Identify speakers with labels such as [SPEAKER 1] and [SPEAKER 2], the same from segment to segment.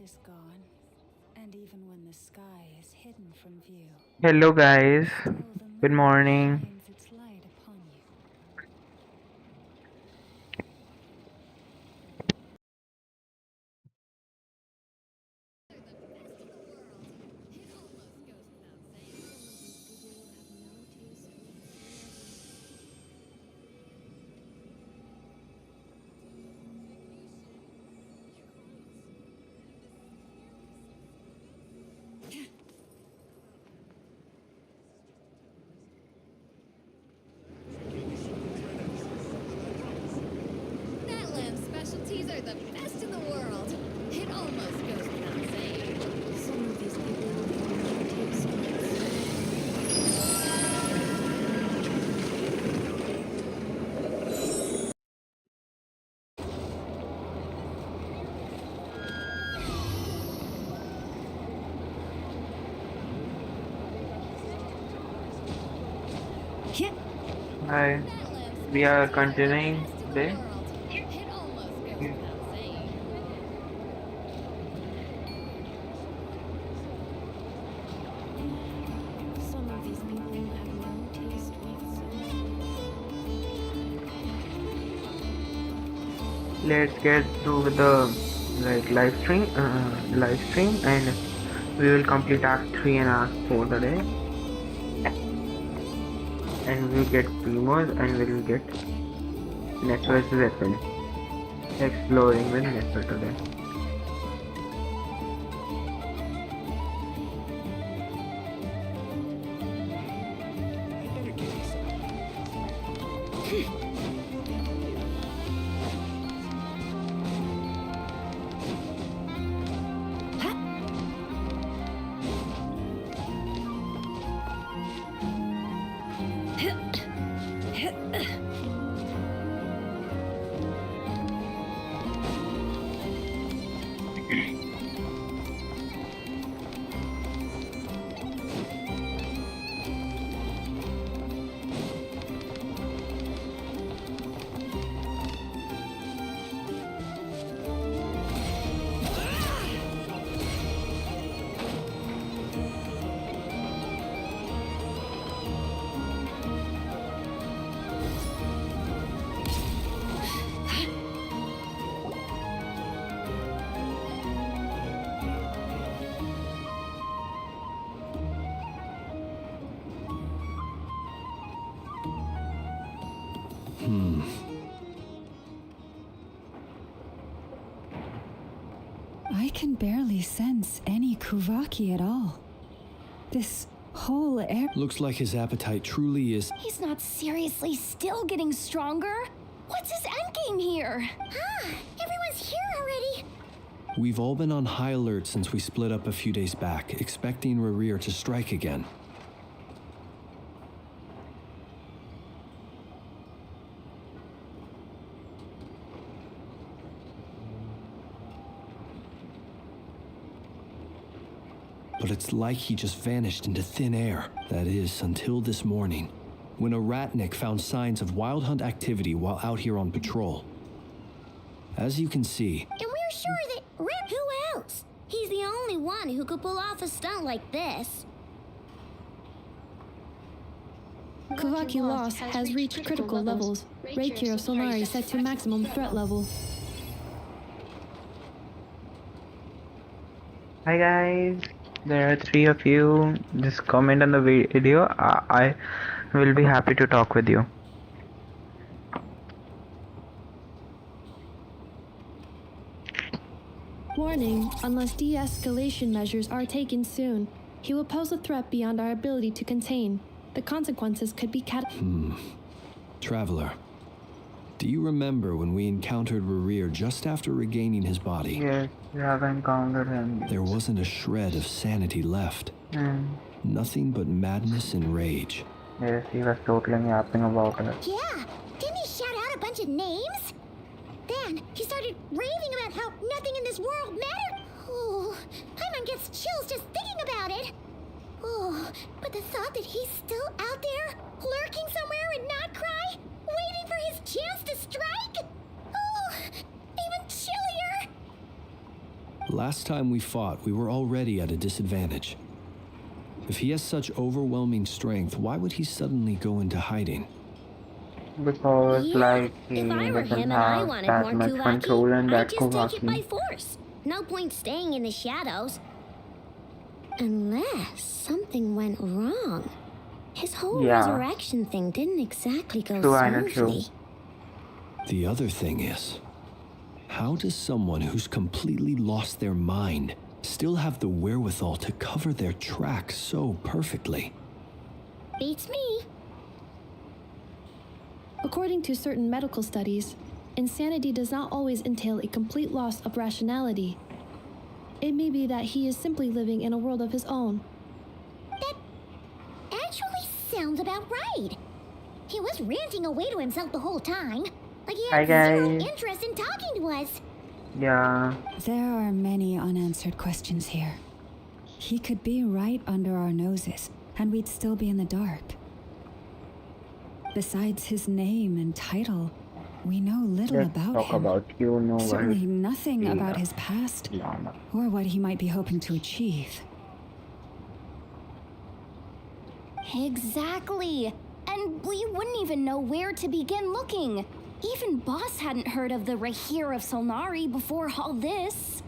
[SPEAKER 1] is gone, and even when the sky is hidden from view,
[SPEAKER 2] Hello guys,
[SPEAKER 1] still the
[SPEAKER 2] good
[SPEAKER 1] moon
[SPEAKER 2] morning.
[SPEAKER 1] shines its light upon you.
[SPEAKER 3] That lamb's specialties are the best in the world. It almost goes without saying.
[SPEAKER 1] Some of these people will have no taste buds.
[SPEAKER 2] Hi,
[SPEAKER 3] That lamb's
[SPEAKER 2] we are
[SPEAKER 3] specialties are the
[SPEAKER 2] continuing
[SPEAKER 3] best in the
[SPEAKER 2] today.
[SPEAKER 3] world. It almost goes without saying.
[SPEAKER 1] Some of these people will have no taste whatsoever.
[SPEAKER 2] Let's get through with the live stream, and we will complete Act 3 and Act 4 today, and we will get Primos and we will get Network's weapon. Exploring with Network today.
[SPEAKER 1] I can barely sense any Kuvaki at all. This whole air.
[SPEAKER 4] Looks like his appetite truly is.
[SPEAKER 3] He's not seriously still getting stronger. What's his endgame here? Everyone's here already.
[SPEAKER 4] We've all been on high alert since we split up a few days back, expecting Rerir to strike again. But it's like he just vanished into thin air. That is, until this morning, when a ratnik found signs of wild hunt activity while out here on patrol. As you can see,
[SPEAKER 5] And we're sure that Rip, who else? He's the only one who could pull off a stunt like this.
[SPEAKER 6] Kuvaki loss has reached critical levels. Reikir of Solari set to maximum threat level.
[SPEAKER 2] Hi guys, there are 3 of you. Just comment on the video. I will be happy to talk with you.
[SPEAKER 6] Warning, unless de-escalation measures are taken soon, he will pose a threat beyond our ability to contain. The consequences could be
[SPEAKER 4] Traveler, do you remember when we encountered Rerir just after regaining his body?
[SPEAKER 2] Yes, we have encountered him.
[SPEAKER 4] There wasn't a shred of sanity left. Nothing but madness and rage.
[SPEAKER 2] Yes, he was totally yapping about it.
[SPEAKER 5] Yeah, didn't he shout out a bunch of names? Then he started raving about how nothing in this world mattered. Oh, Paimon gets chills just thinking about it. Oh, but the thought that he's still out there, lurking somewhere in Not Cry, waiting for his chance to strike? Oh, even chillier.
[SPEAKER 4] Last time we fought, we were already at a disadvantage. If he has such overwhelming strength, why would he suddenly go into hiding?
[SPEAKER 2] Because
[SPEAKER 5] Yeah,
[SPEAKER 2] like he
[SPEAKER 5] if I were
[SPEAKER 2] doesn't
[SPEAKER 5] him and I
[SPEAKER 2] have
[SPEAKER 5] wanted
[SPEAKER 2] that
[SPEAKER 5] more
[SPEAKER 2] much control in
[SPEAKER 5] Kuvaki,
[SPEAKER 2] that
[SPEAKER 5] I'd just take it by
[SPEAKER 2] Kuvaki.
[SPEAKER 5] force. No point staying in the shadows. Unless something went wrong. His whole
[SPEAKER 2] Yeah.
[SPEAKER 5] resurrection thing didn't exactly go
[SPEAKER 2] True, I know, true.
[SPEAKER 5] smoothly.
[SPEAKER 4] The other thing is, how does someone who's completely lost their mind still have the wherewithal to cover their tracks so perfectly?
[SPEAKER 5] Beats me.
[SPEAKER 6] According to certain medical studies, insanity does not always entail a complete loss of rationality. It may be that he is simply living in a world of his own.
[SPEAKER 5] That actually sounds about right. He was ranting away to himself the whole time. Like he had
[SPEAKER 2] Hi,
[SPEAKER 5] zero
[SPEAKER 2] guys.
[SPEAKER 5] interest in talking to us.
[SPEAKER 2] Yeah.
[SPEAKER 1] There are many unanswered questions here. He could be right under our noses, and we'd still be in the dark. Besides his name and title, we know little
[SPEAKER 2] Let's
[SPEAKER 1] about
[SPEAKER 2] talk
[SPEAKER 1] him.
[SPEAKER 2] about
[SPEAKER 1] Certainly nothing
[SPEAKER 2] Yeah.
[SPEAKER 1] about his past
[SPEAKER 2] Lana.
[SPEAKER 1] or what he might be hoping to achieve.
[SPEAKER 3] Exactly. And we wouldn't even know where to begin looking. Even Boss hadn't heard of the Rahir of Solnari before all this.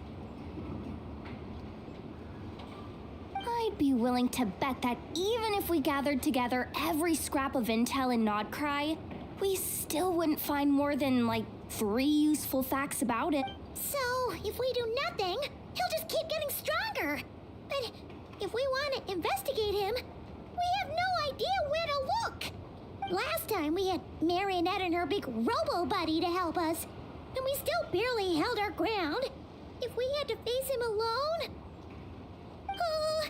[SPEAKER 3] I'd be willing to bet that even if we gathered together every scrap of intel in NOD KARI, we still wouldn't find more than, like, 3 useful facts about it.
[SPEAKER 5] So, if we do nothing, he'll just keep getting stronger. But if we want to investigate him, we have no idea where to look. Last time we had Marionette and her big robo-buddy to help us, and we still barely held our ground. If we had to face him alone... Oh,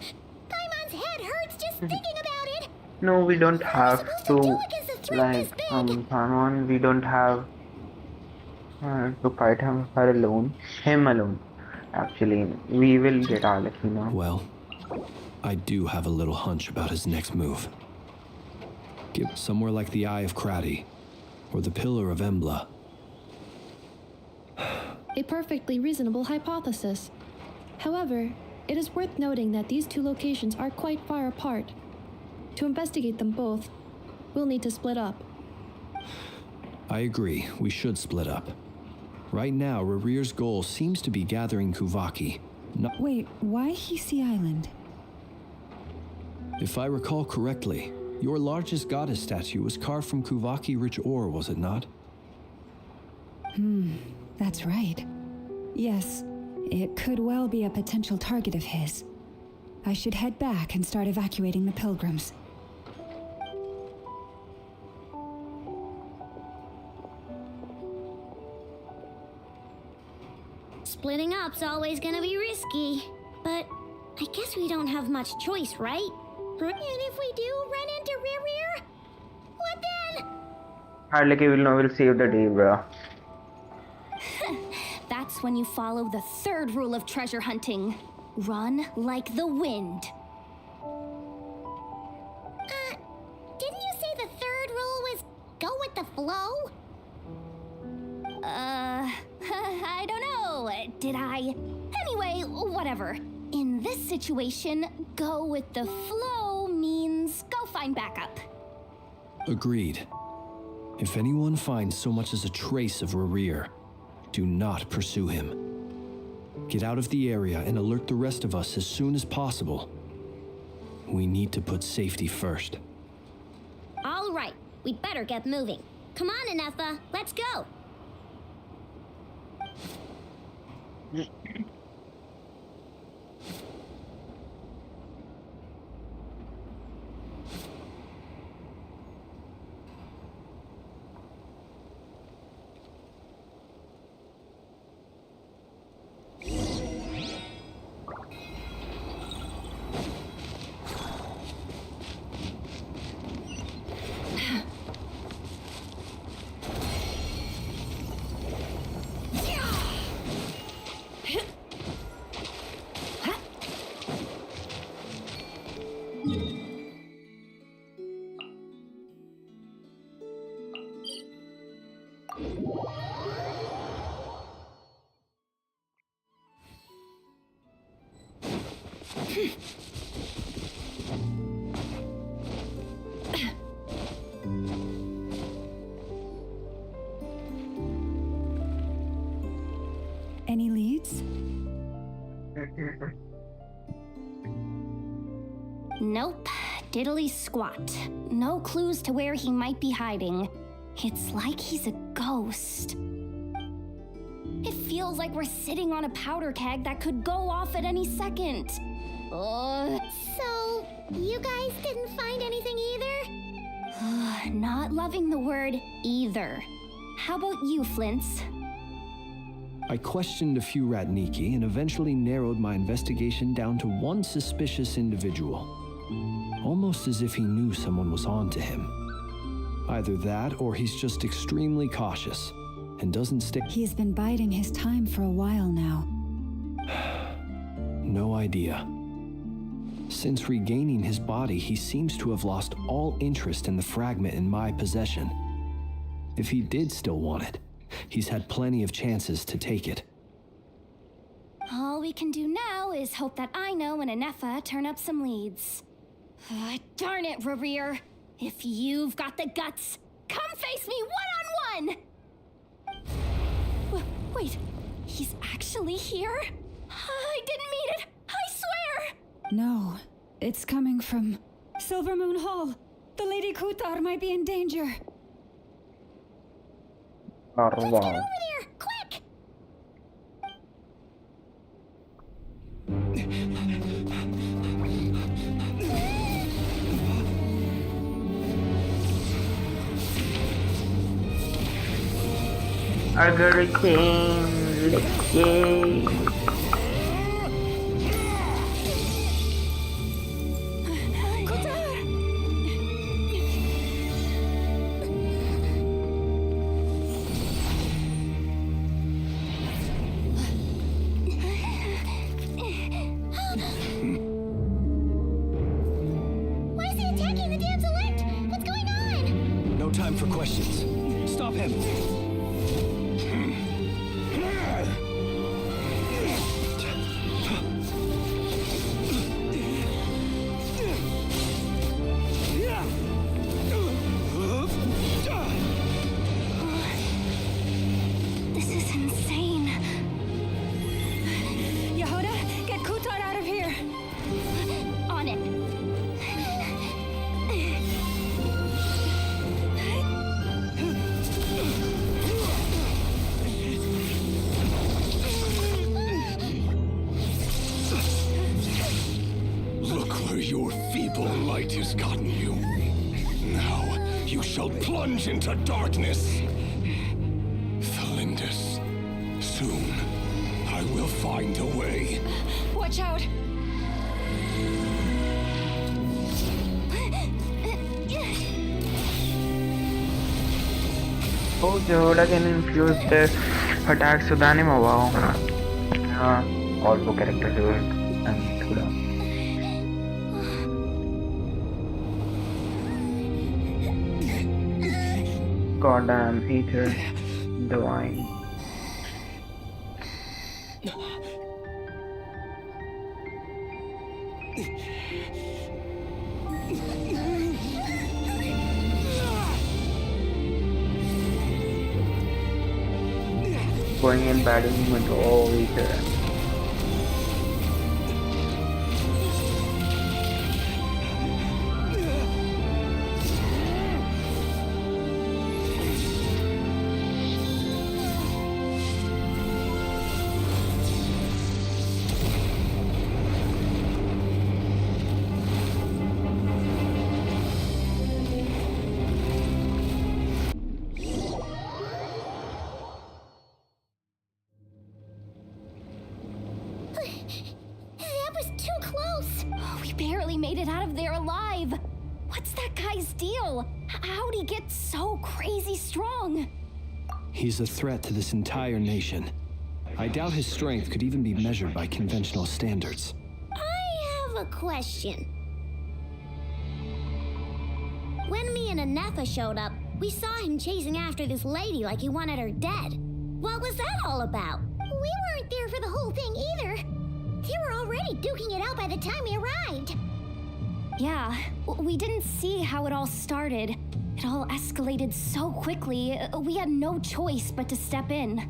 [SPEAKER 5] Paimon's head hurts just thinking about it.
[SPEAKER 2] No, we don't
[SPEAKER 5] What are we
[SPEAKER 2] have
[SPEAKER 5] supposed
[SPEAKER 2] to,
[SPEAKER 5] to do against a threat this big?
[SPEAKER 2] Paimon, we don't have to fight her alone. Him alone. Actually, we will get Alex, you know.
[SPEAKER 4] Well, I do have a little hunch about his next move. Get somewhere like the Eye of Krati, or the Pillar of Embla.
[SPEAKER 6] A perfectly reasonable hypothesis. However, it is worth noting that these two locations are quite far apart. To investigate them both, we'll need to split up.
[SPEAKER 4] I agree, we should split up. Right now, Rarir's goal seems to be gathering Kuvaki.
[SPEAKER 1] Wait, why Hisi Island?
[SPEAKER 4] If I recall correctly, your largest goddess statue was carved from Kuvaki-rich ore, was it not?
[SPEAKER 1] That's right. Yes, it could well be a potential target of his. I should head back and start evacuating the pilgrims.
[SPEAKER 5] Splitting up's always gonna be risky. But I guess we don't have much choice, right? And if we do run into Rarir, what then?
[SPEAKER 2] Hardly will save the day, bro.
[SPEAKER 3] That's when you follow the 3rd rule of treasure hunting. Run like the wind.
[SPEAKER 5] Didn't you say the 3rd rule was go with the flow?
[SPEAKER 3] I don't know. Did I? Anyway, whatever. In this situation, go with the flow means go find backup.
[SPEAKER 4] Agreed. If anyone finds so much as a trace of Rarir, do not pursue him. Get out of the area and alert the rest of us as soon as possible. We need to put safety first.
[SPEAKER 5] All right, we'd better get moving. Come on, Ineffa, let's go.
[SPEAKER 3] Nope, diddly squat. No clues to where he might be hiding. It's like he's a ghost. It feels like we're sitting on a powder keg that could go off at any second. Ugh.
[SPEAKER 5] So, you guys didn't find anything either?
[SPEAKER 3] Not loving the word either. How about you, Flintz?
[SPEAKER 4] I questioned a few Ratniki and eventually narrowed my investigation down to one suspicious individual. Almost as if he knew someone was on to him. Either that or he's just extremely cautious and doesn't stick.
[SPEAKER 1] He's been biding his time for a while now.
[SPEAKER 4] No idea. Since regaining his body, he seems to have lost all interest in the fragment in my possession. If he did still want it, he's had plenty of chances to take it.
[SPEAKER 3] All we can do now is hope that Aino and Anefa turn up some leads. Darn it, Rerir. If you've got the guts, come face me one-on-one! Wait, he's actually here? I didn't mean it, I swear!
[SPEAKER 1] No, it's coming from Silver Moon Hall. The Lady Kutar might be in danger.
[SPEAKER 2] Oh,
[SPEAKER 5] Get
[SPEAKER 2] wow.
[SPEAKER 5] over there, quick!
[SPEAKER 2] Hurricane, yay!
[SPEAKER 5] Why is he attacking the damsel elect? What's going on?
[SPEAKER 4] No time for questions. Stop him!
[SPEAKER 3] This is insane.
[SPEAKER 1] Yehoda, get Kutar out of here.
[SPEAKER 3] On it.
[SPEAKER 7] Look where your feeble light has gotten you. Now you shall plunge into darkness. Felindus, soon I will find a way.
[SPEAKER 1] Watch out.
[SPEAKER 2] Oh, Jehoda can infuse the attacks with anima. Wow. All the characters do it. And Jehoda. Goddamn ether, divine. Going in battle movement, oh ether.
[SPEAKER 5] That was too close!
[SPEAKER 3] We barely made it out of there alive. What's that guy's deal? How'd he get so crazy strong?
[SPEAKER 4] He's a threat to this entire nation. I doubt his strength could even be measured by conventional standards.
[SPEAKER 5] I have a question. When me and Anefa showed up, we saw him chasing after this lady like he wanted her dead. What was that all about? We weren't there for the whole thing either. They were already duking it out by the time we arrived.
[SPEAKER 3] Yeah, we didn't see how it all started. It all escalated so quickly, we had no choice but to step in.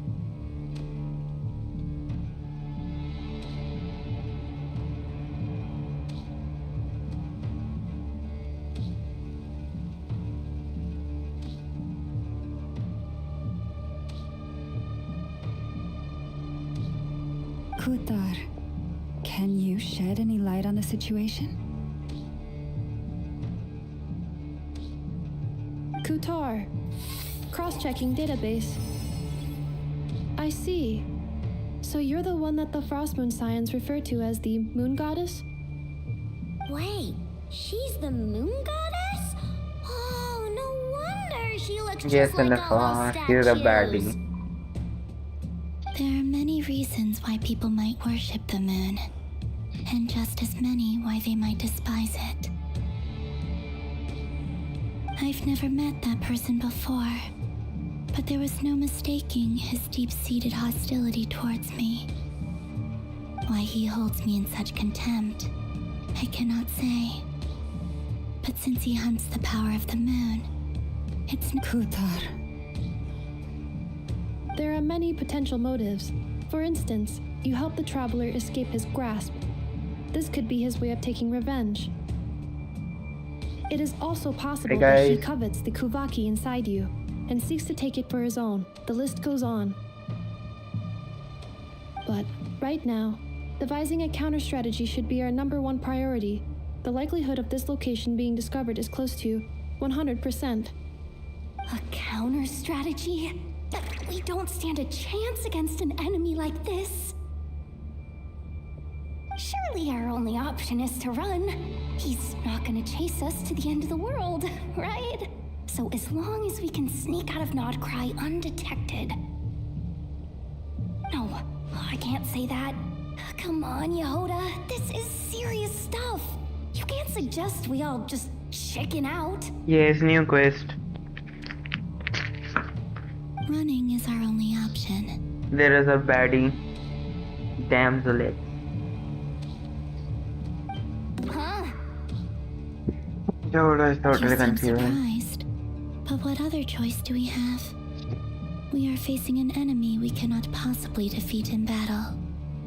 [SPEAKER 1] Kutar, can you shed any light on the situation?
[SPEAKER 6] Kutar. Cross-checking database. I see. So you're the one that the Frost Moon Scions refer to as the Moon Goddess?
[SPEAKER 5] Wait, she's the moon goddess? Oh, no wonder she looks
[SPEAKER 2] Yes,
[SPEAKER 5] just like all those
[SPEAKER 2] she's a
[SPEAKER 5] statues.
[SPEAKER 2] baddie.
[SPEAKER 8] There are many reasons why people might worship the moon, and just as many why they might despise it. I've never met that person before, but there was no mistaking his deep-seated hostility towards me. Why he holds me in such contempt, I cannot say. But since he hunts the power of the moon, it's
[SPEAKER 1] Kutar.
[SPEAKER 6] There are many potential motives. For instance, you help the traveler escape his grasp. This could be his way of taking revenge. It is also possible that he
[SPEAKER 2] guys.
[SPEAKER 6] covets the Kuvaki inside you and seeks to take it for his own. The list goes on. But right now, devising a counter strategy should be our #1 priority. The likelihood of this location being discovered is close to 100%.
[SPEAKER 3] A counter strategy? We don't stand a chance against an enemy like this. Surely our only option is to run. He's not gonna chase us to the end of the world, right? So as long as we can sneak out of Nod Kari undetected. No, I can't say that. Come on, Yehoda, this is serious stuff. You can't suggest we all just chicken out.
[SPEAKER 2] Yes, new quest.
[SPEAKER 8] running is our only option.
[SPEAKER 2] There is a baddie. Damsel.
[SPEAKER 3] Huh?
[SPEAKER 2] Yoda is totally
[SPEAKER 8] You seem
[SPEAKER 2] confused.
[SPEAKER 8] surprised. But what other choice do we have? We are facing an enemy we cannot possibly defeat in battle.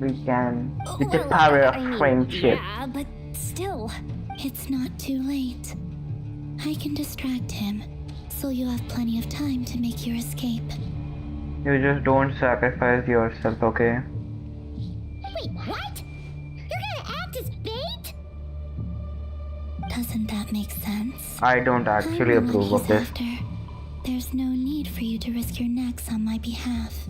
[SPEAKER 2] We can. With the power
[SPEAKER 3] I
[SPEAKER 2] of
[SPEAKER 3] mean,
[SPEAKER 2] friendship.
[SPEAKER 3] Yeah, but still.
[SPEAKER 8] It's not too late. I can distract him, so you have plenty of time to make your escape.
[SPEAKER 2] You just don't sacrifice yourself, okay?
[SPEAKER 5] Wait, what? You're gonna act as bait?
[SPEAKER 8] Doesn't that make sense?
[SPEAKER 2] I don't actually
[SPEAKER 8] I'm the one
[SPEAKER 2] approve of
[SPEAKER 8] he's
[SPEAKER 2] this.
[SPEAKER 8] after. There's no need for you to risk your necks on my behalf.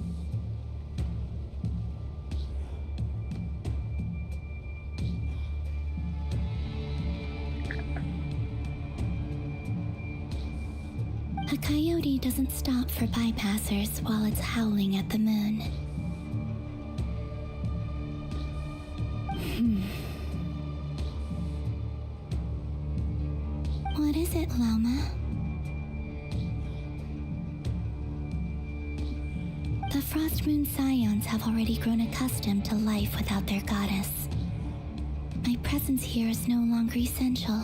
[SPEAKER 8] A coyote doesn't stop for bypassers while it's howling at the moon. What is it, Loma? The Frost Moon Scions have already grown accustomed to life without their goddess. My presence here is no longer essential.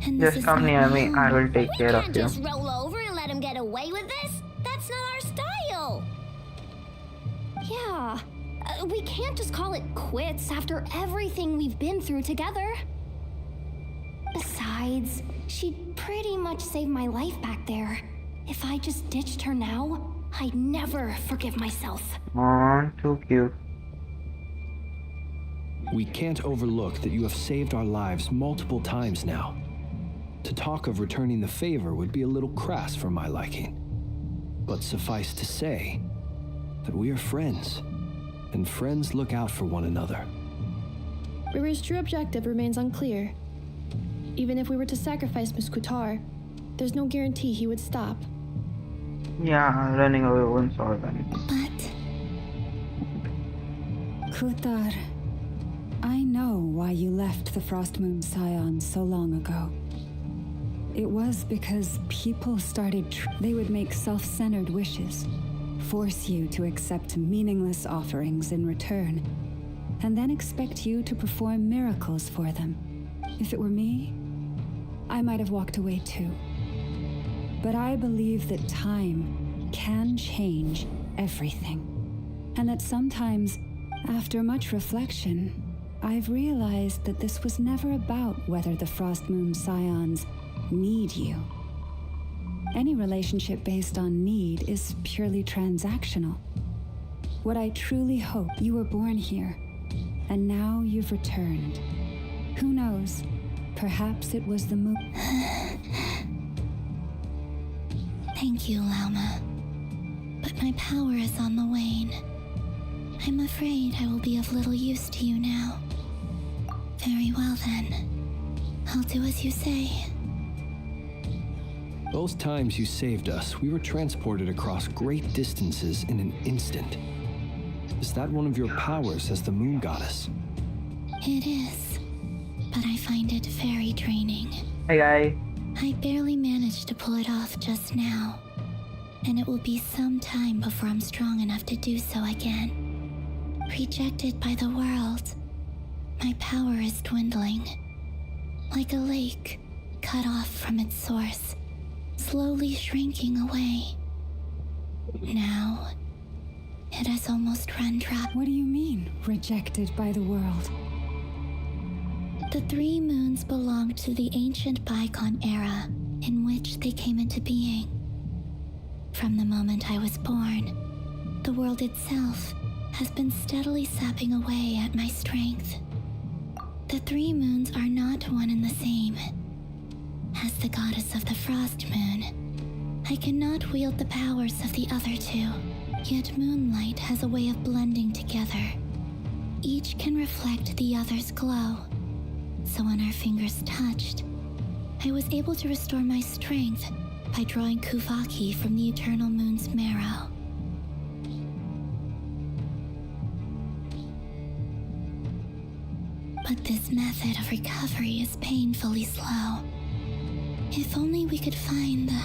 [SPEAKER 8] And this
[SPEAKER 2] Just
[SPEAKER 8] is
[SPEAKER 2] come
[SPEAKER 8] not
[SPEAKER 2] near
[SPEAKER 8] my
[SPEAKER 2] me, I
[SPEAKER 8] home.
[SPEAKER 2] will take care
[SPEAKER 5] Can't
[SPEAKER 2] of you.
[SPEAKER 5] just roll over and let him get away with this. That's not our style.
[SPEAKER 3] Yeah. We can't just call it quits after everything we've been through together. Besides, she'd pretty much saved my life back there. If I just ditched her now, I'd never forgive myself.
[SPEAKER 2] Aw, too cute.
[SPEAKER 4] We can't overlook that you have saved our lives multiple times now. To talk of returning the favor would be a little crass for my liking. But suffice to say that we are friends, and friends look out for one another.
[SPEAKER 6] River's true objective remains unclear. Even if we were to sacrifice Miss Kutar, there's no guarantee he would stop.
[SPEAKER 2] Yeah, running away won't solve anything.
[SPEAKER 8] But
[SPEAKER 1] Kutar, I know why you left the Frost Moon Scions so long ago. It was because people started they would make self-centered wishes, force you to accept meaningless offerings in return, and then expect you to perform miracles for them. If it were me, I might have walked away too. But I believe that time can change everything, and that sometimes, after much reflection, I've realized that this was never about whether the Frost Moon Scions need you. Any relationship based on need is purely transactional. What I truly hope, you were born here, and now you've returned. Who knows? Perhaps it was the moon.
[SPEAKER 8] Thank you, Lauma. But my power is on the wane. I'm afraid I will be of little use to you now. Very well then. I'll do as you say.
[SPEAKER 4] Both times you saved us, we were transported across great distances in an instant. Is that one of your powers as the moon goddess?
[SPEAKER 8] It is, but I find it very draining.
[SPEAKER 2] Hey guy.
[SPEAKER 8] I barely managed to pull it off just now, and it will be some time before I'm strong enough to do so again. Rejected by the world, my power is dwindling. Like a lake cut off from its source, slowly shrinking away. Now, it has almost run dry.
[SPEAKER 1] What do you mean, rejected by the world?
[SPEAKER 8] The 3 moons belonged to the ancient bygone era in which they came into being. From the moment I was born, the world itself has been steadily sapping away at my strength. The 3 moons are not one and the same. As the goddess of the Frost Moon, I cannot wield the powers of the other 2, yet moonlight has a way of blending together. Each can reflect the other's glow. So when our fingers touched, I was able to restore my strength by drawing Kuvaki from the eternal moon's marrow. But this method of recovery is painfully slow. If only we could find the...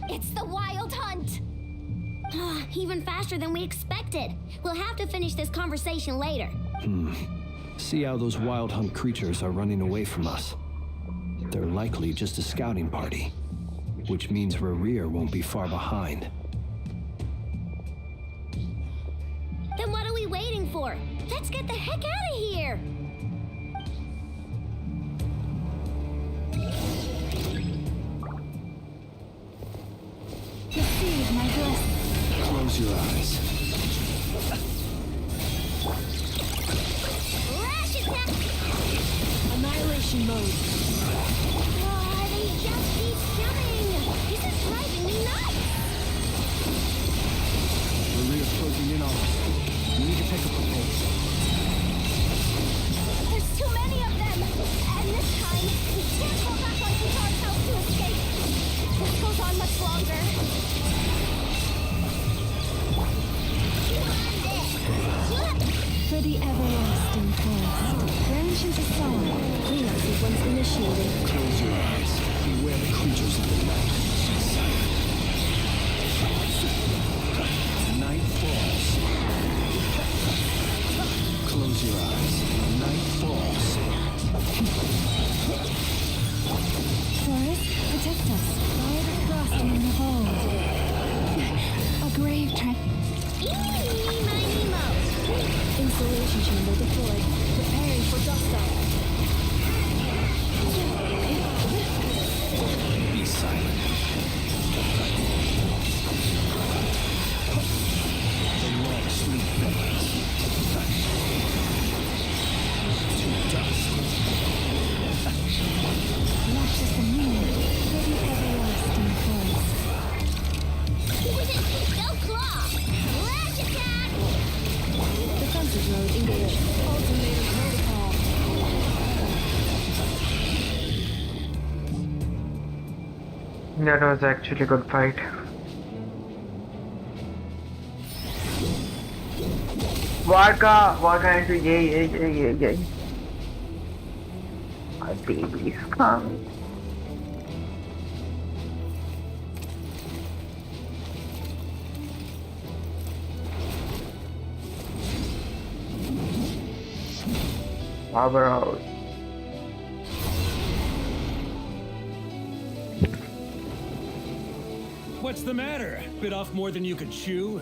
[SPEAKER 5] It's the Wild Hunt! Even faster than we expected. We'll have to finish this conversation later.
[SPEAKER 4] See how those wild hunt creatures are running away from us. They're likely just a scouting party, which means Rerir won't be far behind.
[SPEAKER 5] Then what are we waiting for? Let's get the heck out of here!
[SPEAKER 1] Receive my blessing.
[SPEAKER 4] Close your eyes.
[SPEAKER 5] Lash attack!
[SPEAKER 6] Annihilation mode.
[SPEAKER 5] Oh, they just keep coming! This is driving me nuts!
[SPEAKER 4] Rerir's closing in on us. We need to pick up the pace.
[SPEAKER 5] There's too many of them! And this time, we can't fall back on Kitar's house to escape! If this goes on much longer...
[SPEAKER 1] For the everlasting forest, branch into song.
[SPEAKER 6] Cleanup sequence initiated.
[SPEAKER 4] Close your eyes. Beware the creatures of the night. Night falls. Close your eyes. Night falls.
[SPEAKER 1] Forest, protect us. Fire the frosting in the hold. A grave trap.
[SPEAKER 5] Eeny, miny, moe.
[SPEAKER 6] Installation chamber deployed. Preparing for dust up.
[SPEAKER 4] Be silent. The long sleep fades to dust.
[SPEAKER 1] Watch as the moon. For the everlasting forest.
[SPEAKER 5] Go claw! Lash attack!
[SPEAKER 6] Defensive mode engaged. Alternator protocol.
[SPEAKER 2] That was actually a good fight. Vodka into yay. My baby's coming. Power out.
[SPEAKER 9] What's the matter? Bit off more than you could chew?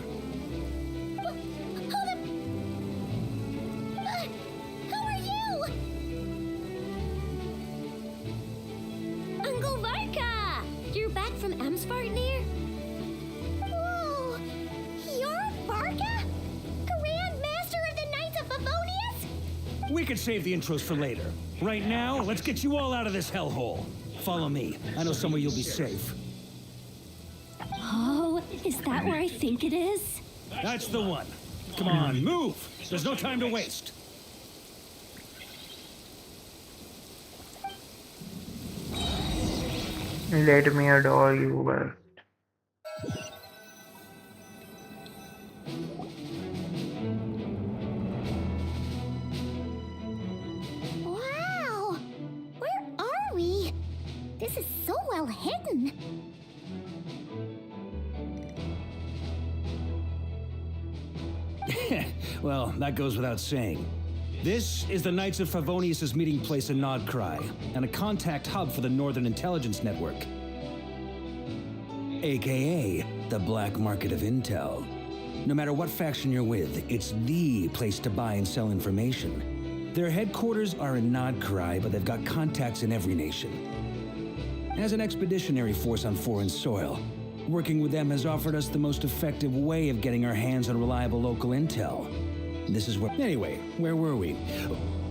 [SPEAKER 5] Who are you? Uncle Varka! You're back from Amsvartnir? Whoa!
[SPEAKER 9] We can save the intros for later. Right now, let's get you all out of this hellhole. Follow me. I know somewhere you'll be safe.
[SPEAKER 3] Oh, is that where I think it is?
[SPEAKER 9] That's the one. Come on, move! There's no time to waste.
[SPEAKER 2] Let me adore you best.
[SPEAKER 5] Wow! Where are we? This is so well hidden.
[SPEAKER 9] Well, that goes without saying. This is the Knights of Favonius' meeting place in NOD KARI, and a contact hub for the Northern Intelligence Network. AKA, the black market of intel. No matter what faction you're with, it's the place to buy and sell information. Their headquarters are in NOD KARI, but they've got contacts in every nation. As an expeditionary force on foreign soil, working with them has offered us the most effective way of getting our hands on reliable local intel. This is where... Anyway, where were we?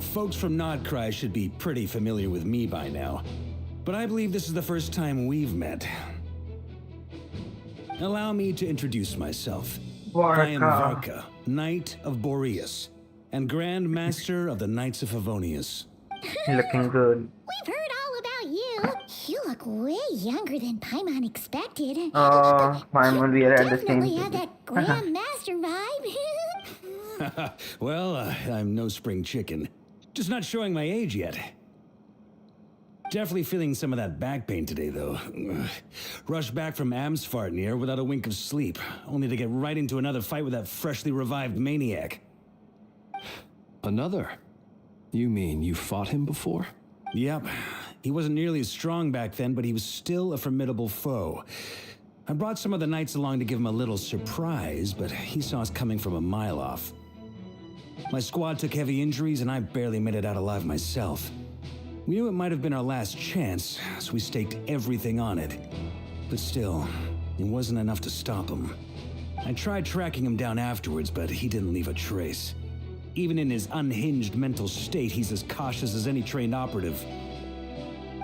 [SPEAKER 9] Folks from NOD KARI should be pretty familiar with me by now. But I believe this is the first time we've met. Allow me to introduce myself. I am Varka, Knight of Boreas, and Grand Master of the Knights of Favonius.
[SPEAKER 2] Looking good.
[SPEAKER 5] We've heard all about you. You look way younger than Paimon expected.
[SPEAKER 2] Paimon, we are at the same
[SPEAKER 5] Definitely have that Grand Master vibe.
[SPEAKER 9] Well, I'm no spring chicken. Just not showing my age yet. Definitely feeling some of that back pain today, though. Rushed back from Amsfartnir without a wink of sleep, only to get right into another fight with that freshly revived maniac.
[SPEAKER 4] Another? You mean you fought him before?
[SPEAKER 9] Yep. He wasn't nearly as strong back then, but he was still a formidable foe. I brought some of the knights along to give him a little surprise, but he saw us coming from a mile off. My squad took heavy injuries, and I barely made it out alive myself. We knew it might have been our last chance, so we staked everything on it. But still, it wasn't enough to stop him. I tried tracking him down afterwards, but he didn't leave a trace. Even in his unhinged mental state, he's as cautious as any trained operative.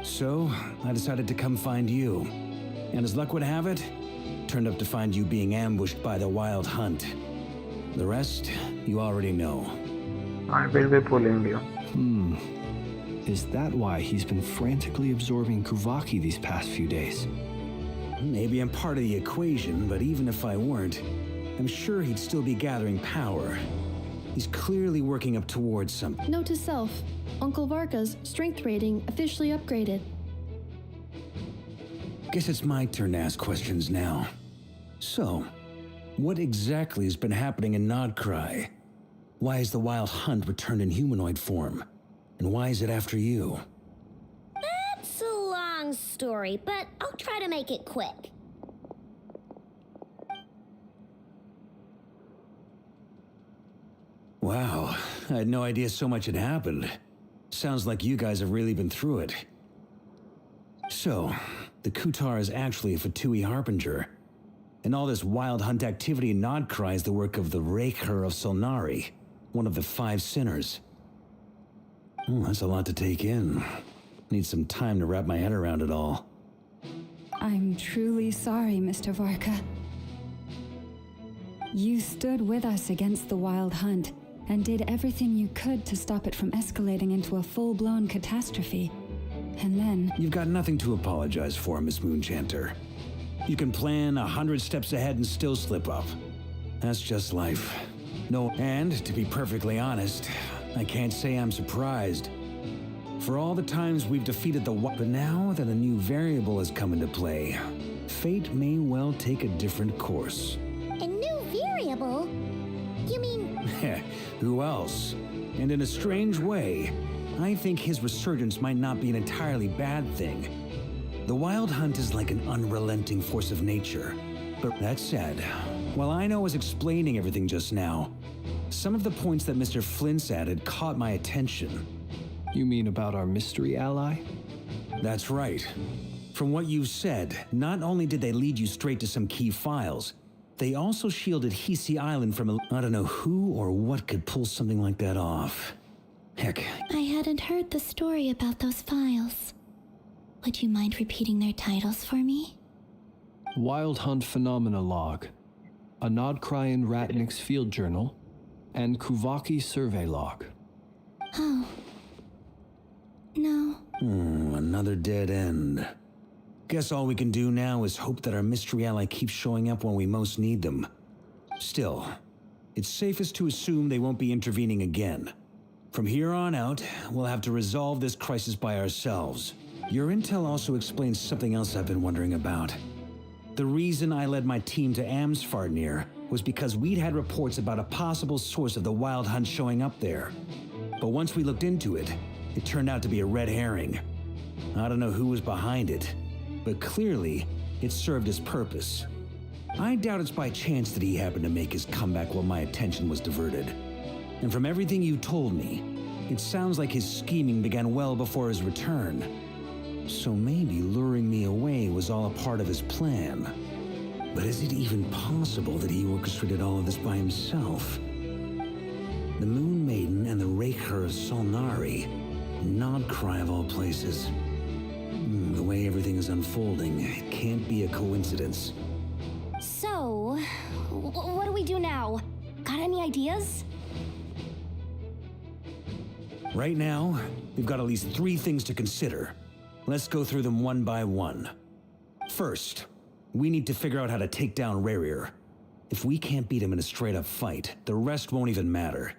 [SPEAKER 9] So, I decided to come find you. And as luck would have it, turned up to find you being ambushed by the Wild Hunt. The rest, you already know.
[SPEAKER 2] I will be pulling you.
[SPEAKER 4] Is that why he's been frantically absorbing Kuvaki these past few days?
[SPEAKER 9] Maybe I'm part of the equation, but even if I weren't, I'm sure he'd still be gathering power. He's clearly working up towards something.
[SPEAKER 6] Note to self, Uncle Varka's strength rating officially upgraded.
[SPEAKER 9] Guess it's my turn to ask questions now. So, what exactly has been happening in NOD KARI? Why is the Wild Hunt returned in humanoid form? And why is it after you?
[SPEAKER 5] That's a long story, but I'll try to make it quick.
[SPEAKER 9] Wow, I had no idea so much had happened. Sounds like you guys have really been through it. So, the Kutar is actually a Fatui Harbinger. And all this Wild Hunt activity in NOD KARI is the work of the Raker of Solnari, one of the 5 sinners. That's a lot to take in. Need some time to wrap my head around it all.
[SPEAKER 1] I'm truly sorry, Mr. Varka. You stood with us against the Wild Hunt and did everything you could to stop it from escalating into a full-blown catastrophe. And then...
[SPEAKER 9] You've got nothing to apologize for, Miss Moonchanter. You can plan 100 steps ahead and still slip up. That's just life. No, and to be perfectly honest, I can't say I'm surprised. For all the times we've defeated the but now that a new variable has come into play, fate may well take a different course.
[SPEAKER 5] A new variable? You mean...
[SPEAKER 9] Who else? And in a strange way, I think his resurgence might not be an entirely bad thing. The Wild Hunt is like an unrelenting force of nature. But that said, while I was explaining everything just now, some of the points that Mr. Flint's added caught my attention.
[SPEAKER 4] You mean about our mystery ally?
[SPEAKER 9] That's right. From what you've said, not only did they lead you straight to some key files, they also shielded Hisi Island from I don't know who or what could pull something like that off. Heck,
[SPEAKER 8] I hadn't heard the story about those files. Would you mind repeating their titles for me?
[SPEAKER 4] Wild Hunt Phenomena Log, a NOD KARI Ratnik's Field Journal, and Kuvaki Survey Log.
[SPEAKER 8] Oh. No.
[SPEAKER 9] Another dead end. Guess all we can do now is hope that our mystery ally keeps showing up when we most need them. Still, it's safest to assume they won't be intervening again. From here on out, we'll have to resolve this crisis by ourselves. Your intel also explains something else I've been wondering about. The reason I led my team to Amsfarnir was because we'd had reports about a possible source of the Wild Hunt showing up there. But once we looked into it, it turned out to be a red herring. I don't know who was behind it, but clearly, it served its purpose. I doubt it's by chance that he happened to make his comeback while my attention was diverted. And from everything you told me, it sounds like his scheming began well before his return. So maybe luring me away was all a part of his plan. But is it even possible that he orchestrated all of this by himself? The Moon Maiden and the Raker of Solnari, NOD KARI of all places. The way everything is unfolding, it can't be a coincidence.
[SPEAKER 3] So, what do we do now? Got any ideas?
[SPEAKER 9] Right now, we've got at least 3 things to consider. Let's go through them one by one. First, we need to figure out how to take down Rerir. If we can't beat him in a straight-up fight, the rest won't even matter.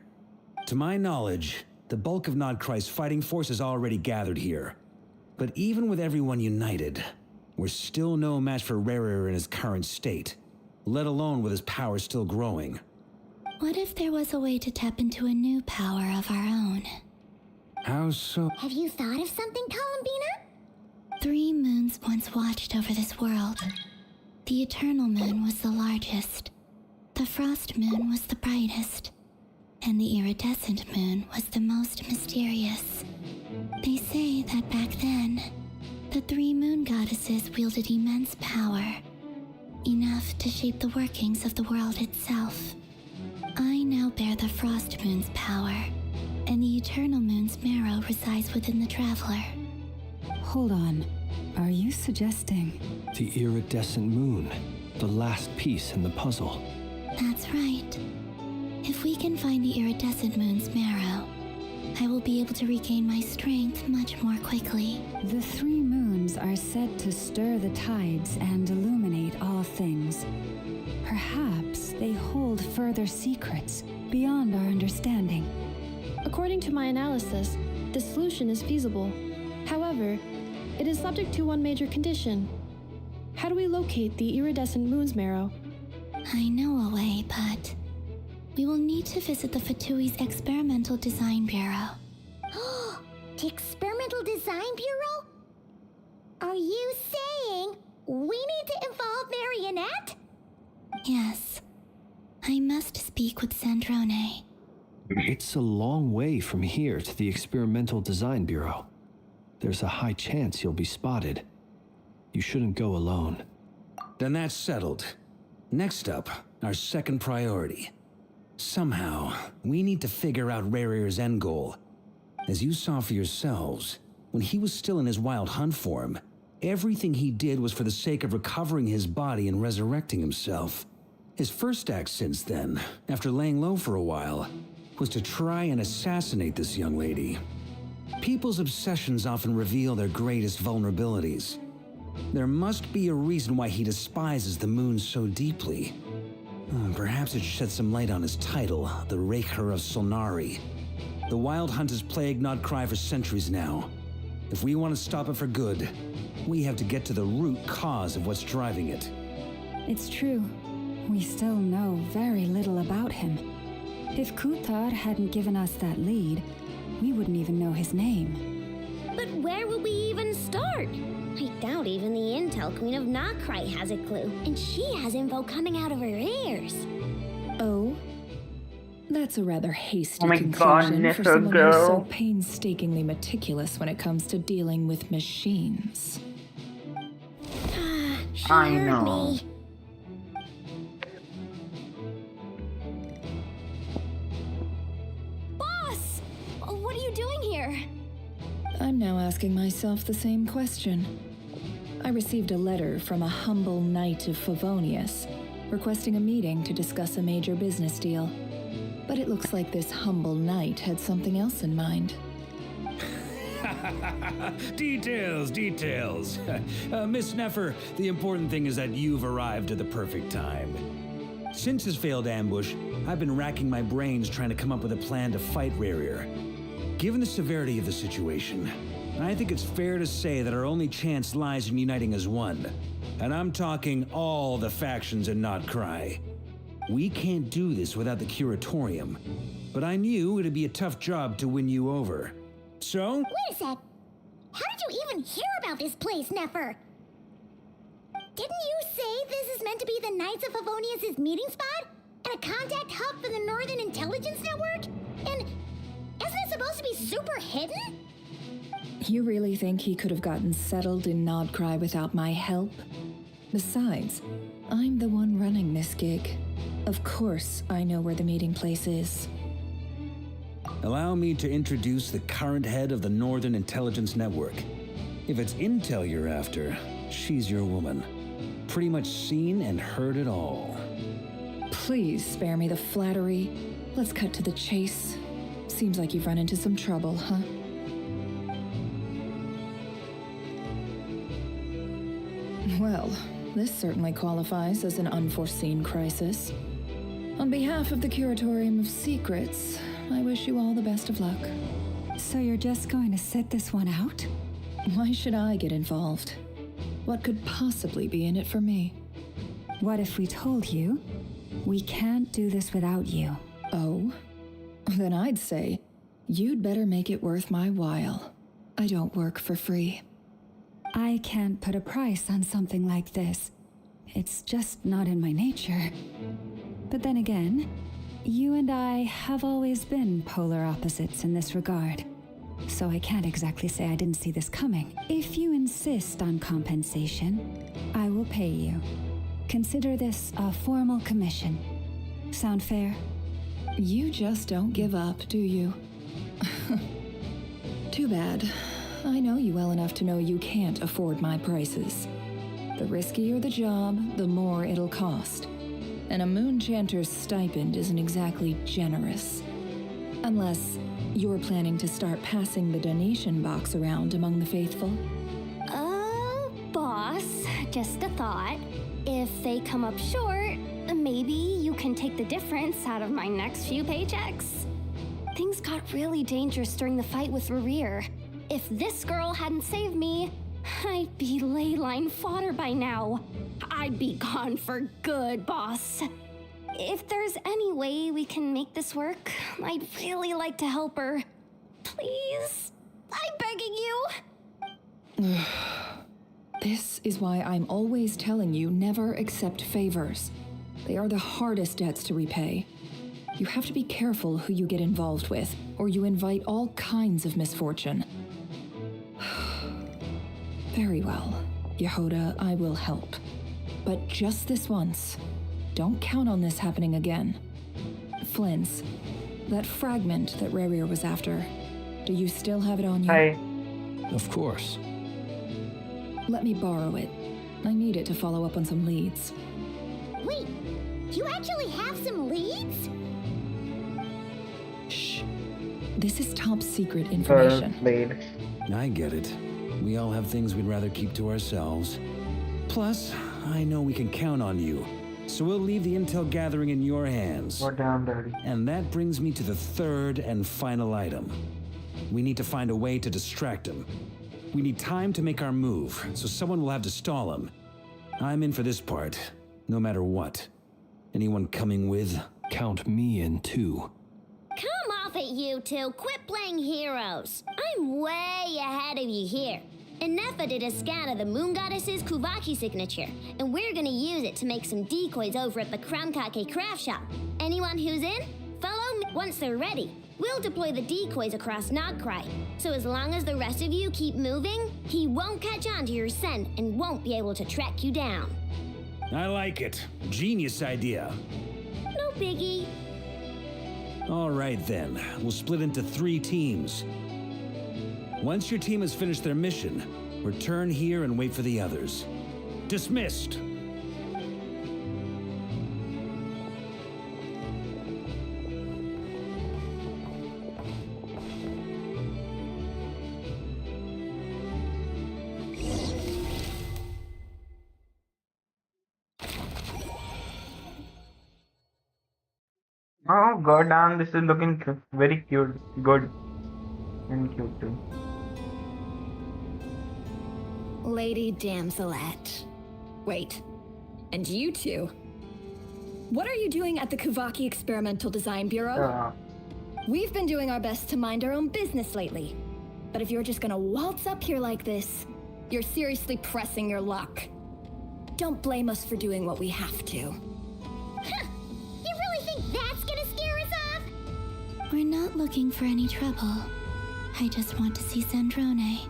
[SPEAKER 9] To my knowledge, the bulk of NOD KARI's fighting force is already gathered here. But even with everyone united, we're still no match for Rerir in his current state, let alone with his power still growing.
[SPEAKER 8] What if there was a way to tap into a new power of our own?
[SPEAKER 9] How so?
[SPEAKER 5] Have you thought of something, Columbina?
[SPEAKER 8] 3 moons once watched over this world. The Eternal Moon was the largest. The Frost Moon was the brightest. And the Iridescent Moon was the most mysterious. They say that back then, the 3 moon goddesses wielded immense power, enough to shape the workings of the world itself. I now bear the Frost Moon's power, and the Eternal Moon's marrow resides within the Traveler.
[SPEAKER 1] Hold on. Are you suggesting?
[SPEAKER 4] The iridescent moon, the last piece in the puzzle.
[SPEAKER 8] That's right. If we can find the Iridescent Moon's marrow, I will be able to regain my strength much more quickly.
[SPEAKER 1] The 3 moons are said to stir the tides and illuminate all things. Perhaps they hold further secrets beyond our understanding.
[SPEAKER 6] According to my analysis, the solution is feasible. However, it is subject to one major condition. How do we locate the Iridescent Moon's marrow?
[SPEAKER 8] I know a way, but we will need to visit the Fatui's Experimental Design Bureau.
[SPEAKER 5] The Experimental Design Bureau? Are you saying we need to involve Marionette?
[SPEAKER 8] Yes. I must speak with Sandrone.
[SPEAKER 4] It's a long way from here to the Experimental Design Bureau. There's a high chance you'll be spotted. You shouldn't go alone.
[SPEAKER 9] Then that's settled. Next up, our second priority. Somehow, we need to figure out Rerir's end goal. As you saw for yourselves, when he was still in his Wild Hunt form, everything he did was for the sake of recovering his body and resurrecting himself. His first act since then, after laying low for a while, was to try and assassinate this young lady. People's obsessions often reveal their greatest vulnerabilities. There must be a reason why he despises the moon so deeply. Perhaps it should shed some light on his title, the Raker of Solnari. The Wild Hunt has plagued NOD KARI for centuries now. If we want to stop it for good, we have to get to the root cause of what's driving it.
[SPEAKER 1] It's true. We still know very little about him. If Kuthar hadn't given us that lead, we wouldn't even know his name.
[SPEAKER 5] But where would we even start? I doubt even the Intel Queen of NOD KARI has a clue, and she has info coming out of her ears.
[SPEAKER 10] Oh? That's a rather hasty
[SPEAKER 2] Oh my God,
[SPEAKER 10] conclusion for
[SPEAKER 2] Nissa
[SPEAKER 10] someone who's
[SPEAKER 2] girl.
[SPEAKER 10] so painstakingly meticulous when it comes to dealing with
[SPEAKER 5] She
[SPEAKER 10] machines.
[SPEAKER 2] I
[SPEAKER 5] heard
[SPEAKER 2] know.
[SPEAKER 5] me.
[SPEAKER 3] Boss! What are you
[SPEAKER 10] asking myself the same question. I received a letter from a humble knight of Favonius, requesting a meeting to discuss a major business deal. But it looks like this humble knight had something else in mind.
[SPEAKER 9] Details. Miss Neffer, the important thing is that you've arrived at the perfect time. Since his failed ambush, I've been racking my brains trying to come up with a plan to fight Rarier. Given the severity of the situation, I think it's fair to say that our only chance lies in uniting as one. And I'm talking all the factions in NOD KARI. We can't do this without the Curatorium, but I knew it'd be a tough job to win you over. So?
[SPEAKER 5] Wait a sec. How did you even hear about this place, Neffer? Didn't you say this is meant to be the Knights of Favonius' meeting spot? And a contact hub for the Northern Intelligence Network? And isn't it supposed to be super hidden?
[SPEAKER 10] You really think he could have gotten settled in NOD KARI without my help? Besides, I'm the one running this gig. Of course I know where the meeting place is.
[SPEAKER 9] Allow me to introduce the current head of the Northern Intelligence Network. If it's intel you're after, she's your woman. Pretty much seen and heard it all.
[SPEAKER 10] Please spare me the flattery. Let's cut to the chase. Seems like you've run into some trouble, huh? Well, this certainly qualifies as an unforeseen crisis. On behalf of the Curatorium of Secrets, I wish you all the best of luck.
[SPEAKER 1] So you're just going to sit this one out?
[SPEAKER 10] Why should I get involved? What could possibly be in it for me?
[SPEAKER 1] What if we told you we can't do this without you?
[SPEAKER 10] Oh? Then I'd say you'd better make it worth my while. I don't work for free.
[SPEAKER 1] I can't put a price on something like this. It's just not in my nature. But then again, you and I have always been polar opposites in this regard. So I can't exactly say I didn't see this coming. If you insist on compensation, I will pay you. Consider this a formal commission. Sound fair?
[SPEAKER 10] You just don't give up, do you? Too bad. I know you well enough to know you can't afford my prices. The riskier the job, the more it'll cost. And a Moonchanter's stipend isn't exactly generous. Unless you're planning to start passing the donation box around among the faithful.
[SPEAKER 3] Boss, just a thought. If they come up short, maybe you can take the difference out of my next few paychecks. Things got really dangerous during the fight with Rarier. If this girl hadn't saved me, I'd be ley line fodder by now. I'd be gone for good, boss. If there's any way we can make this work, I'd really like to help her. Please, I'm begging you.
[SPEAKER 10] This is why I'm always telling you never accept favors. They are the hardest debts to repay. You have to be careful who you get involved with, or you invite all kinds of misfortune. Very well, Yehoda, I will help. But just this once. Don't count on this happening again. Flins, that fragment that Rarier was after, do you still have it on you?
[SPEAKER 2] Hi.
[SPEAKER 4] Of course.
[SPEAKER 10] Let me borrow it. I need it to follow up on some leads.
[SPEAKER 5] Wait, you actually have some leads?
[SPEAKER 10] Shh. This is top secret information.
[SPEAKER 2] Blade.
[SPEAKER 9] I get it. We all have things we'd rather keep to ourselves. Plus, I know we can count on you. So we'll leave the intel gathering in your hands.
[SPEAKER 2] Go down, Daddy.
[SPEAKER 9] And that brings me to the third and final item. We need to find a way to distract him. We need time to make our move, so someone will have to stall him. I'm in for this part, no matter what. Anyone coming with?
[SPEAKER 4] Count me in too.
[SPEAKER 5] Come off it, you two. Quit playing heroes. I'm way ahead of you here. Inefa did a scan of the Moon Goddess's Kuvaki signature, and we're gonna use it to make some decoys over at the Kramkake craft shop. Anyone who's in, follow me once they're ready. We'll deploy the decoys across NOD KARI, so as long as the rest of you keep moving, he won't catch on to your scent and won't be able to track you down.
[SPEAKER 9] I like it. Genius idea.
[SPEAKER 5] No biggie.
[SPEAKER 9] All right then, we'll split into 3 teams. Once your team has finished their mission, return here and wait for the others. Dismissed!
[SPEAKER 2] Oh goddamn, this is looking very cute, good and cute too.
[SPEAKER 11] Lady Damselette. Wait, and you two? What are you doing at the Kuvaki Experimental Design Bureau?
[SPEAKER 1] We've been doing our best to mind our own business lately. But if you're just gonna waltz up here like this, you're seriously pressing your luck. Don't blame us for doing what we have to.
[SPEAKER 5] Huh. You really think that's gonna scare us off?
[SPEAKER 8] We're not looking for any trouble. I just want to see Sandrone.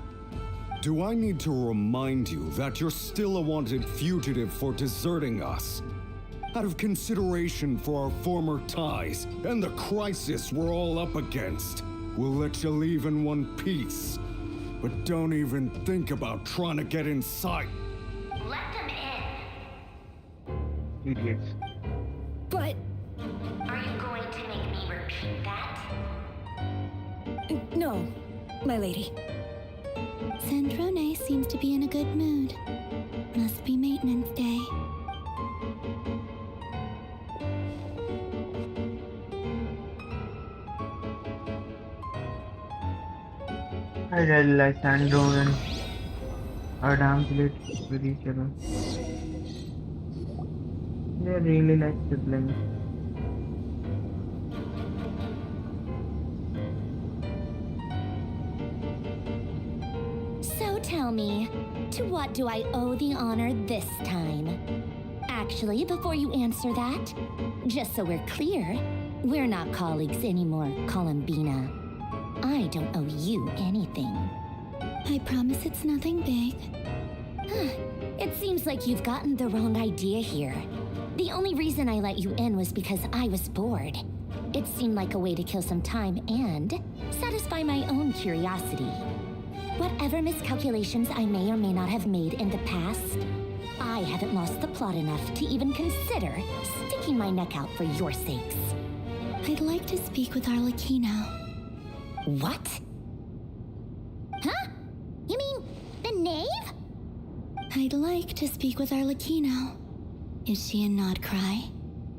[SPEAKER 7] Do I need to remind you that you're still a wanted fugitive for deserting us? Out of consideration for our former ties and the crisis we're all up against, we'll let you leave in one piece. But don't even think about trying to get inside.
[SPEAKER 3] Let them in.
[SPEAKER 2] Idiots.
[SPEAKER 1] But
[SPEAKER 3] Are you going to make me repeat that?
[SPEAKER 1] no, my lady.
[SPEAKER 8] Sandrone seems to be in a good mood. Must be maintenance day.
[SPEAKER 2] I really like Sandro and Adam played with each other. They really like siblings.
[SPEAKER 3] So tell me, to what do I owe the honor this time? Actually, before you answer that, just so we're clear, we're not colleagues anymore, Columbina. I don't owe you anything.
[SPEAKER 8] I promise it's nothing big.
[SPEAKER 3] It seems like you've gotten the wrong idea here. The only reason I let you in was because I was bored. It seemed like a way to kill some time and satisfy my own curiosity. Whatever miscalculations I may or may not have made in the past, I haven't lost the plot enough to even consider sticking my neck out for your sakes.
[SPEAKER 8] I'd like to speak with Arlecchino.
[SPEAKER 3] What?
[SPEAKER 5] Huh? You mean the knave?
[SPEAKER 8] I'd like to speak with Arlecchino. Is she in NOD KARI?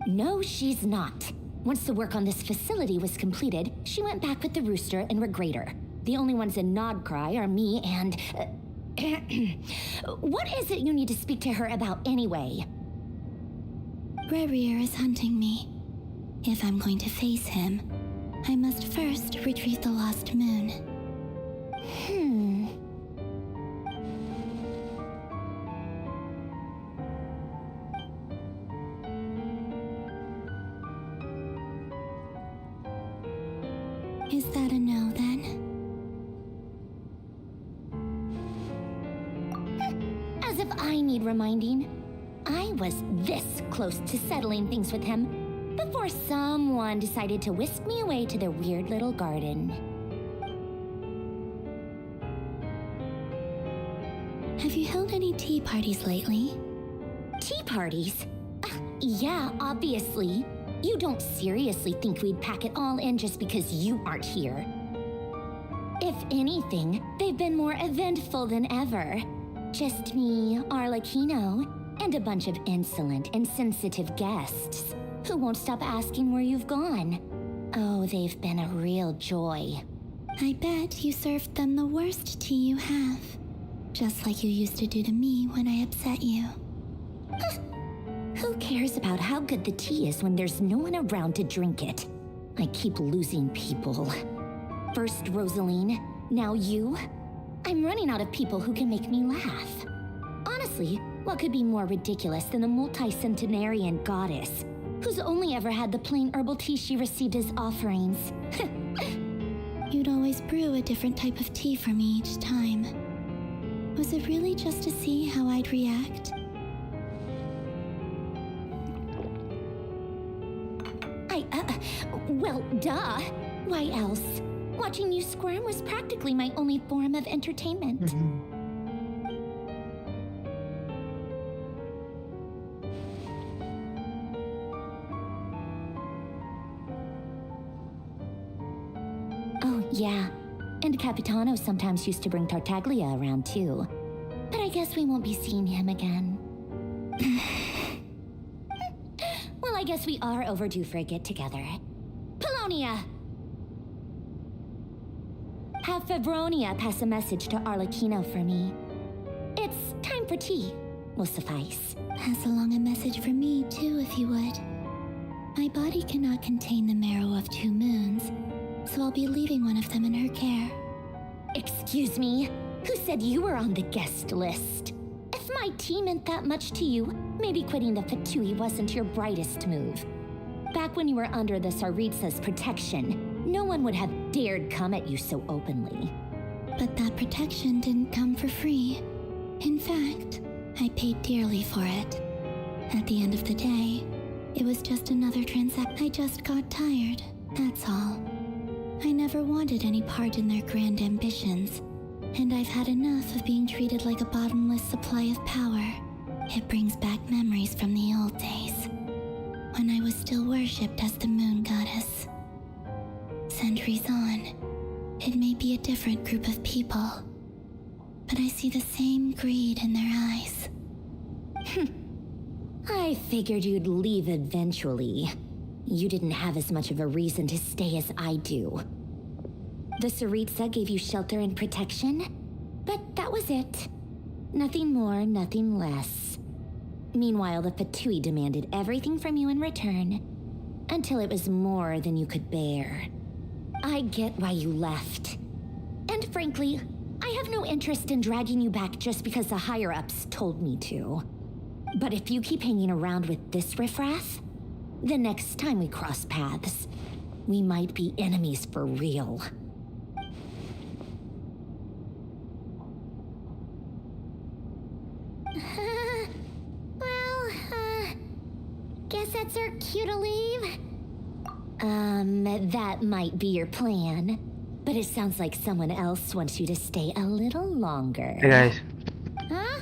[SPEAKER 3] No, she's not. Once the work on this facility was completed, she went back with the Rooster and Regrator. The only ones in NOD KARI are me and... What is it you need to speak to her about anyway?
[SPEAKER 8] Rerir is hunting me. If I'm going to face him, I must first retrieve the lost moon. Is that a no, then?
[SPEAKER 3] As if I need reminding. I was this close to settling things with him before someone decided to whisk me away to their weird little garden.
[SPEAKER 8] Have you held any tea parties lately?
[SPEAKER 3] Tea parties? Yeah, obviously. You don't seriously think we'd pack it all in just because you aren't here. If anything, they've been more eventful than ever. Just me, Arlecchino, and a bunch of insolent and sensitive guests who won't stop asking where you've gone. Oh, they've been a real joy.
[SPEAKER 8] I bet you served them the worst tea you have. Just like you used to do to me when I upset you.
[SPEAKER 3] Who cares about how good the tea is when there's no one around to drink it? I keep losing people. First Rosaline, now you. I'm running out of people who can make me laugh. Honestly, what could be more ridiculous than a multi-centenarian goddess who's only ever had the plain herbal tea she received as offerings?
[SPEAKER 8] You'd always brew a different type of tea for me each time. Was it really just to see how I'd react?
[SPEAKER 3] Well, duh. Why else? Watching you squirm was practically my only form of entertainment. Oh, yeah. And Capitano sometimes used to bring Tartaglia around too. But I guess we won't be seeing him again. Well, I guess we are overdue for a get-together. Polonia! Have Febronia pass a message to Arlecchino for me. It's time for tea. Will suffice.
[SPEAKER 8] Pass along a message for me, too, if you would. My body cannot contain the marrow of 2 moons, so I'll be leaving one of them in her care.
[SPEAKER 3] Excuse me? Who said you were on the guest list? If my tea meant that much to you, maybe quitting the Fatui wasn't your brightest move. Back when you were under the Tsaritsa's protection, no one would have dared come at you so openly.
[SPEAKER 8] But that protection didn't come for free. In fact, I paid dearly for it. At the end of the day, it was just another transaction. I just got tired, that's all. I never wanted any part in their grand ambitions, and I've had enough of being treated like a bottomless supply of power. It brings back memories from the old days, when I was still worshipped as the moon goddess. Centuries on, it may be a different group of people, but I see the same greed in their eyes.
[SPEAKER 3] I figured you'd leave eventually. You didn't have as much of a reason to stay as I do. The Tsaritsa gave you shelter and protection, but that was it. Nothing more, nothing less. Meanwhile, the Fatui demanded everything from you in return, until it was more than you could bear. I get why you left. And frankly, I have no interest in dragging you back just because the higher-ups told me to. But if you keep hanging around with this riffraff, the next time we cross paths, we might be enemies for real.
[SPEAKER 5] Guess that's our cue to leave.
[SPEAKER 3] That might be your plan, but it sounds like someone else wants you to stay a little longer.
[SPEAKER 2] Hey guys.
[SPEAKER 5] Huh?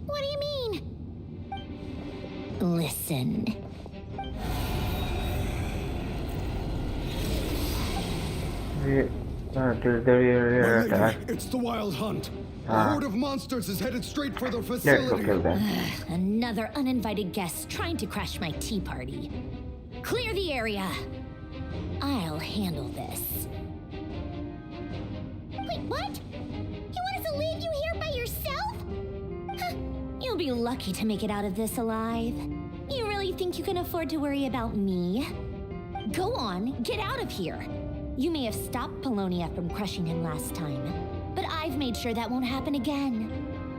[SPEAKER 5] What do you mean?
[SPEAKER 3] Listen.
[SPEAKER 2] My lady,
[SPEAKER 7] Attack. It's the Wild Hunt. A horde of monsters is headed straight for the
[SPEAKER 2] Let's go
[SPEAKER 7] facility.
[SPEAKER 2] kill them.
[SPEAKER 3] Another uninvited guest trying to crash my tea party. Clear the area. I'll handle this.
[SPEAKER 5] Wait, what? You want us to leave you here by yourself?
[SPEAKER 3] Huh. You'll be lucky to make it out of this alive. You really think you can afford to worry about me? Go on, get out of here. You may have stopped Polonia from crushing him last time, but I've made sure that won't happen again.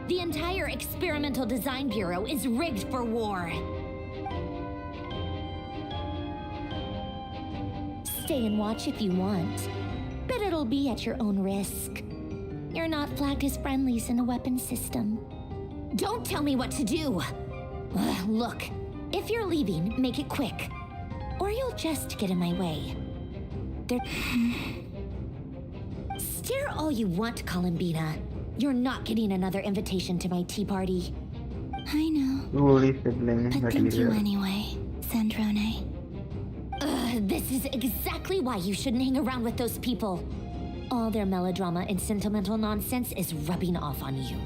[SPEAKER 3] The entire Experimental Design Bureau is rigged for war. Stay and watch if you want, but it'll be at your own risk. You're not flagged as friendlies in the weapons system. Don't tell me what to do! Look, if you're leaving, make it quick, or you'll just get in my way. Stare all you want, Columbina. You're not getting another invitation to my tea party.
[SPEAKER 8] I know,
[SPEAKER 2] Holy sibling
[SPEAKER 8] but thank you
[SPEAKER 2] material.
[SPEAKER 8] anyway, Sandrone.
[SPEAKER 3] This is exactly why you shouldn't hang around with those people. All their melodrama and sentimental nonsense is rubbing off on you.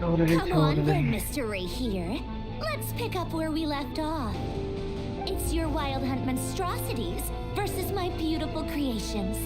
[SPEAKER 3] Come on then, Mr. Ray here. Let's pick up where we left off. It's your Wild Hunt monstrosities versus my beautiful creations.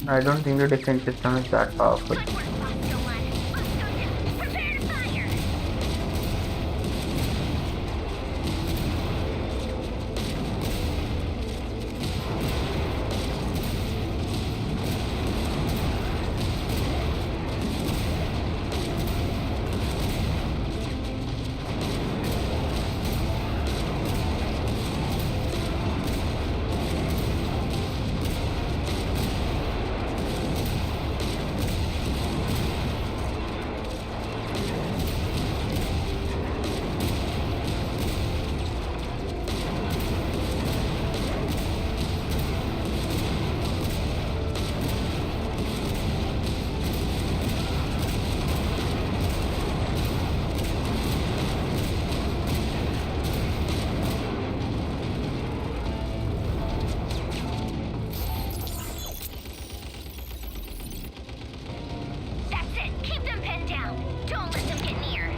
[SPEAKER 2] I don't think the defense system is that powerful.
[SPEAKER 5] Good work, Foster One. Let's go now. Prepare to fire. That's it. Keep them pinned down. Don't let them get near.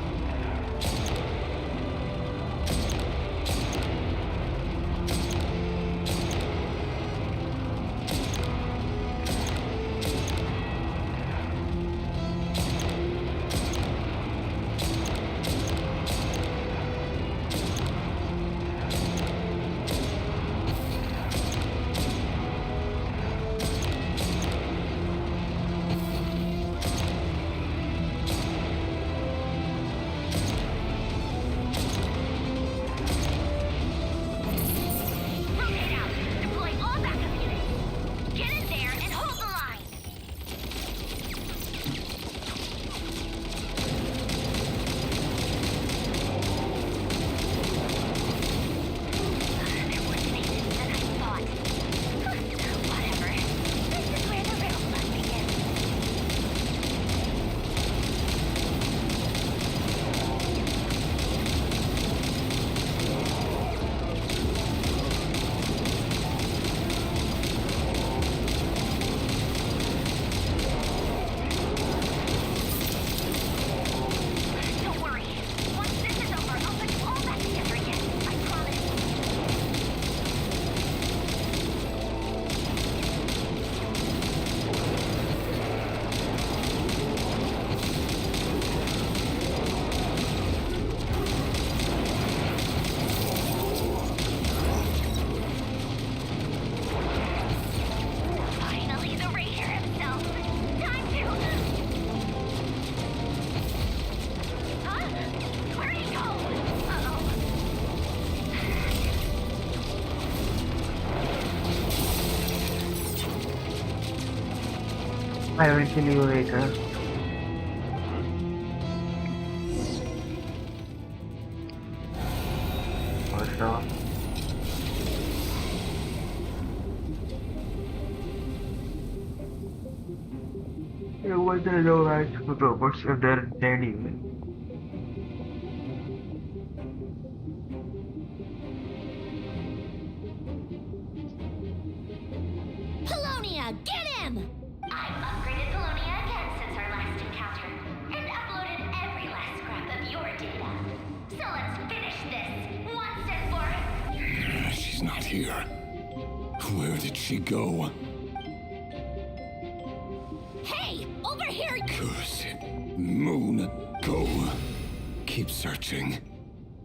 [SPEAKER 5] Rotate out. Deploy all backup units. Get in there and hold the line. They're more tenacious than I thought. Whatever. This is where the riddle must begin. Don't worry. Once this is over, I'll put you all back together again. I promise. Finally, the Raider himself. Time to. Huh? Where'd he go? Uh-oh.
[SPEAKER 2] I will kill you later. For sure. You wouldn't know actual robots if they're dead even.
[SPEAKER 5] Polonia, get him!
[SPEAKER 3] I've upgraded Polonia again since our last encounter, and uploaded every last scrap of your data. So let's finish this once and for.
[SPEAKER 7] She's not here. Where did she go?
[SPEAKER 5] Hey, over here!
[SPEAKER 7] Curse it. Moon, go. Keep searching.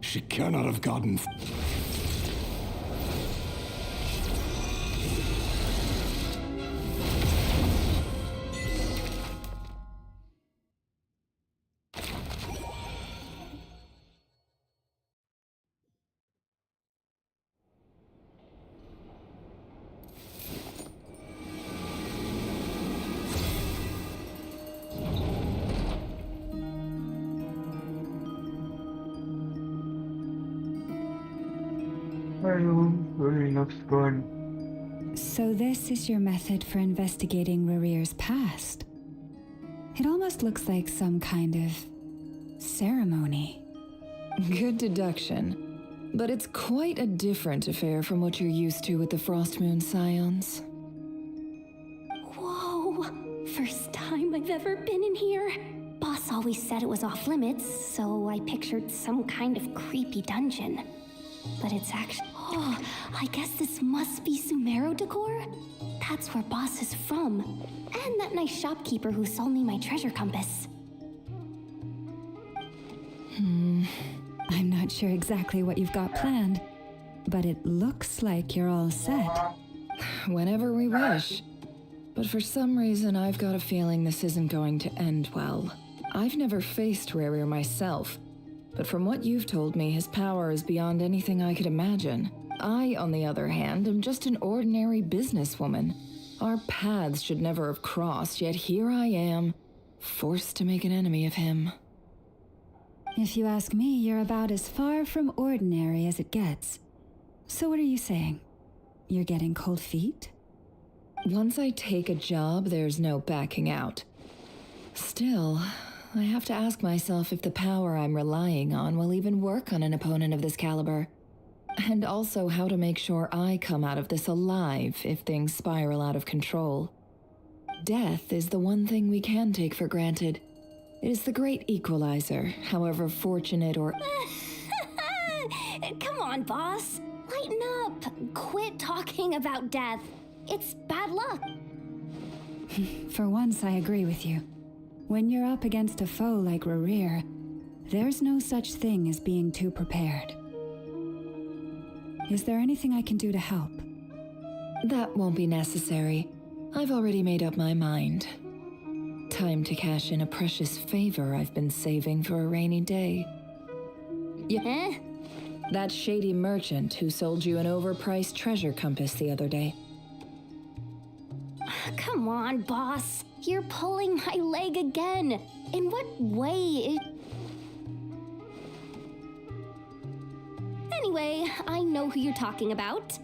[SPEAKER 7] She cannot have gotten.
[SPEAKER 2] Really looks good.
[SPEAKER 1] So this is your method for investigating Rarir's past. It almost looks like some kind of ceremony.
[SPEAKER 10] Good deduction. But it's quite a different affair from what you're used to with the Frostmoon Scions.
[SPEAKER 3] Whoa! First time I've ever been in here. Boss always said it was off limits, so I pictured some kind of creepy dungeon. But it's actually... Oh, I guess this must be Sumero decor? That's where Boss is from. And that nice shopkeeper who sold me my treasure compass.
[SPEAKER 1] I'm not sure exactly what you've got planned, but it looks like you're all set.
[SPEAKER 10] Whenever we wish. But for some reason, I've got a feeling this isn't going to end well. I've never faced Rerir myself, but from what you've told me, his power is beyond anything I could imagine. I, on the other hand, am just an ordinary businesswoman. Our paths should never have crossed, yet here I am, forced to make an enemy of him.
[SPEAKER 1] If you ask me, you're about as far from ordinary as it gets. So what are you saying? You're getting cold feet?
[SPEAKER 10] Once I take a job, there's no backing out. Still, I have to ask myself if the power I'm relying on will even work on an opponent of this caliber. And also how to make sure I come out of this alive if things spiral out of control. Death is the one thing we can take for granted. It is the great equalizer, however fortunate or...
[SPEAKER 3] Come on, boss. Lighten up. Quit talking about death. It's bad luck.
[SPEAKER 1] For once, I agree with you. When you're up against a foe like Rerir, there's no such thing as being too prepared. Is there anything I can do to help?
[SPEAKER 10] That won't be necessary. I've already made up my mind. Time to cash in a precious favor I've been saving for a rainy day.
[SPEAKER 3] Eh?
[SPEAKER 10] That shady merchant who sold you an overpriced treasure compass the other day.
[SPEAKER 3] Come on, boss. You're pulling my leg again. In what way? Anyway, I know who you're talking about.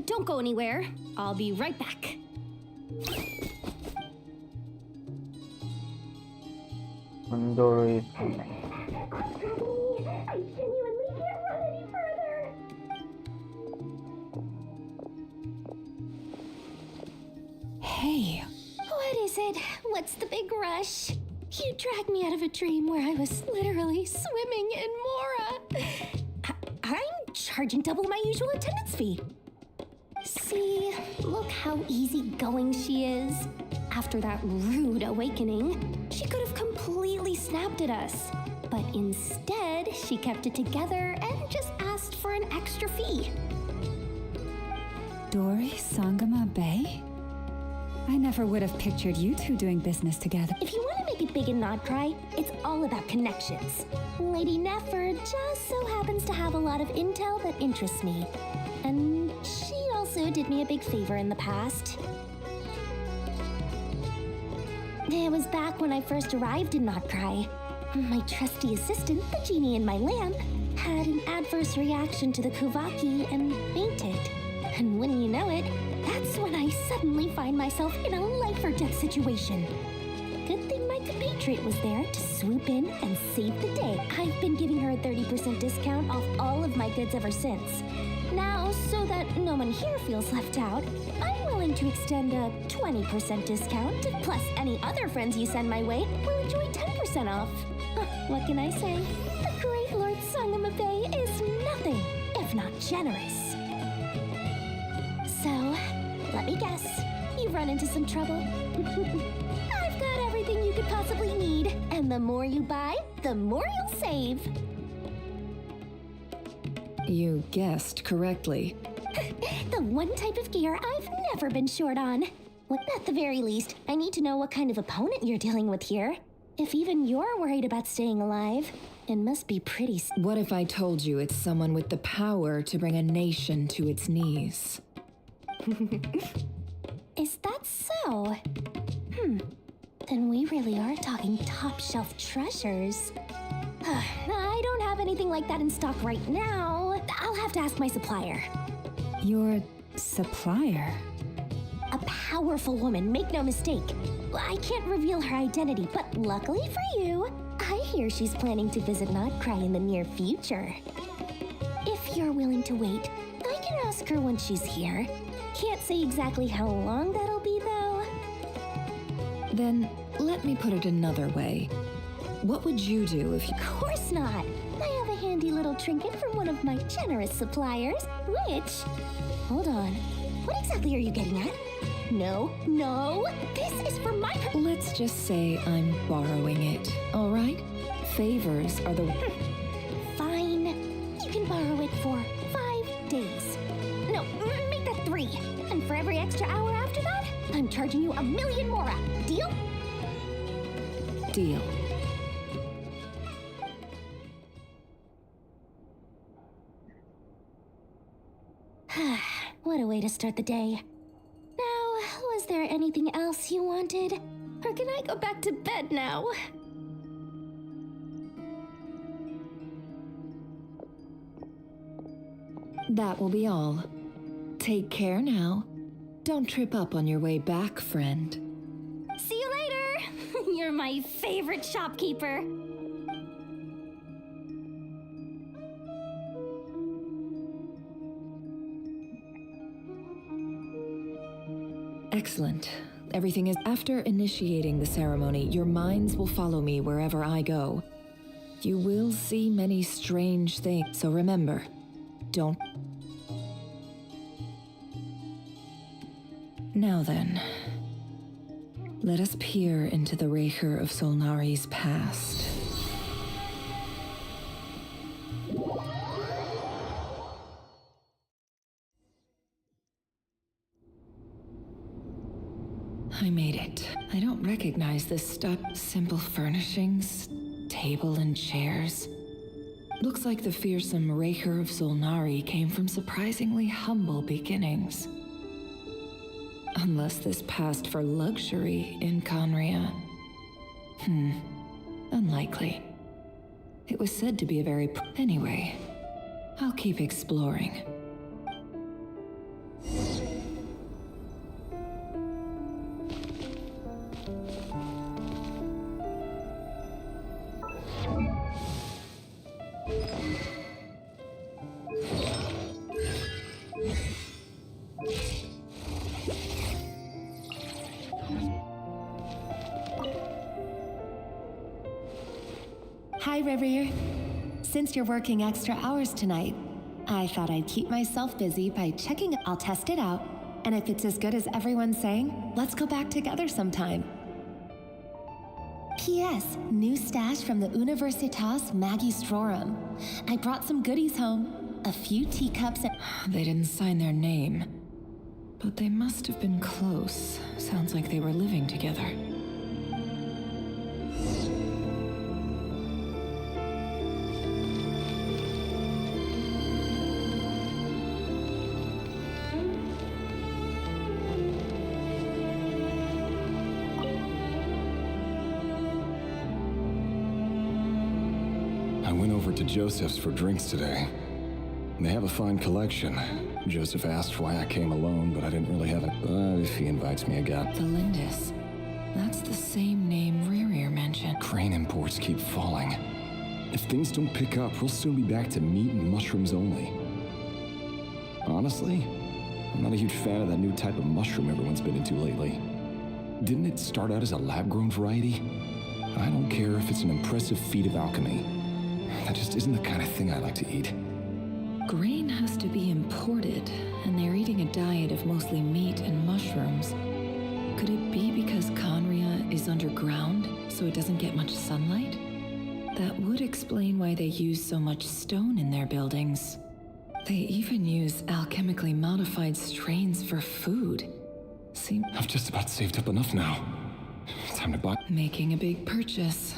[SPEAKER 3] Don't go anywhere. I'll be right back.
[SPEAKER 2] Door is coming.
[SPEAKER 3] I genuinely can't run any further.
[SPEAKER 1] Hey,
[SPEAKER 3] What is it? What's the big rush? You dragged me out of a dream where I was literally swimming in Mora. I'm charging double my usual attendance fee. See, look how easygoing she is. After that rude awakening, she could have completely snapped at us. But instead, she kept it together and just asked for an extra fee.
[SPEAKER 1] Dori Sangama Bay? I never would have pictured you two doing business together.
[SPEAKER 3] If you want to make it big in Nod Cry, it's all about connections. Lady Nefer just so happens to have a lot of intel that interests me. And she also did me a big favor in the past. It was back when I first arrived in Nod Cry. My trusty assistant, the genie in my lamp, had an adverse reaction to the Kuvaki and fainted. And wouldn't you know it, that's when I suddenly find myself in a life-or-death situation. Good thing my compatriot was there to swoop in and save the day. I've been giving her a 30% discount off all of my goods ever since. Now, so that no one here feels left out, I'm willing to extend a 20% discount, plus any other friends you send my way will enjoy 10% off. What can I say? The great Lord Sangama Bay is nothing if not generous. So, let me guess, you've run into some trouble? I've got everything you could possibly need, and the more you buy, the more you'll save.
[SPEAKER 10] You guessed correctly.
[SPEAKER 3] The one type of gear I've never been short on. Well, at the very least, I need to know what kind of opponent you're dealing with here. If even you're worried about staying alive, it must be pretty...
[SPEAKER 10] What if I told you it's someone with the power to bring a nation to its knees?
[SPEAKER 3] Is that so? Then we really are talking top-shelf treasures. I don't have anything like that in stock right now. I'll have to ask my supplier.
[SPEAKER 1] Your supplier?
[SPEAKER 3] A powerful woman, make no mistake. I can't reveal her identity, but luckily for you, I hear she's planning to visit Nod Cry in the near future. If you're willing to wait, I can ask her when she's here. Can't say exactly how long that'll be, though.
[SPEAKER 10] Then, let me put it another way. What would you do if you...
[SPEAKER 3] Of course not. I have a
[SPEAKER 5] handy little trinket from one of my generous suppliers, which... Hold on. What exactly are you getting at? No, no! This is for my...
[SPEAKER 10] Let's just say I'm borrowing it, all right? Favors are the...
[SPEAKER 5] Fine. You can borrow it for 5 days. No, make that 3. And for every extra hour after that, I'm charging you 1,000,000 more. Deal?
[SPEAKER 10] Deal.
[SPEAKER 5] What a way to start the day. Now, was there anything else you wanted? Or can I go back to bed now?
[SPEAKER 10] That will be all. Take care now. Don't trip up on your way back, friend.
[SPEAKER 5] See you later! You're my favorite shopkeeper.
[SPEAKER 10] Excellent. Everything is... After initiating the ceremony, your minds will follow me wherever I go. You will see many strange things, so remember, don't... Now then, let us peer into the Raker of Solnari's past. I made it. I don't recognize this stuff. Simple furnishings, table and chairs. Looks like the fearsome Raker of Solnari came from surprisingly humble beginnings. Unless this passed for luxury in Conria. Unlikely. It was said to be a very... Anyway, I'll keep exploring.
[SPEAKER 12] Hi, River. Since you're working extra hours tonight, I thought I'd keep myself busy by checking. I'll test it out, and if it's as good as everyone's saying, let's go back together sometime. P.S. New stash from the Universitas Magistrorum. I brought some goodies home. A few teacups and...
[SPEAKER 10] They didn't sign their name, but they must have been close. Sounds like they were living together.
[SPEAKER 7] I went over to Joseph's for drinks today. They have a fine collection. Joseph asked why I came alone, but I didn't really have it. But if he invites me again.
[SPEAKER 10] The Lindis. That's the same name Rerir mentioned.
[SPEAKER 7] Crane imports keep falling. If things don't pick up, we'll soon be back to meat and mushrooms only. Honestly, I'm not a huge fan of that new type of mushroom everyone's been into lately. Didn't it start out as a lab-grown variety? I don't care if it's an impressive feat of alchemy. That just isn't the kind of thing I like to eat.
[SPEAKER 10] Grain has to be imported, and they're eating a diet of mostly meat and mushrooms. Could it be because Conria is underground, so it doesn't get much sunlight? That would explain why they use so much stone in their buildings. They even use alchemically modified strains for food.
[SPEAKER 7] I've just about saved up enough now. Time to buy.
[SPEAKER 10] Making a big purchase.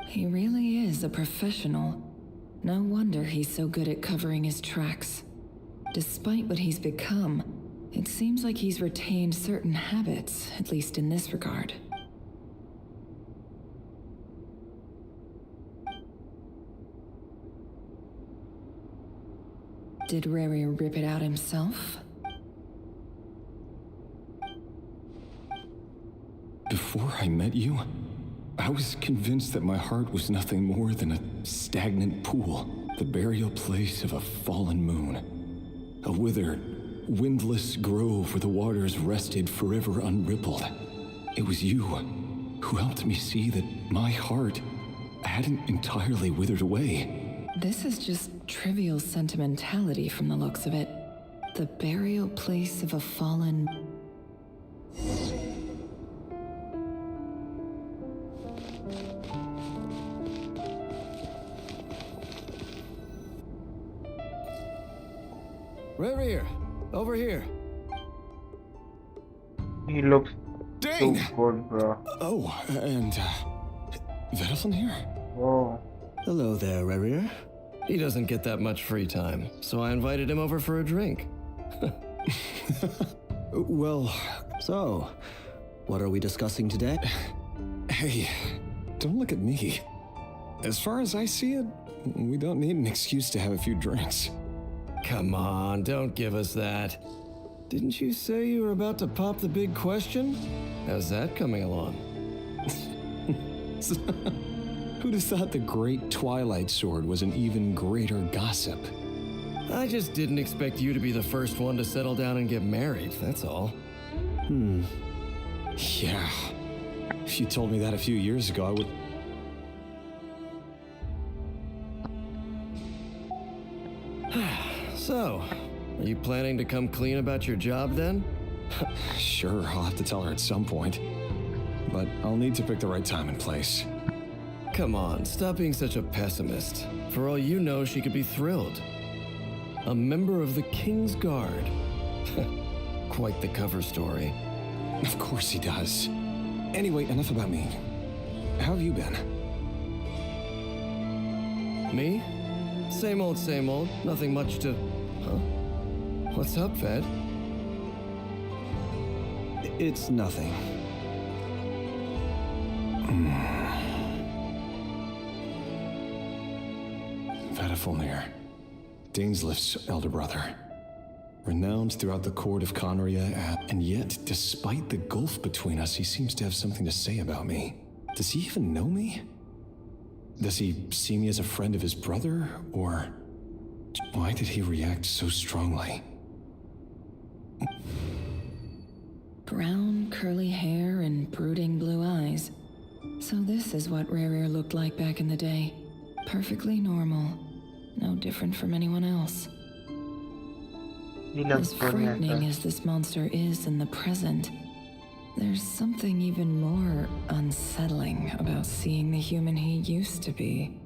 [SPEAKER 10] He really is a professional. No wonder he's so good at covering his tracks. Despite what he's become, it seems like he's retained certain habits, at least in this regard. Did Rary rip it out himself?
[SPEAKER 7] Before I met you, I was convinced that my heart was nothing more than a stagnant pool, the burial place of a fallen moon. A withered, windless grove where the waters rested forever unrippled. It was you
[SPEAKER 4] who helped me see that my heart hadn't entirely withered away.
[SPEAKER 10] This is just trivial sentimentality from the looks of it. The burial place of a fallen...
[SPEAKER 4] Rerir, over here.
[SPEAKER 2] He looks
[SPEAKER 4] Dane!
[SPEAKER 2] so good, bro.
[SPEAKER 4] Oh, and, Vedaflin here?
[SPEAKER 2] Whoa.
[SPEAKER 13] Hello there, Rerir. He doesn't get that much free time, so I invited him over for a drink.
[SPEAKER 4] Well,
[SPEAKER 13] So, what are we discussing today?
[SPEAKER 4] hey, don't look at me. As far as I see it, we don't need an excuse to have a few drinks.
[SPEAKER 13] Come on, don't give us that. Didn't you say you were about to pop the big question? How's that coming along?
[SPEAKER 4] Who'd have thought the great Twilight Sword was an even greater gossip?
[SPEAKER 13] I just didn't expect you to be the first one to settle down and get married, that's all.
[SPEAKER 4] Yeah. If you told me that a few years ago, I would...
[SPEAKER 13] So, are you planning to come clean about your job then?
[SPEAKER 4] Sure, I'll have to tell her at some point. But I'll need to pick the right time and place.
[SPEAKER 13] Come on, stop being such a pessimist. For all you know, she could be thrilled. A member of the King's Guard. Quite the cover story.
[SPEAKER 4] Of course he does. Anyway, enough about me. How have you been?
[SPEAKER 13] Me? Same old, same old. Nothing much to... Huh? What's up, Ved?
[SPEAKER 4] It's nothing. Vedaflin, Dainslift's elder brother. Renowned throughout the court of Conria, and yet, despite the gulf between us, he seems to have something to say about me. Does he even know me? Does he see me as a friend of his brother, or why did he react so strongly?
[SPEAKER 10] Brown, curly hair and brooding blue eyes. So this is what Rerir looked like back in the day. Perfectly normal. No different from anyone else.
[SPEAKER 2] He looks
[SPEAKER 10] As
[SPEAKER 2] good,
[SPEAKER 10] frightening
[SPEAKER 2] yeah.
[SPEAKER 10] as this monster is in the present, there's something even more unsettling about seeing the human he used to be.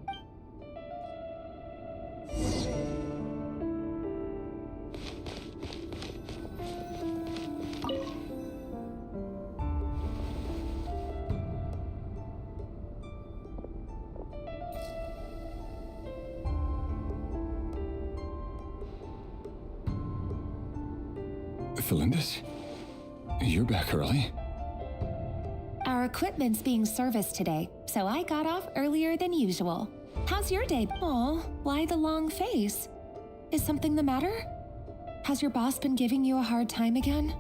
[SPEAKER 4] Felindis? You're back early?
[SPEAKER 12] Our equipment's being serviced today, so I got off earlier than usual. How's your day? Aw, why the long face? Is something the matter? Has your boss been giving you a hard time again?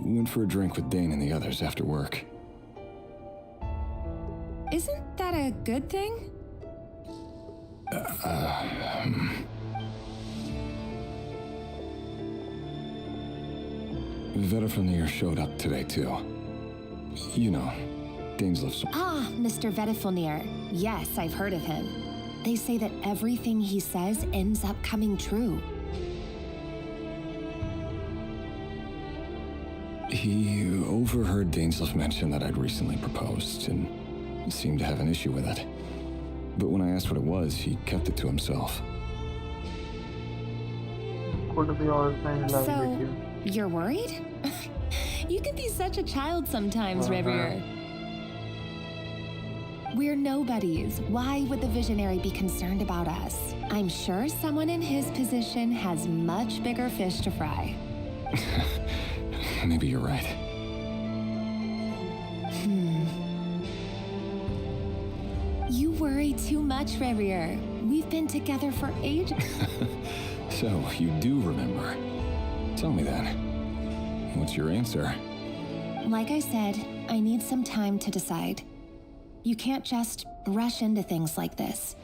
[SPEAKER 4] Went for a drink with Dane and the others after work.
[SPEAKER 12] Isn't that a good thing?
[SPEAKER 4] Vedaflin showed up today, too. You know, Dainslift's...
[SPEAKER 12] Ah, Mr. Vedaflin. Yes, I've heard of him. They say that everything he says ends up coming true.
[SPEAKER 4] He overheard Dainslift mention that I'd recently proposed, and seemed to have an issue with it. But when I asked what it was, he kept it to himself.
[SPEAKER 2] Could be also in love
[SPEAKER 12] So,
[SPEAKER 2] with you.
[SPEAKER 12] you're worried? You can be such a child sometimes, Rerir. We're nobodies. Why would the visionary be concerned about us? I'm sure someone in his position has much bigger fish to fry.
[SPEAKER 4] Maybe you're right.
[SPEAKER 12] You worry too much, Rerir. We've been together for ages.
[SPEAKER 4] So, you do remember. Tell me then. What's your answer?
[SPEAKER 12] Like I said, I need some time to decide. You can't just rush into things like this.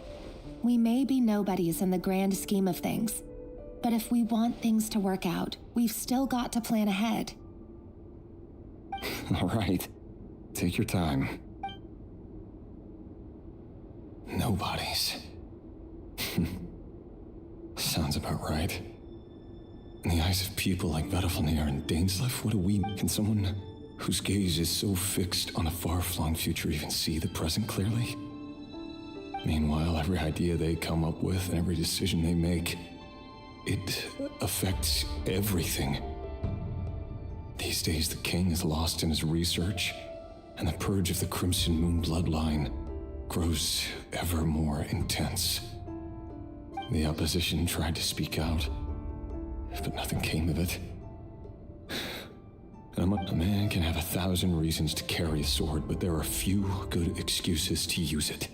[SPEAKER 12] We may be nobodies in the grand scheme of things, but if we want things to work out, we've still got to plan ahead.
[SPEAKER 7] All right. Take your time. Nobody's. Sounds about right. In the eyes of people like Vedalfnir and Dainsleif, what do we... Can someone whose gaze is so fixed on a far-flung future even see the present clearly? Meanwhile, every idea they come up with and every decision they make, it affects everything. These days, the king is lost in his research, and the purge of the Crimson Moon bloodline grows ever more intense. The opposition tried to speak out, but nothing came of it. A man can have 1,000 reasons to carry a sword, but there are few good excuses to use it.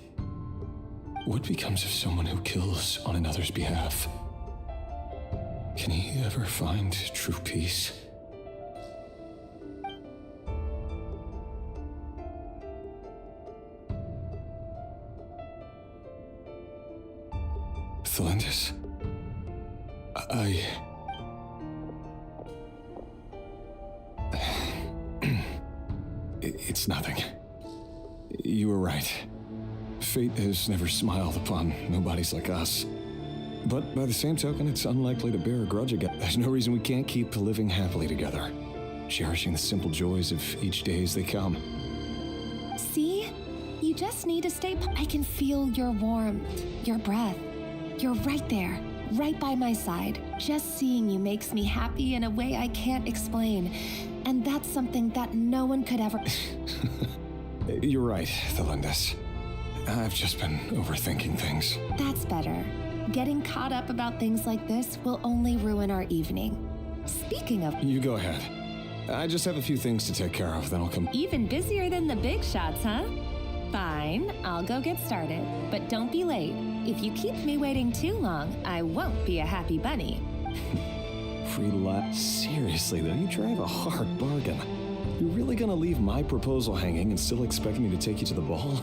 [SPEAKER 7] What becomes of someone who kills on another's behalf? Can he ever find true peace? Thelindis? It's nothing. You were right. Fate has never smiled upon nobodies like us. But by the same token, it's unlikely to bear a grudge again. There's no reason we can't keep living happily together, cherishing the simple joys of each day as they come.
[SPEAKER 12] See? You just need to stay. I can feel your warmth, your breath. You're right there, right by my side. Just seeing you makes me happy in a way I can't explain. And that's something that no one could ever...
[SPEAKER 7] You're right, Thelindis. I've just been overthinking things.
[SPEAKER 12] That's better. Getting caught up about things like this will only ruin our evening. Speaking of...
[SPEAKER 7] You go ahead. I just have a few things to take care of, then I'll come...
[SPEAKER 12] Even busier than the big shots, huh? Fine, I'll go get started. But don't be late. If you keep me waiting too long, I won't be a happy bunny.
[SPEAKER 7] Free to Seriously, though, you drive a hard bargain. You're really gonna leave my proposal hanging and still expect me to take you to the ball?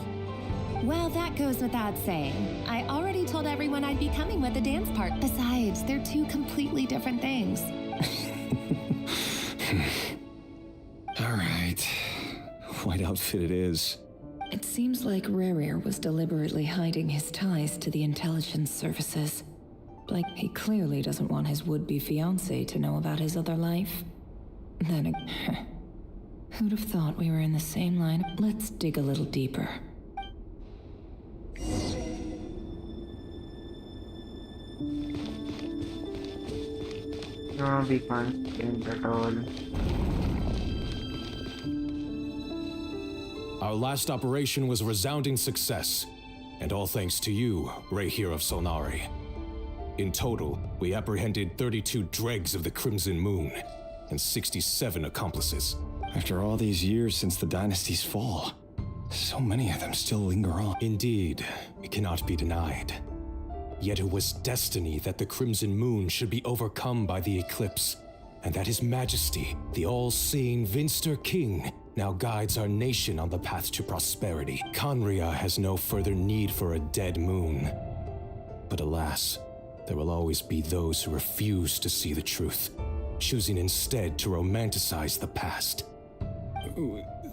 [SPEAKER 12] Well, that goes without saying. I already told everyone I'd be coming with a dance part. Besides, they're two completely different things.
[SPEAKER 7] All right. White outfit it is.
[SPEAKER 10] It seems like Rerir was deliberately hiding his ties to the intelligence services. Like, he clearly doesn't want his would-be fiancé to know about his other life. Then, who'd have thought we were in the same line? Let's dig a little deeper.
[SPEAKER 2] No, we can't change at all.
[SPEAKER 14] Our last operation was a resounding success, and all thanks to you, Rehir of Solnari. In total, we apprehended 32 dregs of the Crimson Moon, and 67 accomplices.
[SPEAKER 7] After all these years since the dynasty's fall, so many of them still linger on.
[SPEAKER 14] Indeed, it cannot be denied. Yet it was destiny that the Crimson Moon should be overcome by the eclipse, and that His Majesty, the all-seeing Vinster King, now guides our nation on the path to prosperity. Khaenri'ah has no further need for a dead moon. But alas, there will always be those who refuse to see the truth, choosing instead to romanticize the past.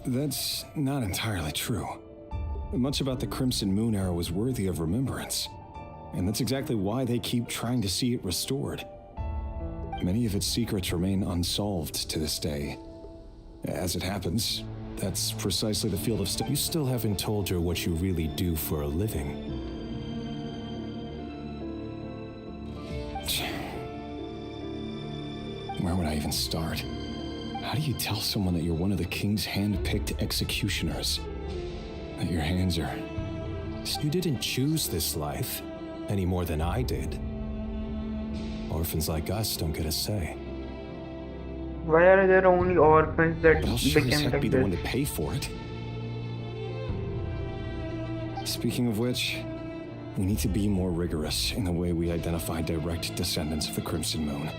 [SPEAKER 7] That's not entirely true. Much about the Crimson Moon era was worthy of remembrance, and that's exactly why they keep trying to see it restored. Many of its secrets remain unsolved to this day. As it happens, that's precisely the field of study.
[SPEAKER 14] You still haven't told her what you really do for a living.
[SPEAKER 7] Where would I even start? How do you tell someone that you're one of the king's hand-picked executioners? That your hands are...
[SPEAKER 14] You didn't choose this life, any more than I did. Orphans like us don't get a say.
[SPEAKER 2] Why are there only orphans that
[SPEAKER 7] But I'll sure as
[SPEAKER 2] became
[SPEAKER 7] heck
[SPEAKER 2] like
[SPEAKER 7] be the one to
[SPEAKER 2] this?
[SPEAKER 7] pay for it. Speaking of which, we need to be more rigorous in the way we identify direct descendants of the Crimson Moon.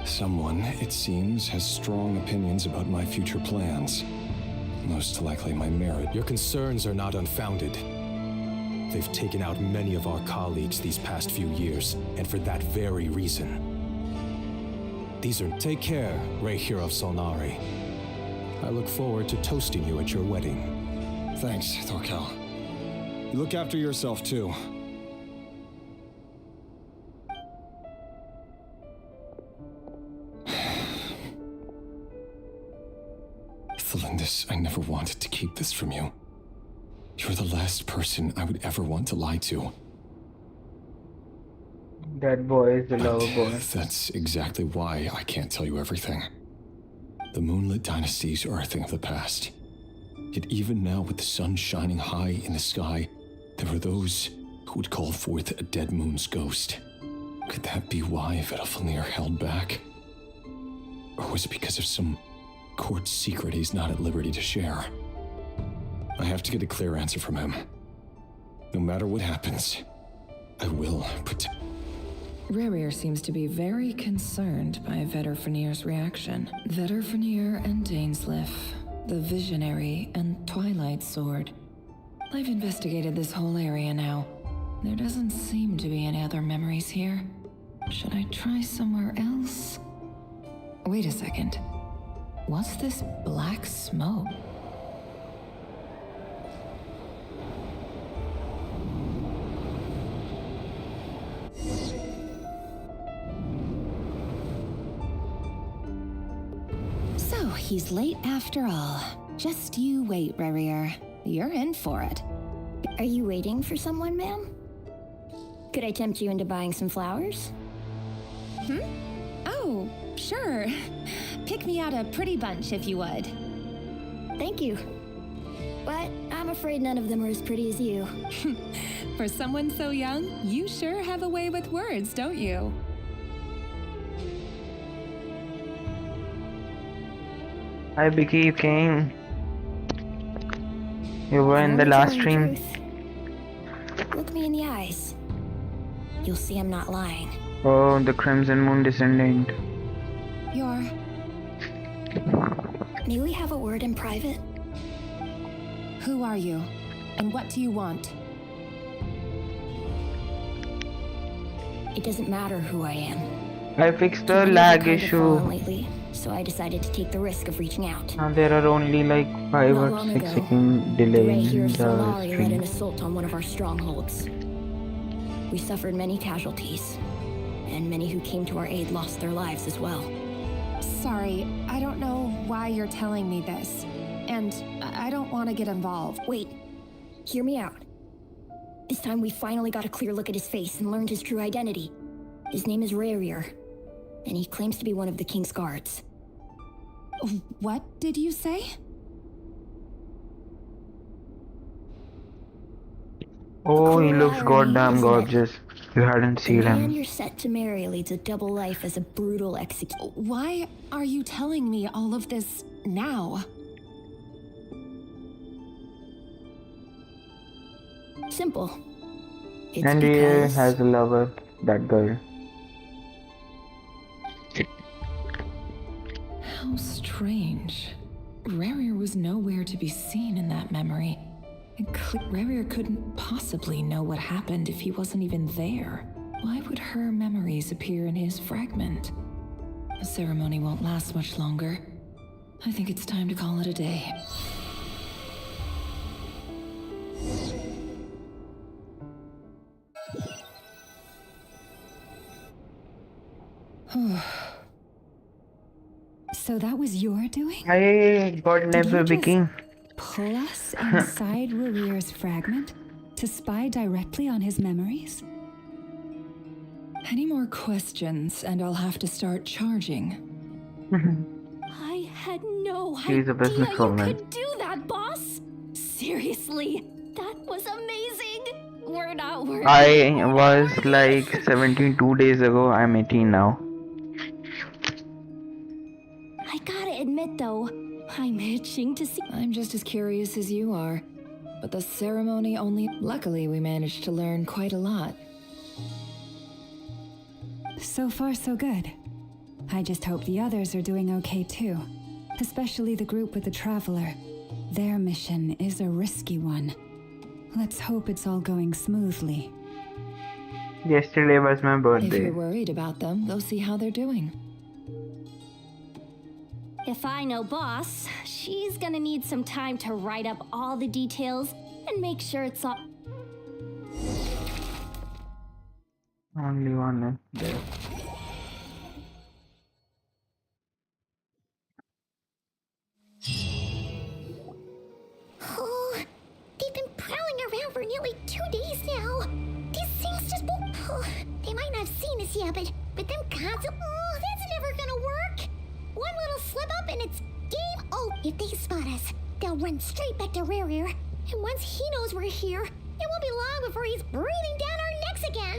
[SPEAKER 7] Someone, it seems, has strong opinions about my future plans. Most likely my marriage.
[SPEAKER 14] Your concerns are not unfounded. They've taken out many of our colleagues these past few years, and for that very reason. These are. Take care, Rey Hero of Solnari. I look forward to toasting you at your wedding.
[SPEAKER 7] Thanks, Thorkel. You look after yourself, too. Thelindis, I never wanted to keep this from you. You're the last person I would ever want to lie to.
[SPEAKER 2] That boy is the lover boy.
[SPEAKER 7] That's exactly why I can't tell you everything. The Moonlit Dynasty's are a thing of the past. Yet even now, with the sun shining high in the sky, there are those who would call forth a dead moon's ghost. Could that be why Vedalfnir held back? Or was it because of some court secret he's not at liberty to share? I have to get a clear answer from him. No matter what happens, I will protect.
[SPEAKER 10] Rerir seems to be very concerned by Vedalfnir's reaction. Vedalfnir and Dainsleif, the Visionary and Twilight Sword. I've investigated this whole area now. There doesn't seem to be any other memories here. Should I try somewhere else? Wait a second. What's this black smoke?
[SPEAKER 12] So he's late after all. Just you wait, Rerir. You're in for it.
[SPEAKER 3] Are you waiting for someone, ma'am? Could I tempt you into buying some flowers?
[SPEAKER 12] Oh, sure. Pick me out a pretty bunch if you would.
[SPEAKER 3] Thank you. But I'm afraid none of them are as pretty as you.
[SPEAKER 12] For someone so young, you sure have a way with words, don't you?
[SPEAKER 2] Hi, Vicky, you came. You were in the last stream.
[SPEAKER 3] Look me in the eyes. You'll see I'm not lying.
[SPEAKER 2] Oh, the Crimson Moon Descendant.
[SPEAKER 3] May we have a word in private?
[SPEAKER 12] Who are you? And what do you want?
[SPEAKER 3] It doesn't matter who I am.
[SPEAKER 2] I fixed the lag issue.
[SPEAKER 3] Lately, so I decided to take the risk of reaching out.
[SPEAKER 2] Now there are only like 5 or 6 second delay
[SPEAKER 3] The Rey
[SPEAKER 2] in
[SPEAKER 3] Hero
[SPEAKER 2] the
[SPEAKER 3] Solari led an
[SPEAKER 2] stream.
[SPEAKER 3] assault on one of our strongholds. We suffered many casualties, and many who came to our aid lost their lives as well.
[SPEAKER 12] Sorry, I don't know why you're telling me this. And I don't want to get involved.
[SPEAKER 3] Wait, hear me out. This time we finally got a clear look at his face and learned his true identity. His name is Rerir, and he claims to be one of the King's Guards.
[SPEAKER 12] What did you say?
[SPEAKER 2] Oh, he looks
[SPEAKER 3] Irony,
[SPEAKER 2] goddamn
[SPEAKER 3] isn't it?
[SPEAKER 2] gorgeous. You hadn't
[SPEAKER 3] The
[SPEAKER 2] seen
[SPEAKER 3] man
[SPEAKER 2] him.
[SPEAKER 3] you're set to marry leads a double life as a brutal executioner.
[SPEAKER 12] Why are you telling me all of this now?
[SPEAKER 3] Simple. It's
[SPEAKER 2] And he
[SPEAKER 3] because
[SPEAKER 2] has a lover, that girl.
[SPEAKER 10] How strange. Rerir was nowhere to be seen in that memory. Rerir couldn't possibly know what happened if he wasn't even there. Why would her memories appear in his fragment? The ceremony won't last much longer. I think it's time to call it a day.
[SPEAKER 1] So that was your doing?
[SPEAKER 2] I got never
[SPEAKER 1] you just
[SPEAKER 2] Vicky.
[SPEAKER 1] pull us inside Rerir's fragment to spy directly on his memories?
[SPEAKER 10] Any more questions, and I'll have to start charging.
[SPEAKER 3] I had no
[SPEAKER 2] She's a
[SPEAKER 3] idea you
[SPEAKER 2] businesswoman.
[SPEAKER 3] could do that, boss. Seriously, that was amazing. We're not worried.
[SPEAKER 2] I was like 17 2 days ago. I'm 18 now.
[SPEAKER 3] I gotta admit though, I'm itching to see.
[SPEAKER 10] I'm just as curious as you are. But the ceremony only... Luckily, we managed to learn quite a lot.
[SPEAKER 1] So far, so good. I just hope the others are doing okay too. Especially the group with the Traveler. Their mission is a risky one. Let's hope it's all going smoothly.
[SPEAKER 2] Yesterday was my
[SPEAKER 10] If
[SPEAKER 2] birthday.
[SPEAKER 10] you're worried about them, go see how they're doing.
[SPEAKER 3] If I know boss, she's gonna need some time to write up all the details and make sure it's all.
[SPEAKER 2] Only one is there.
[SPEAKER 5] Oh, they've been prowling around for nearly 2 days now. These things just won't. Oh, they might not have seen us yet, but them constant. Oh, that's never gonna work. One little slip up and it's game. Oh, if they spot us, they'll run straight back to Rare. And once he knows we're here, it won't be long before he's breathing down our necks again.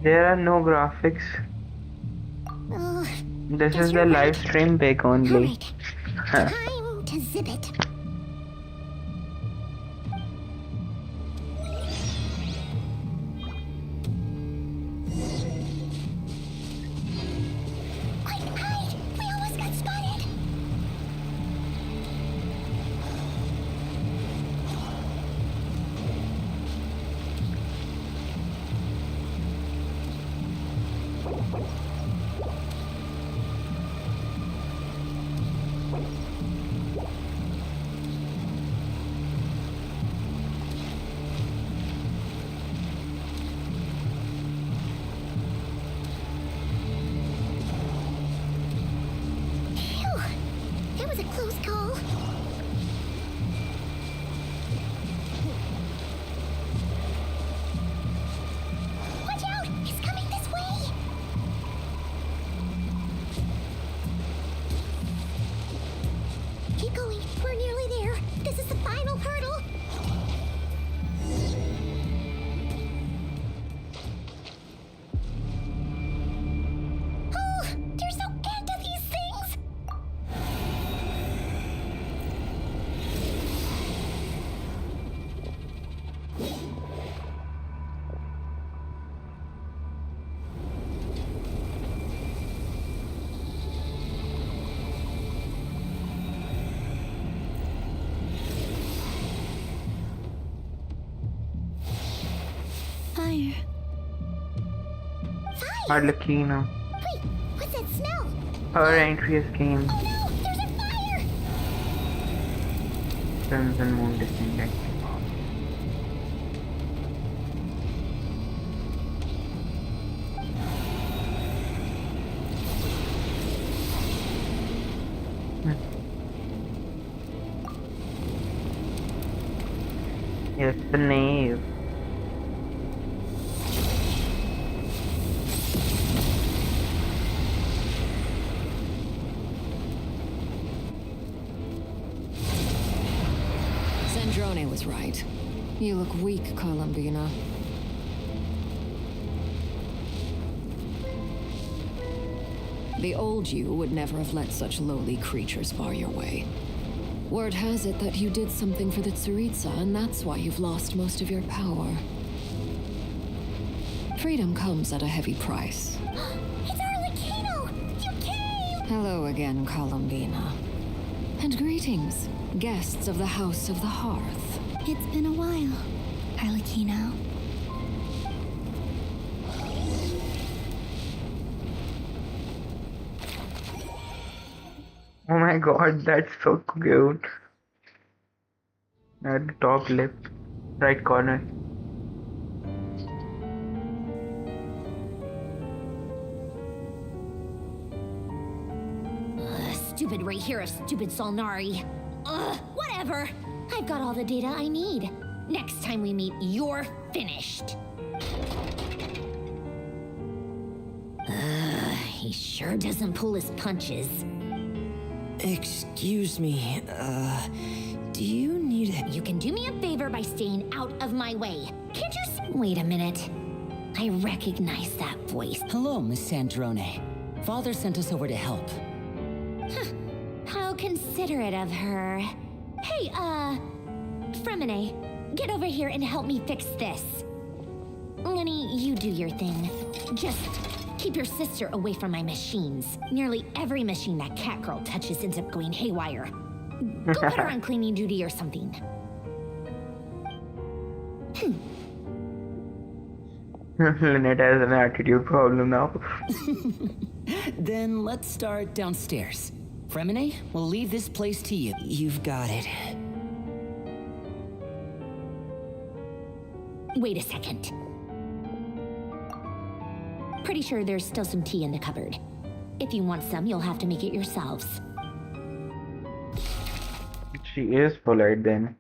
[SPEAKER 2] There are no graphics.
[SPEAKER 5] Oh,
[SPEAKER 2] This
[SPEAKER 5] guess
[SPEAKER 2] is
[SPEAKER 5] you're
[SPEAKER 2] the
[SPEAKER 5] right.
[SPEAKER 2] live stream pic only.
[SPEAKER 5] Alright, time to zip it. Quick, hide! We almost got spotted! Phew, that was a close call. Watch out! He's coming this way! Keep going. We're nearly there. This is the final hurdle. Oh, there's no end to these things.
[SPEAKER 8] Fire.
[SPEAKER 2] Arlecchino.
[SPEAKER 5] Wait, what's that smell?
[SPEAKER 2] Her entry scheme.
[SPEAKER 5] Oh no, there's a fire!
[SPEAKER 2] Crimson Moon Descendant. Yes, the knave.
[SPEAKER 10] Sandrone was right. You look weak, Columbina. The old you would never have let such lowly creatures bar your way. Word has it that you did something for the Tsaritsa, and that's why you've lost most of your power. Freedom comes at a heavy price.
[SPEAKER 5] It's Arlecchino! You came!
[SPEAKER 10] Hello again, Columbina. And greetings, guests of the House of the Hearth.
[SPEAKER 8] It's been a while, Arlecchino.
[SPEAKER 2] Oh my god, that's so cute. At the top left, right corner.
[SPEAKER 3] Stupid right here of stupid Solnari. Ugh, whatever. I've got all the data I need. Next time we meet, you're finished. He sure doesn't pull his punches.
[SPEAKER 15] Excuse me, do you need...
[SPEAKER 3] You can do me a favor by staying out of my way. Can't you wait a minute. I recognize that voice.
[SPEAKER 15] Hello, Miss Sandrone. Father sent us over to help.
[SPEAKER 3] How considerate of her. Hey, Fremine, get over here and help me fix this. Lenny, you do your thing. Just keep your sister away from my machines. Nearly every machine that cat girl touches ends up going haywire. Go put her on cleaning duty or something.
[SPEAKER 2] Lynette has an attitude problem now.
[SPEAKER 15] Then let's start downstairs. Fremine, we'll leave this place to you. You've got it.
[SPEAKER 3] Wait a second. Pretty sure there's still some tea in the cupboard. If you want some, you'll have to make it yourselves.
[SPEAKER 2] She is polite then.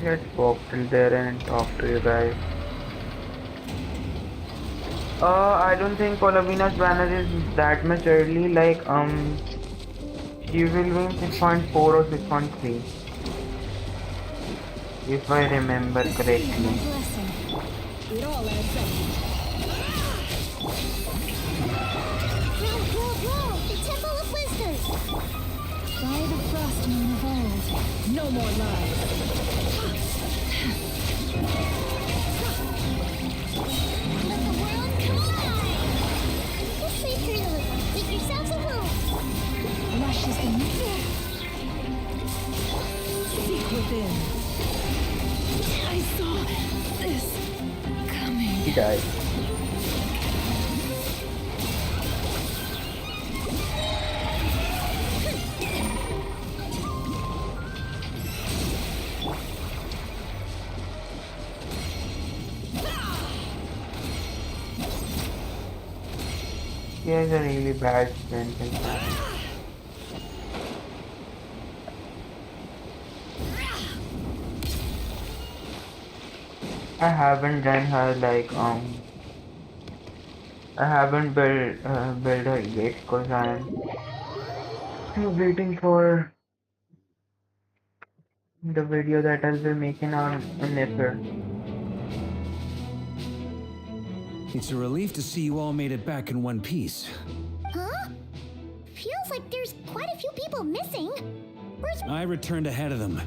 [SPEAKER 2] Let's walk till there and talk to you guys. I don't think Colombina's banner is that much early. Like, she will win 6.4 or 6.3, if I remember correctly.
[SPEAKER 5] It all adds up. Whoa! The Temple of Wisdom!
[SPEAKER 1] By the frost moon of old.
[SPEAKER 11] No more lies.
[SPEAKER 5] Let the world collide! This way through. Make yourselves at home.
[SPEAKER 1] Rush is the
[SPEAKER 10] Seek within. I saw this coming.
[SPEAKER 2] He died. He has a really bad strength in fact. I haven't done her like I haven't built her yet because I'm still waiting for the video that I'll be making on Nipper.
[SPEAKER 9] It's a relief to see you all made it back in one piece.
[SPEAKER 5] Huh? Feels like there's quite a few people missing. Where's...
[SPEAKER 9] I returned ahead of them.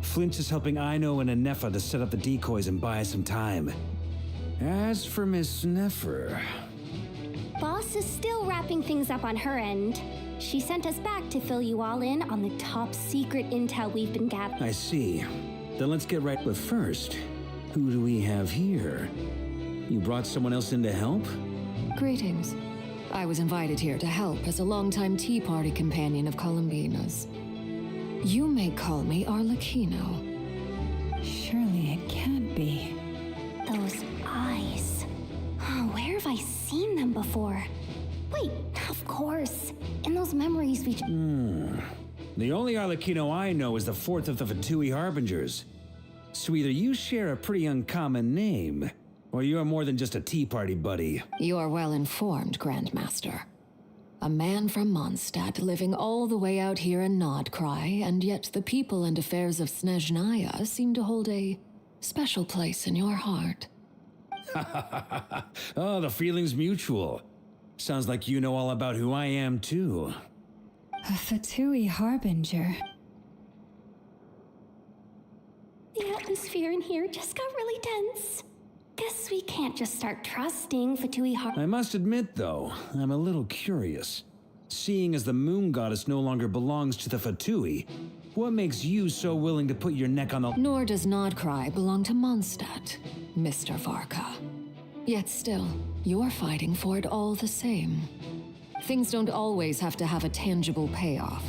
[SPEAKER 9] Flinch is helping Aino and Anefa to set up the decoys and buy some time. As for Miss Nefer...
[SPEAKER 3] Boss is still wrapping things up on her end. She sent us back to fill you all in on the top secret intel we've been gathering.
[SPEAKER 9] I see. Then let's get right with first. Who do we have here? You brought someone else in to help?
[SPEAKER 10] Greetings. I was invited here to help as a longtime Tea Party companion of Columbina's. You may call me Arlecchino.
[SPEAKER 1] Surely it can't be.
[SPEAKER 3] Those eyes. Oh, where have I seen them before? Wait, of course. In those memories we...
[SPEAKER 9] The only Arlecchino I know is the fourth of the Fatui Harbingers. So either you share a pretty uncommon name, or you're more than just a Tea Party buddy.
[SPEAKER 10] You are well informed, Grandmaster. A man from Mondstadt living all the way out here in NOD KARI, and yet the people and affairs of Snezhnaya seem to hold a special place in your heart.
[SPEAKER 9] Oh, the feeling's mutual. Sounds like you know all about who I am, too.
[SPEAKER 1] A Fatui Harbinger.
[SPEAKER 3] The atmosphere in here just got really tense. Guess we can't just start trusting Fatui
[SPEAKER 9] I must admit, though, I'm a little curious. Seeing as the moon goddess no longer belongs to the Fatui, what makes you so willing to put your neck on the...
[SPEAKER 10] Nor does NOD KARI belong to Mondstadt, Mr. Varka. Yet still, you're fighting for it all the same. Things don't always have to have a tangible payoff.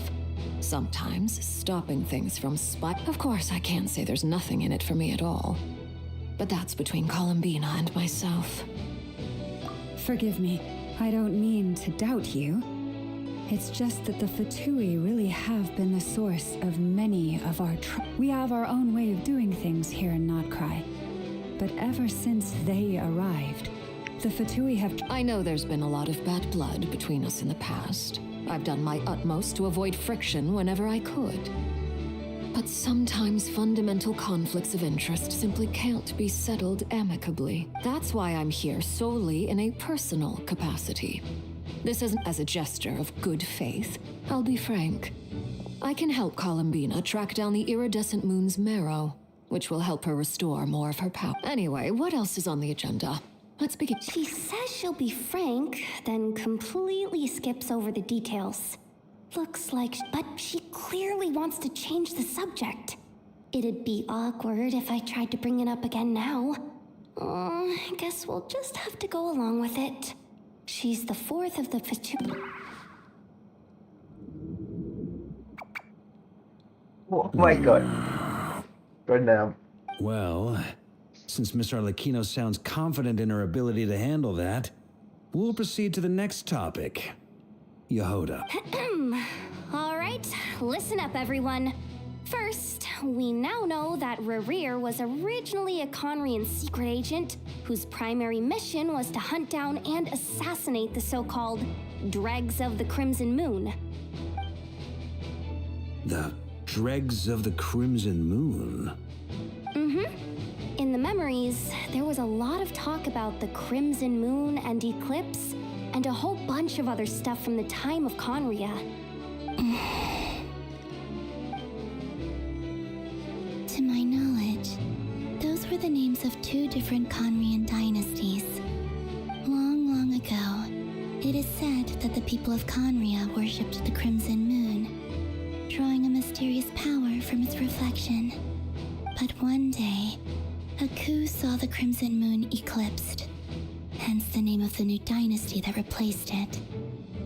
[SPEAKER 10] Sometimes, stopping things from spite... Of course, I can't say there's nothing in it for me at all. But that's between Columbina and myself.
[SPEAKER 1] Forgive me. I don't mean to doubt you. It's just that the Fatui really have been the source of many of our we have our own way of doing things here in NOD KARI. But ever since they arrived, the Fatui have...
[SPEAKER 10] I know there's been a lot of bad blood between us in the past. I've done my utmost to avoid friction whenever I could. But sometimes fundamental conflicts of interest simply can't be settled amicably. That's why I'm here solely in a personal capacity. This isn't as a gesture of good faith. I'll be frank. I can help Columbina track down the iridescent moon's marrow.
[SPEAKER 16] which will help her restore more of her power. Anyway, what else is on the agenda? Let's begin.
[SPEAKER 3] She says she'll be frank, then completely skips over the details. Looks like, but she clearly wants to change the subject. It'd be awkward if I tried to bring it up again now. I guess we'll just have to go along with it. She's the fourth of the
[SPEAKER 2] Oh my god. Good damn.
[SPEAKER 9] Well, since Miss Arlecchino sounds confident in her ability to handle that, we'll proceed to the next topic. Yehoda.
[SPEAKER 3] All right, listen up, everyone. First, we now know that Rerir was originally a Conrian secret agent whose primary mission was to hunt down and assassinate the so-called Dregs of the Crimson Moon.
[SPEAKER 9] The Dregs of the Crimson Moon?
[SPEAKER 3] In the memories, there was a lot of talk about the Crimson Moon and Eclipse, and a whole bunch of other stuff from the time of Conria.
[SPEAKER 8] To my knowledge, those were the names of two different Conrian dynasties. Long, long ago, it is said that the people of Conria worshipped the Crimson Moon, drawing a mysterious power from its reflection. But one day, a coup saw the Crimson Moon eclipsed, hence the name of the new dynasty that replaced it,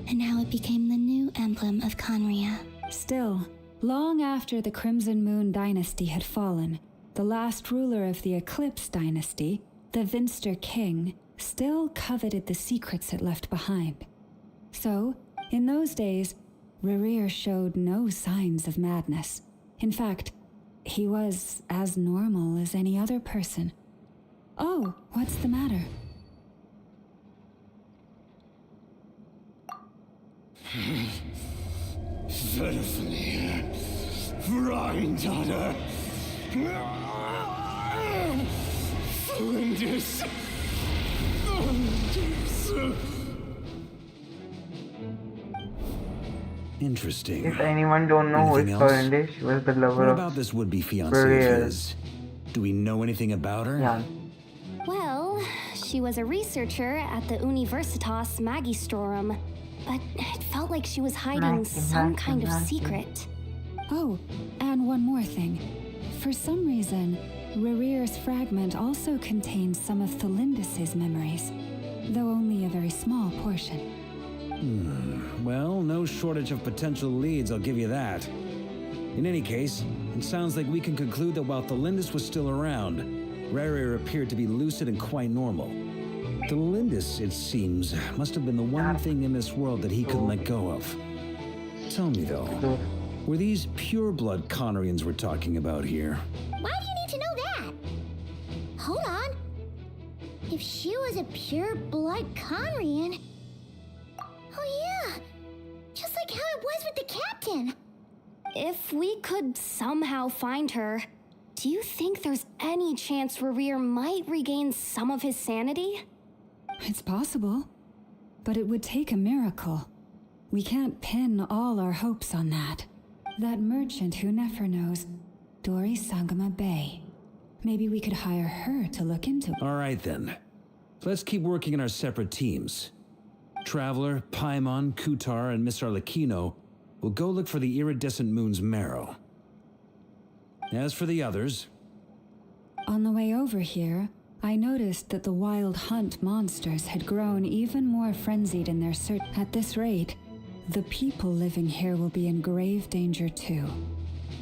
[SPEAKER 8] and how it became the new emblem of Conria.
[SPEAKER 1] Still, long after the Crimson Moon dynasty had fallen, the last ruler of the Eclipse dynasty, the Vinster King, still coveted the secrets it left behind. So, in those days, Rerir showed no signs of madness. In fact, he was as normal as any other person. Oh, what's the matter?
[SPEAKER 7] Stephanie, granddaughter. Flinders.
[SPEAKER 9] Interesting.
[SPEAKER 2] If anyone don't know who is
[SPEAKER 9] Anything else?
[SPEAKER 2] Florinda, she was the lover
[SPEAKER 9] What
[SPEAKER 2] of
[SPEAKER 9] about this would-be fiancée of
[SPEAKER 2] Rerir.
[SPEAKER 9] his? Do we know anything about her?
[SPEAKER 2] Yeah.
[SPEAKER 3] Well, she was a researcher at the Universitas Magistrorum, but it felt like she was hiding some kind of secret.
[SPEAKER 1] Oh, and one more thing. For some reason, Rerir's fragment also contains some of Thelindis' memories, though only a very small portion.
[SPEAKER 9] Well, no shortage of potential leads, I'll give you that. In any case, it sounds like we can conclude that while Thelindis was still around, Rerir appeared to be lucid and quite normal. Thelindis, it seems, must have been the one thing in this world that he couldn't let go of. Tell me though, were these pure-blood Conrians we're talking about here?
[SPEAKER 5] Why do you need to know that? Hold on. If she was a pure-blood Conrian... Oh yeah, just like how it was with the captain.
[SPEAKER 3] If we could somehow find her, do you think there's any chance Rerir might regain some of his sanity?
[SPEAKER 1] It's possible, but it would take a miracle. We can't pin all our hopes on that. That merchant who Nefer knows, Dori Sangama Bay. Maybe we could hire her to look into it.
[SPEAKER 9] All right then. Let's keep working in our separate teams. Traveler, Paimon, Kutar, and Miss Arlecchino will go look for the iridescent moon's marrow. As for the others...
[SPEAKER 1] On the way over here, I noticed that the wild hunt monsters had grown even more frenzied in their search. At this rate, the people living here will be in grave danger too.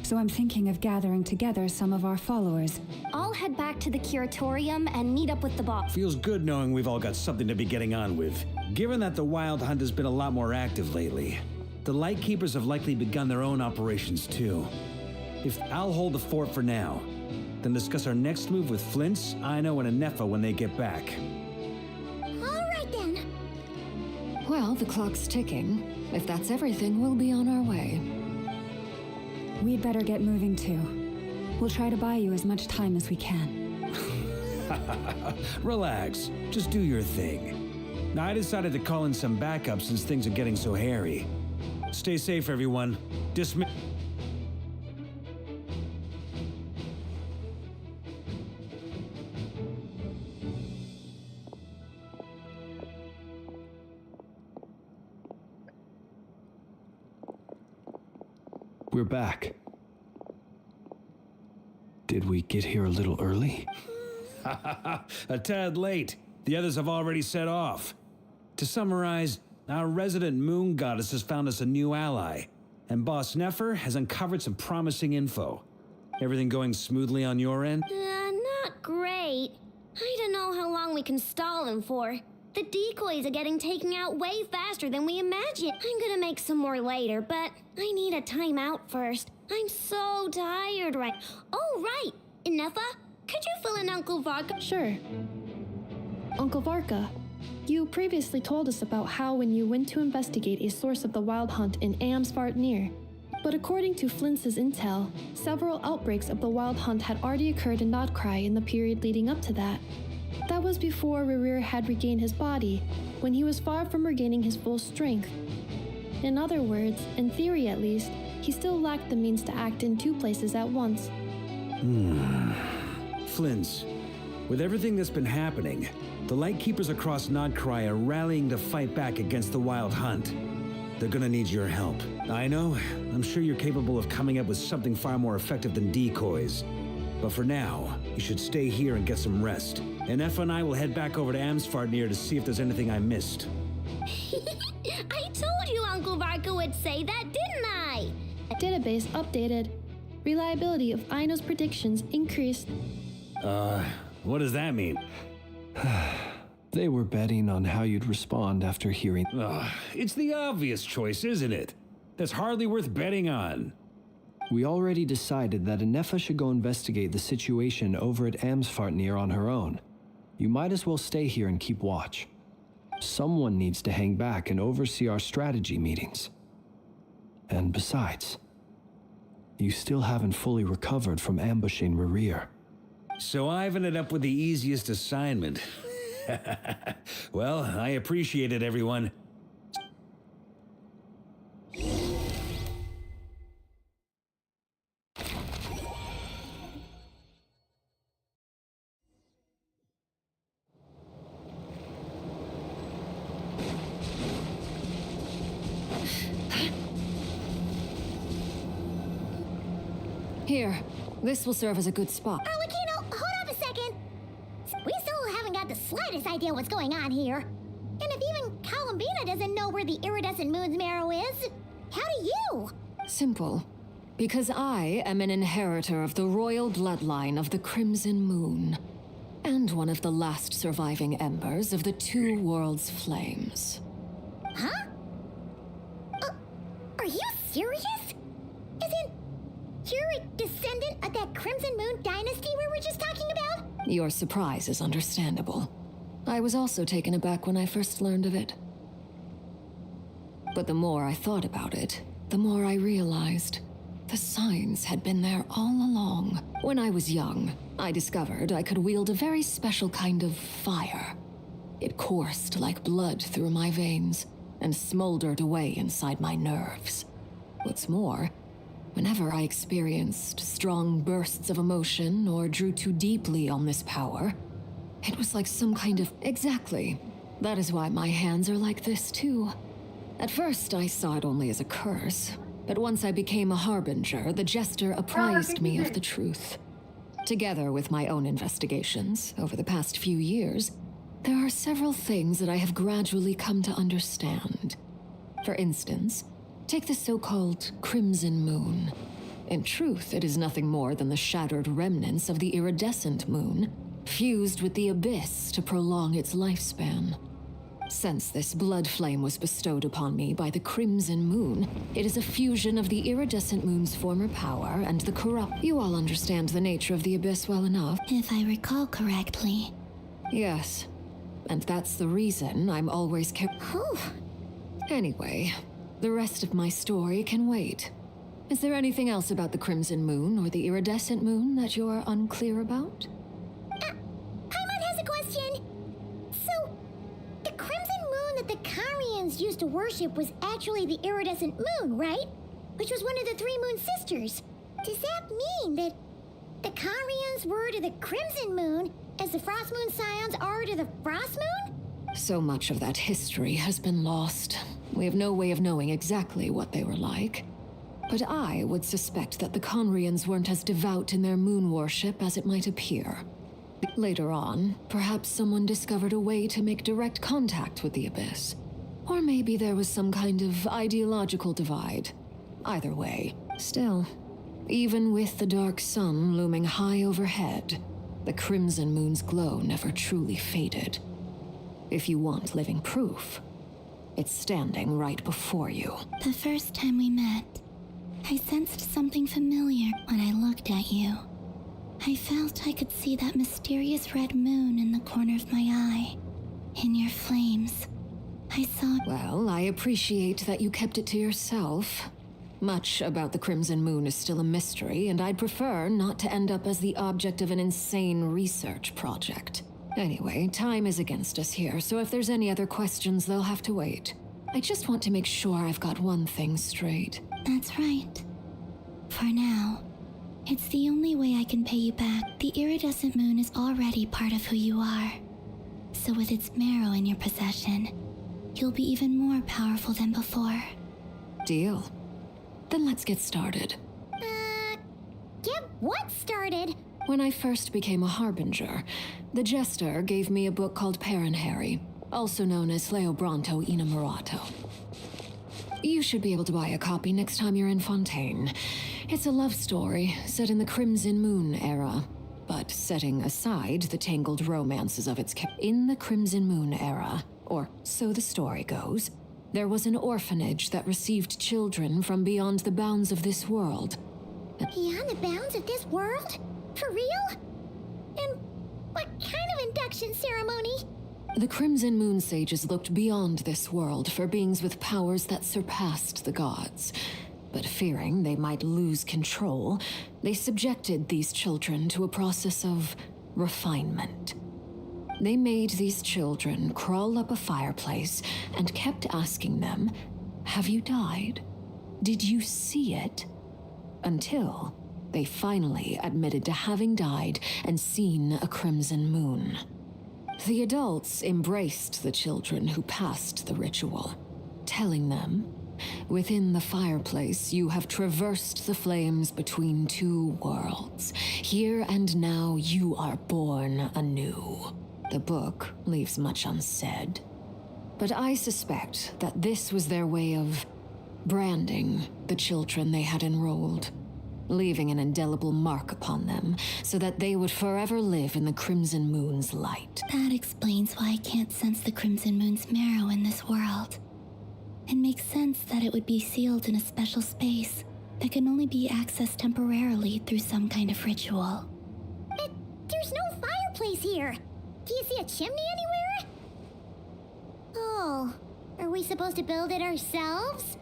[SPEAKER 1] So I'm thinking of gathering together some of our followers.
[SPEAKER 3] I'll head back to the curatorium and meet up with the boss.
[SPEAKER 9] Feels good knowing we've all got something to be getting on with. Given that the Wild Hunt has been a lot more active lately, the Lightkeepers have likely begun their own operations too. If I'll hold the fort for now, then discuss our next move with Flints, Ino, and Anefa when they get back.
[SPEAKER 5] All right then.
[SPEAKER 16] Well, the clock's ticking. If that's everything, we'll be on our way.
[SPEAKER 1] We'd better get moving too. We'll try to buy you as much time as we can.
[SPEAKER 9] Relax. Just do your thing. Now, I decided to call in some backup since things are getting so hairy. Stay safe, everyone. Dismiss.
[SPEAKER 4] We're back. Did we get here a little early?
[SPEAKER 9] A tad late. The others have already set off. To summarize, our resident moon goddess has found us a new ally, and Boss Nefer has uncovered some promising info. Everything going smoothly on your end?
[SPEAKER 5] Not great. I don't know how long we can stall them for. The decoys are getting taken out way faster than we imagined. I'm gonna make some more later, but I need a timeout first. I'm so tired right. Oh, right. Inefa, could you fill in Uncle Varka?
[SPEAKER 6] Sure. Uncle Varka, you previously told us about how when you went to investigate a source of the wild hunt in Amsvartnir. But according to Flintz's intel, several outbreaks of the wild hunt had already occurred in NOD KARI in the period leading up to that. That was before Rerir had regained his body, when he was far from regaining his full strength. In other words, in theory at least, he still lacked the means to act in two places at once.
[SPEAKER 9] Flintz, with everything that's been happening, the Lightkeepers across NOD KARI are rallying to fight back against the Wild Hunt. They're gonna need your help. I know, I'm sure you're capable of coming up with something far more effective than decoys. But for now, you should stay here and get some rest. And Efa and I will head back over to Amsvartnir to see if there's anything I missed.
[SPEAKER 5] I told you Uncle Varka would say that, didn't I?
[SPEAKER 6] Database updated. Reliability of Aino's predictions increased.
[SPEAKER 9] What does that mean?
[SPEAKER 4] They were betting on how you'd respond after hearing.
[SPEAKER 9] It's the obvious choice, isn't it? That's hardly worth betting on.
[SPEAKER 4] We already decided that Inefa should go investigate the situation over at Amsvartnir on her own. You might as well stay here and keep watch. Someone needs to hang back and oversee our strategy meetings. And besides, you still haven't fully recovered from ambushing Rerir.
[SPEAKER 9] So I've ended up with the easiest assignment. Well, I appreciate it, everyone.
[SPEAKER 16] Here, this will serve as a good spot.
[SPEAKER 5] Arlecchino, hold up a second. We still haven't got the slightest idea what's going on here. And if even Columbina doesn't know where the iridescent moon's marrow is, how do you?
[SPEAKER 16] Simple. Because I am an inheritor of the royal bloodline of the Crimson Moon, and one of the last surviving embers of the Two Worlds Flames.
[SPEAKER 5] Huh? Are you serious? Isn't you're a descendant of that Crimson Moon dynasty we were just talking about?
[SPEAKER 16] Your surprise is understandable. I was also taken aback when I first learned of it. But the more I thought about it, the more I realized the signs had been there all along. When I was young, I discovered I could wield a very special kind of fire. It coursed like blood through my veins and smoldered away inside my nerves. What's more, whenever I experienced strong bursts of emotion or drew too deeply on this power, it was like some kind of... Exactly. That is why my hands are like this, too. At first, I saw it only as a curse, but once I became a harbinger, the jester apprised me of the truth. Together with my own investigations over the past few years, there are several things that I have gradually come to understand. For instance, take the so-called Crimson Moon. In truth, it is nothing more than the shattered remnants of the iridescent moon, fused with the abyss to prolong its lifespan. Since this blood flame was bestowed upon me by the Crimson Moon, it is a fusion of the iridescent moon's former power and the corrupt... You all understand the nature of the abyss well enough.
[SPEAKER 8] If I recall correctly.
[SPEAKER 16] Yes. And that's the reason I'm always Anyway, the rest of my story can wait. Is there anything else about the Crimson Moon or the iridescent moon that you're unclear about?
[SPEAKER 5] Paimon has a question. So, the Crimson Moon that the Karians used to worship was actually the iridescent moon, right? Which was one of the three moon sisters. Does that mean that the Karians were to the Crimson Moon as the Frost Moon Scions are to the Frost Moon?
[SPEAKER 16] So much of that history has been lost. We have no way of knowing exactly what they were like. But I would suspect that the Conrians weren't as devout in their moon worship as it might appear. Later on, perhaps someone discovered a way to make direct contact with the Abyss. Or maybe there was some kind of ideological divide. Either way, still, even with the dark sun looming high overhead, the Crimson Moon's glow never truly faded. If you want living proof, it's standing right before you.
[SPEAKER 8] The first time we met, I sensed something familiar when I looked at you. I felt I could see that mysterious red moon in the corner of my eye. In your flames, I saw...
[SPEAKER 16] Well, I appreciate that you kept it to yourself. Much about the Crimson Moon is still a mystery, and I'd prefer not to end up as the object of an insane research project. Anyway, time is against us here, so if there's any other questions, they'll have to wait. I just want to make sure I've got one thing straight.
[SPEAKER 8] That's right. For now, it's the only way I can pay you back. The iridescent moon is already part of who you are. So with its marrow in your possession, you'll be even more powerful than before.
[SPEAKER 16] Deal. Then let's get started.
[SPEAKER 5] Get what started?
[SPEAKER 16] When I first became a Harbinger, the Jester gave me a book called Paranhari, also known as Leobranto Innamorato. You should be able to buy a copy next time you're in Fontaine. It's a love story set in the Crimson Moon era, but setting aside the tangled romances of its in the Crimson Moon era, or so the story goes, there was an orphanage that received children from beyond the bounds of this world.
[SPEAKER 5] Beyond the bounds of this world? For real? And what kind of induction ceremony?
[SPEAKER 16] The Crimson Moon Sages looked beyond this world for beings with powers that surpassed the gods. But fearing they might lose control, they subjected these children to a process of refinement. They made these children crawl up a fireplace and kept asking them, "Have you died? Did you see it?" Until they finally admitted to having died and seen a crimson moon. The adults embraced the children who passed the ritual, telling them, "Within the fireplace, you have traversed the flames between two worlds. Here and now, you are born anew." The book leaves much unsaid, but I suspect that this was their way of branding the children they had enrolled, leaving an indelible mark upon them so that they would forever live in the Crimson Moon's light.
[SPEAKER 8] That explains why I can't sense the Crimson Moon's marrow in this world. It makes sense that it would be sealed in a special space that can only be accessed temporarily through some kind of ritual.
[SPEAKER 5] But there's no fireplace here. Do you see a chimney anywhere? Oh, are we supposed to build it ourselves?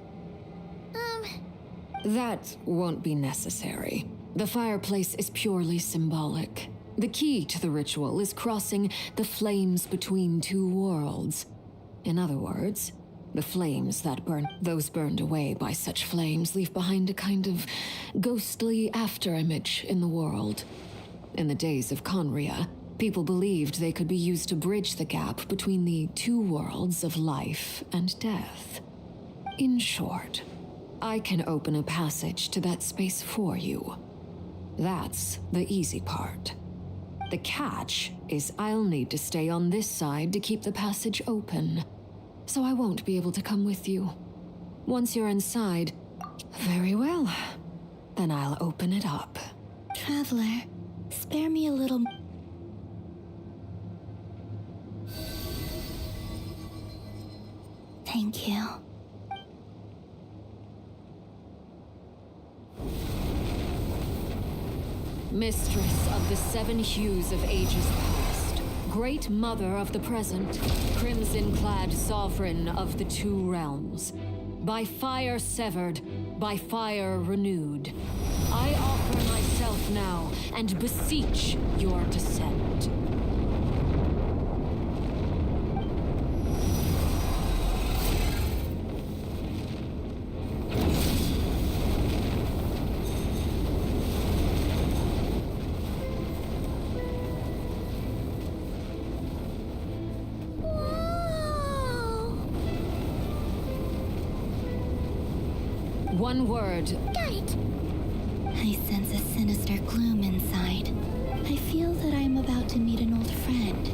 [SPEAKER 16] That won't be necessary. The fireplace is purely symbolic. The key to the ritual is crossing the flames between two worlds. In other words, the flames that burn. Those burned away by such flames leave behind a kind of ghostly afterimage in the world. In the days of Conria, people believed they could be used to bridge the gap between the two worlds of life and death. In short, I can open a passage to that space for you. That's the easy part. The catch is I'll need to stay on this side to keep the passage open, so I won't be able to come with you. Once you're inside, very well, then I'll open it up.
[SPEAKER 8] Traveler, spare me a little... Thank you.
[SPEAKER 16] Mistress of the seven hues of ages past, great mother of the present, crimson-clad sovereign of the two realms, by fire severed, by fire renewed, I offer myself now and beseech your descent. one word.
[SPEAKER 5] Got it.
[SPEAKER 8] I sense a sinister gloom inside. I feel that I am about to meet an old friend.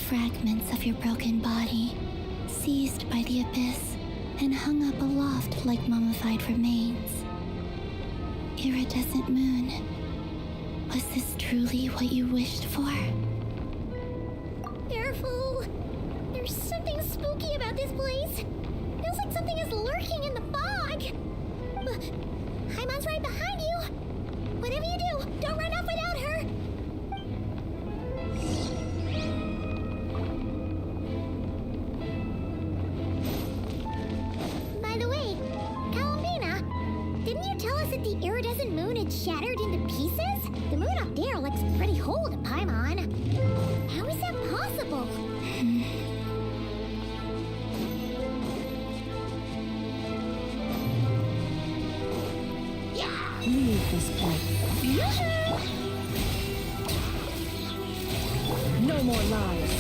[SPEAKER 8] Fragments of your broken body, seized by the abyss and hung up aloft like mummified remains. Iridescent moon, was this truly what you wished for?
[SPEAKER 5] Careful! There's something spooky about this place. Feels like something is lurking in the fog. Haimon's right behind you. Whatever you do, don't run off without her. By the way, Columbina, didn't you tell us that the iridescent moon had shattered into pieces? The moon up there looks pretty whole to Paimon. How is that possible?
[SPEAKER 10] Leave this place. No more lies.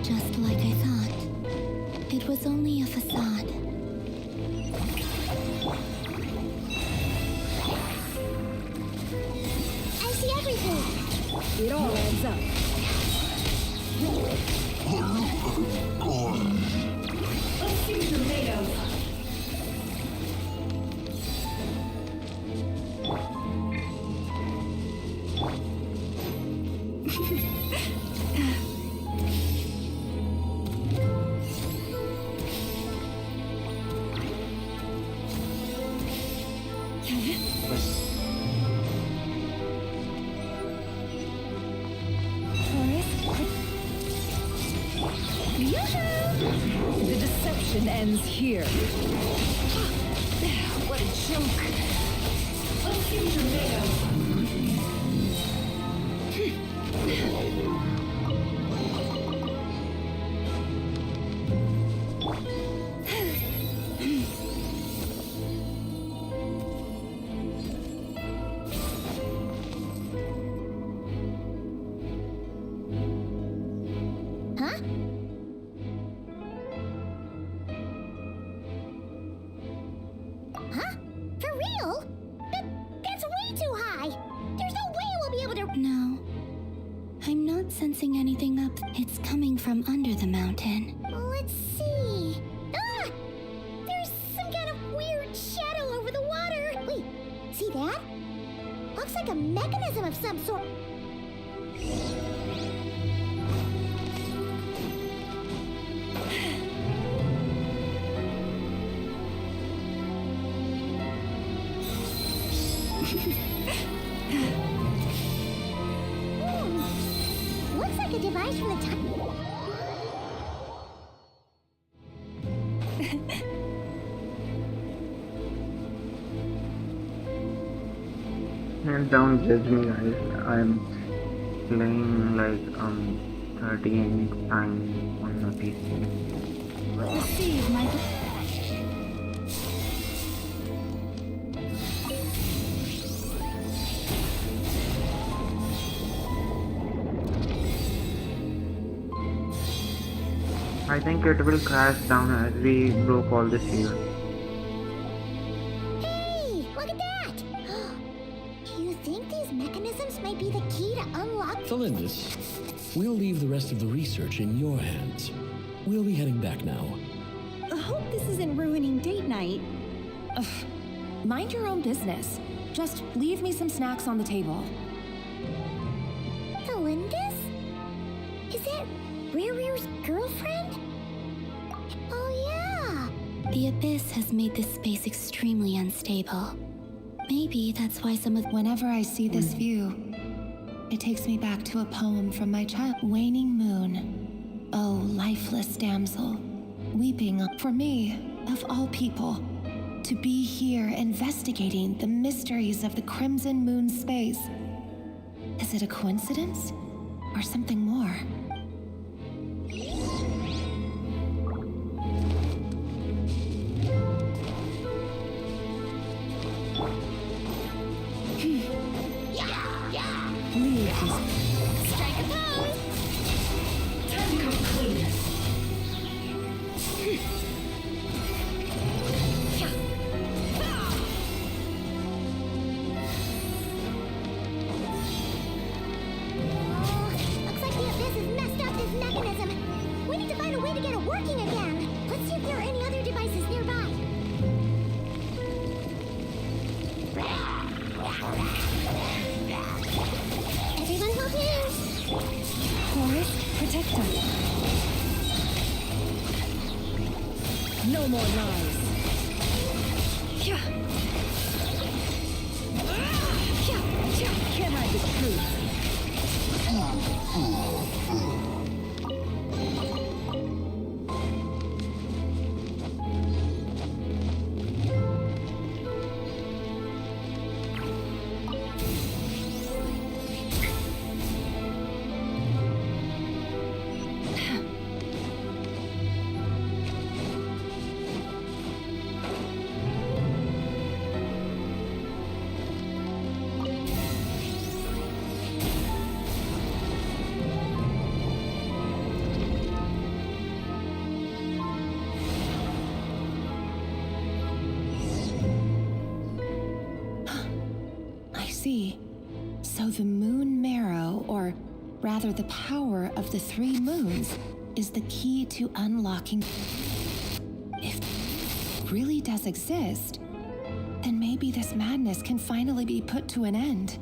[SPEAKER 8] Just like I thought. It was only a facade.
[SPEAKER 5] I see everything.
[SPEAKER 10] It all adds up. Let's see your tomatoes. The deception ends here. What a joke. Let's see your tomatoes.
[SPEAKER 5] Huh? Huh? For real? That's way too high. There's no way we'll be able to...
[SPEAKER 8] No. I'm not sensing anything up. It's coming from under the mountain.
[SPEAKER 5] Let's see. Ah! There's some kind of weird shadow over the water. Wait, see that? Looks like a mechanism of some sort. Looks like a device from the time.
[SPEAKER 2] Don't judge me, guys. I'm playing like 13 times on the PC.
[SPEAKER 1] Receive my...
[SPEAKER 2] I think it will crash down as we broke all the seal.
[SPEAKER 5] Hey, look at that! Do you think these mechanisms might be the key to unlock?
[SPEAKER 17] Felindis, we'll leave the rest of the research in your hands. We'll be heading back now.
[SPEAKER 18] I hope this isn't ruining date night.
[SPEAKER 12] Ugh. Mind your own business. Just leave me some snacks on the table.
[SPEAKER 5] Felindis? Is that Rear's girlfriend? Oh yeah!
[SPEAKER 8] The Abyss has made this space extremely unstable. Maybe that's why some of...
[SPEAKER 12] Whenever I see this view, it takes me back to a poem from my child. Waning moon, oh lifeless damsel, weeping for me, of all people, to be here investigating the mysteries of the Crimson Moon space. Is it a coincidence or something more?
[SPEAKER 5] Strike a pose!
[SPEAKER 18] Time to come clean.
[SPEAKER 5] Looks like the Abyss has messed up this mechanism. We need to find a way to get it working again. Let's see if there are any other devices nearby. Everyone confused.
[SPEAKER 12] Horus, protect us.
[SPEAKER 18] No more lies. Can't hide the truth.
[SPEAKER 12] So the moon marrow, or rather the power of the three moons, is the key to unlocking. If it really does exist, then maybe this madness can finally be put to an end.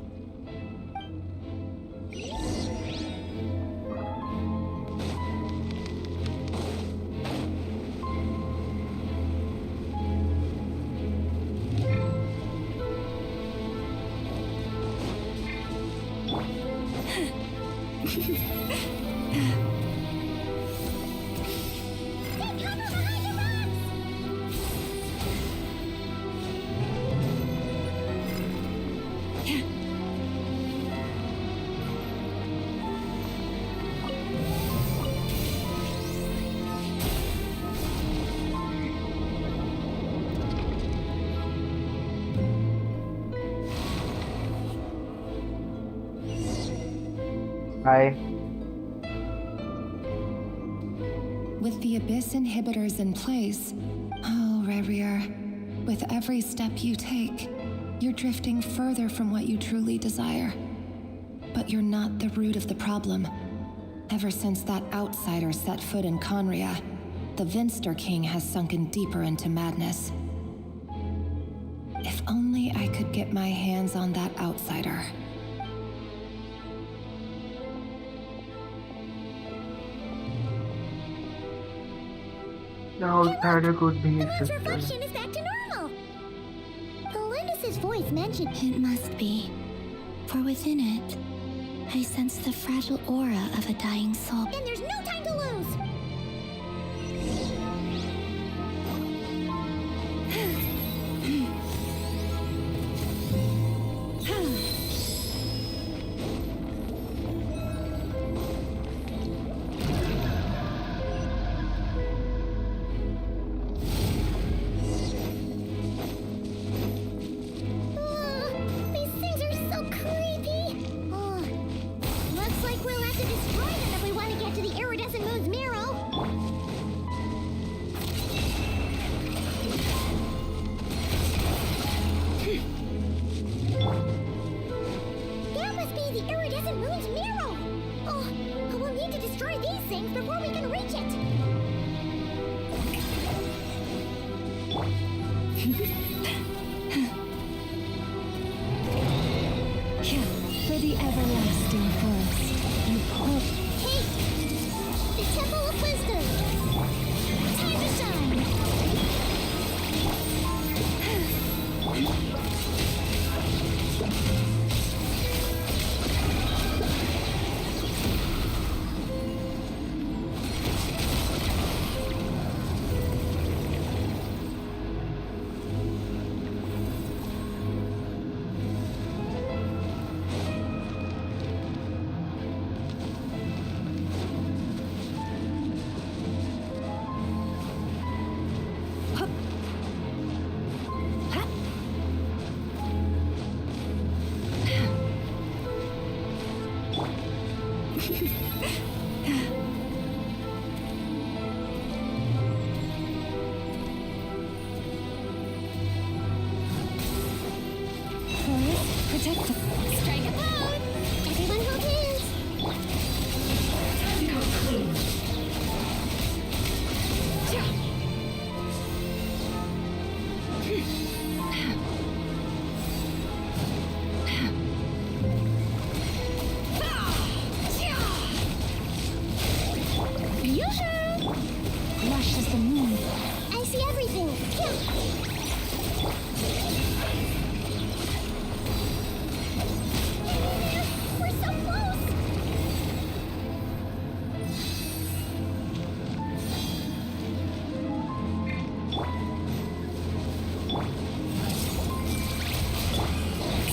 [SPEAKER 2] Hi.
[SPEAKER 12] With the Abyss inhibitors in place, oh, Rerir, with every step you take, you're drifting further from what you truly desire. But you're not the root of the problem. Ever since that outsider set foot in Conria, the Vinster King has sunken deeper into madness. If only I could get my hands on that outsider.
[SPEAKER 2] The outsider could be his
[SPEAKER 5] Moon's
[SPEAKER 2] sister.
[SPEAKER 5] reflection is back to normal. Felindis' voice mentioned...
[SPEAKER 8] It must be. For within it, I sense the fragile aura of a dying soul.
[SPEAKER 5] Then there's no time to lose! These things are so creepy! Looks like we'll have to destroy them if we want to get to the iridescent moon's mirror. see the iridescent moon's mirror! Oh, we'll need to destroy these things before we can reach it!
[SPEAKER 1] For the everlasting forest, you hope.
[SPEAKER 5] Hey! The Temple of Wisdom! Time to shine!
[SPEAKER 1] Protect them.
[SPEAKER 5] Strike a pose! Everyone hold hands!
[SPEAKER 18] Time to go clean.
[SPEAKER 1] Lush as the moon.
[SPEAKER 5] I see everything! We're so close!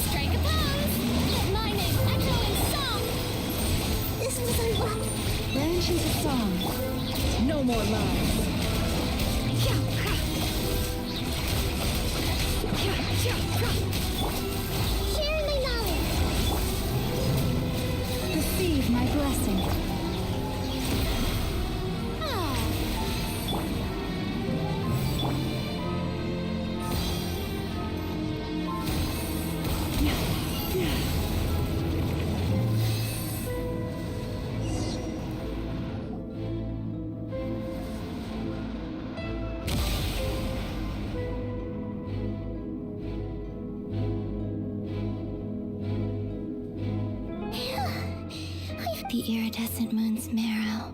[SPEAKER 5] Strike a pose! Let my name echo in song! This was unlocked!
[SPEAKER 1] Branch into song.
[SPEAKER 18] No more lies.
[SPEAKER 5] Sharing my knowledge!
[SPEAKER 1] Receive my blessing.
[SPEAKER 5] Ah.
[SPEAKER 8] The iridescent moon's marrow.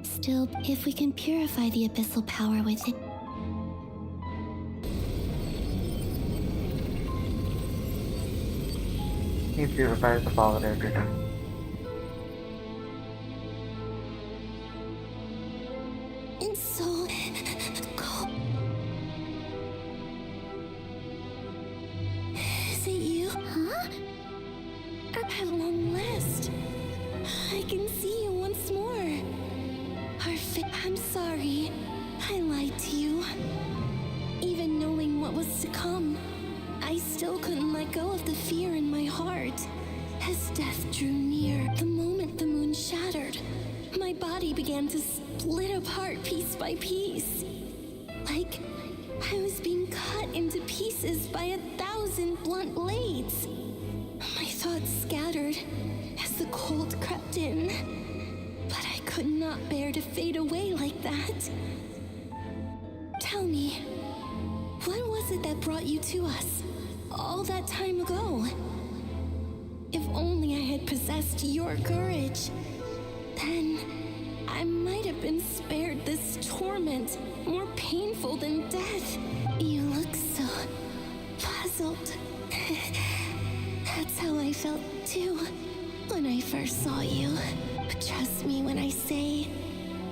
[SPEAKER 8] Still, if we can purify the abyssal power with it,
[SPEAKER 2] He purifies the power every time.
[SPEAKER 8] it's so cold. Is it you?
[SPEAKER 5] Huh?
[SPEAKER 8] At long last, I can see you once more. I'm sorry. I lied to you. Even knowing what was to come, I still couldn't let go of the fear in my heart. As death drew near, the moment the moon shattered, my body began to split apart piece by piece. Like I was being cut into pieces by 1,000 blunt blades. My thoughts scattered as the cold crept in, but I could not bear to fade away like that. Tell me, what was it that brought you to us all that time ago? If only I had possessed your courage, then I might have been spared this torment more painful than death. You look so puzzled. That's how I felt too when I first saw you. But trust me when I say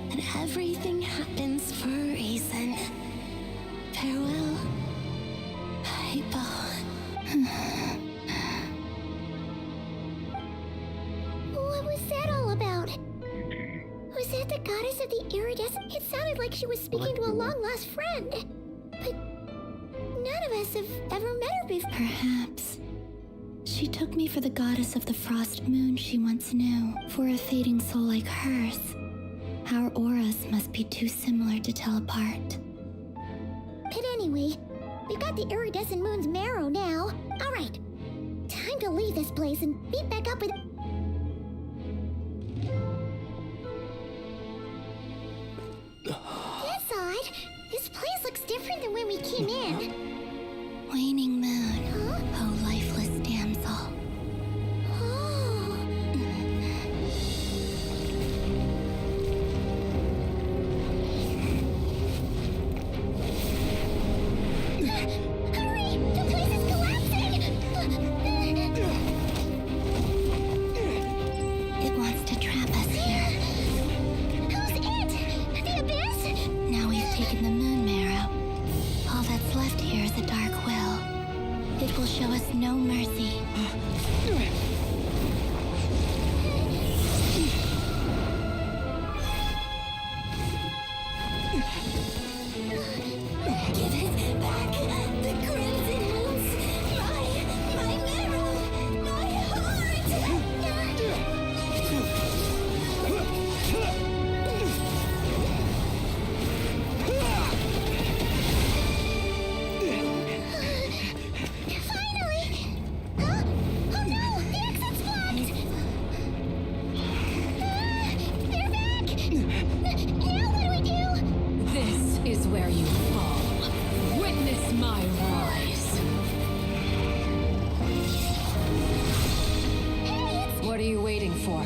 [SPEAKER 8] that everything happens for a reason. Farewell, Hypo.
[SPEAKER 5] What was that all about? Was that the goddess of the iridescent? It sounded like she was speaking to a long-lost friend. But none of us have ever met her before.
[SPEAKER 8] Perhaps. She took me for the goddess of the frost moon she once knew. For a fading soul like hers, our auras must be too similar to tell apart.
[SPEAKER 5] But anyway, we've got the iridescent moon's marrow now. All right, time time to leave this place and meet back up with... That's odd. This place looks different than when we came in.
[SPEAKER 8] Waning moon, oh lifeless damsel.
[SPEAKER 5] Hurry! The place is collapsing!
[SPEAKER 8] It wants to trap us here.
[SPEAKER 5] Who's it? The Abyss?
[SPEAKER 8] Now we've taken the moon marrow. All that's left here is a dark will. It will show us no mercy.
[SPEAKER 5] Give it back! The Crimson Moons! My marrow! My heart! Finally! Huh? Oh no! The exit's blocked! They're back! Now what do we do?
[SPEAKER 16] This is where you fall. Witness my rise. What are you waiting for?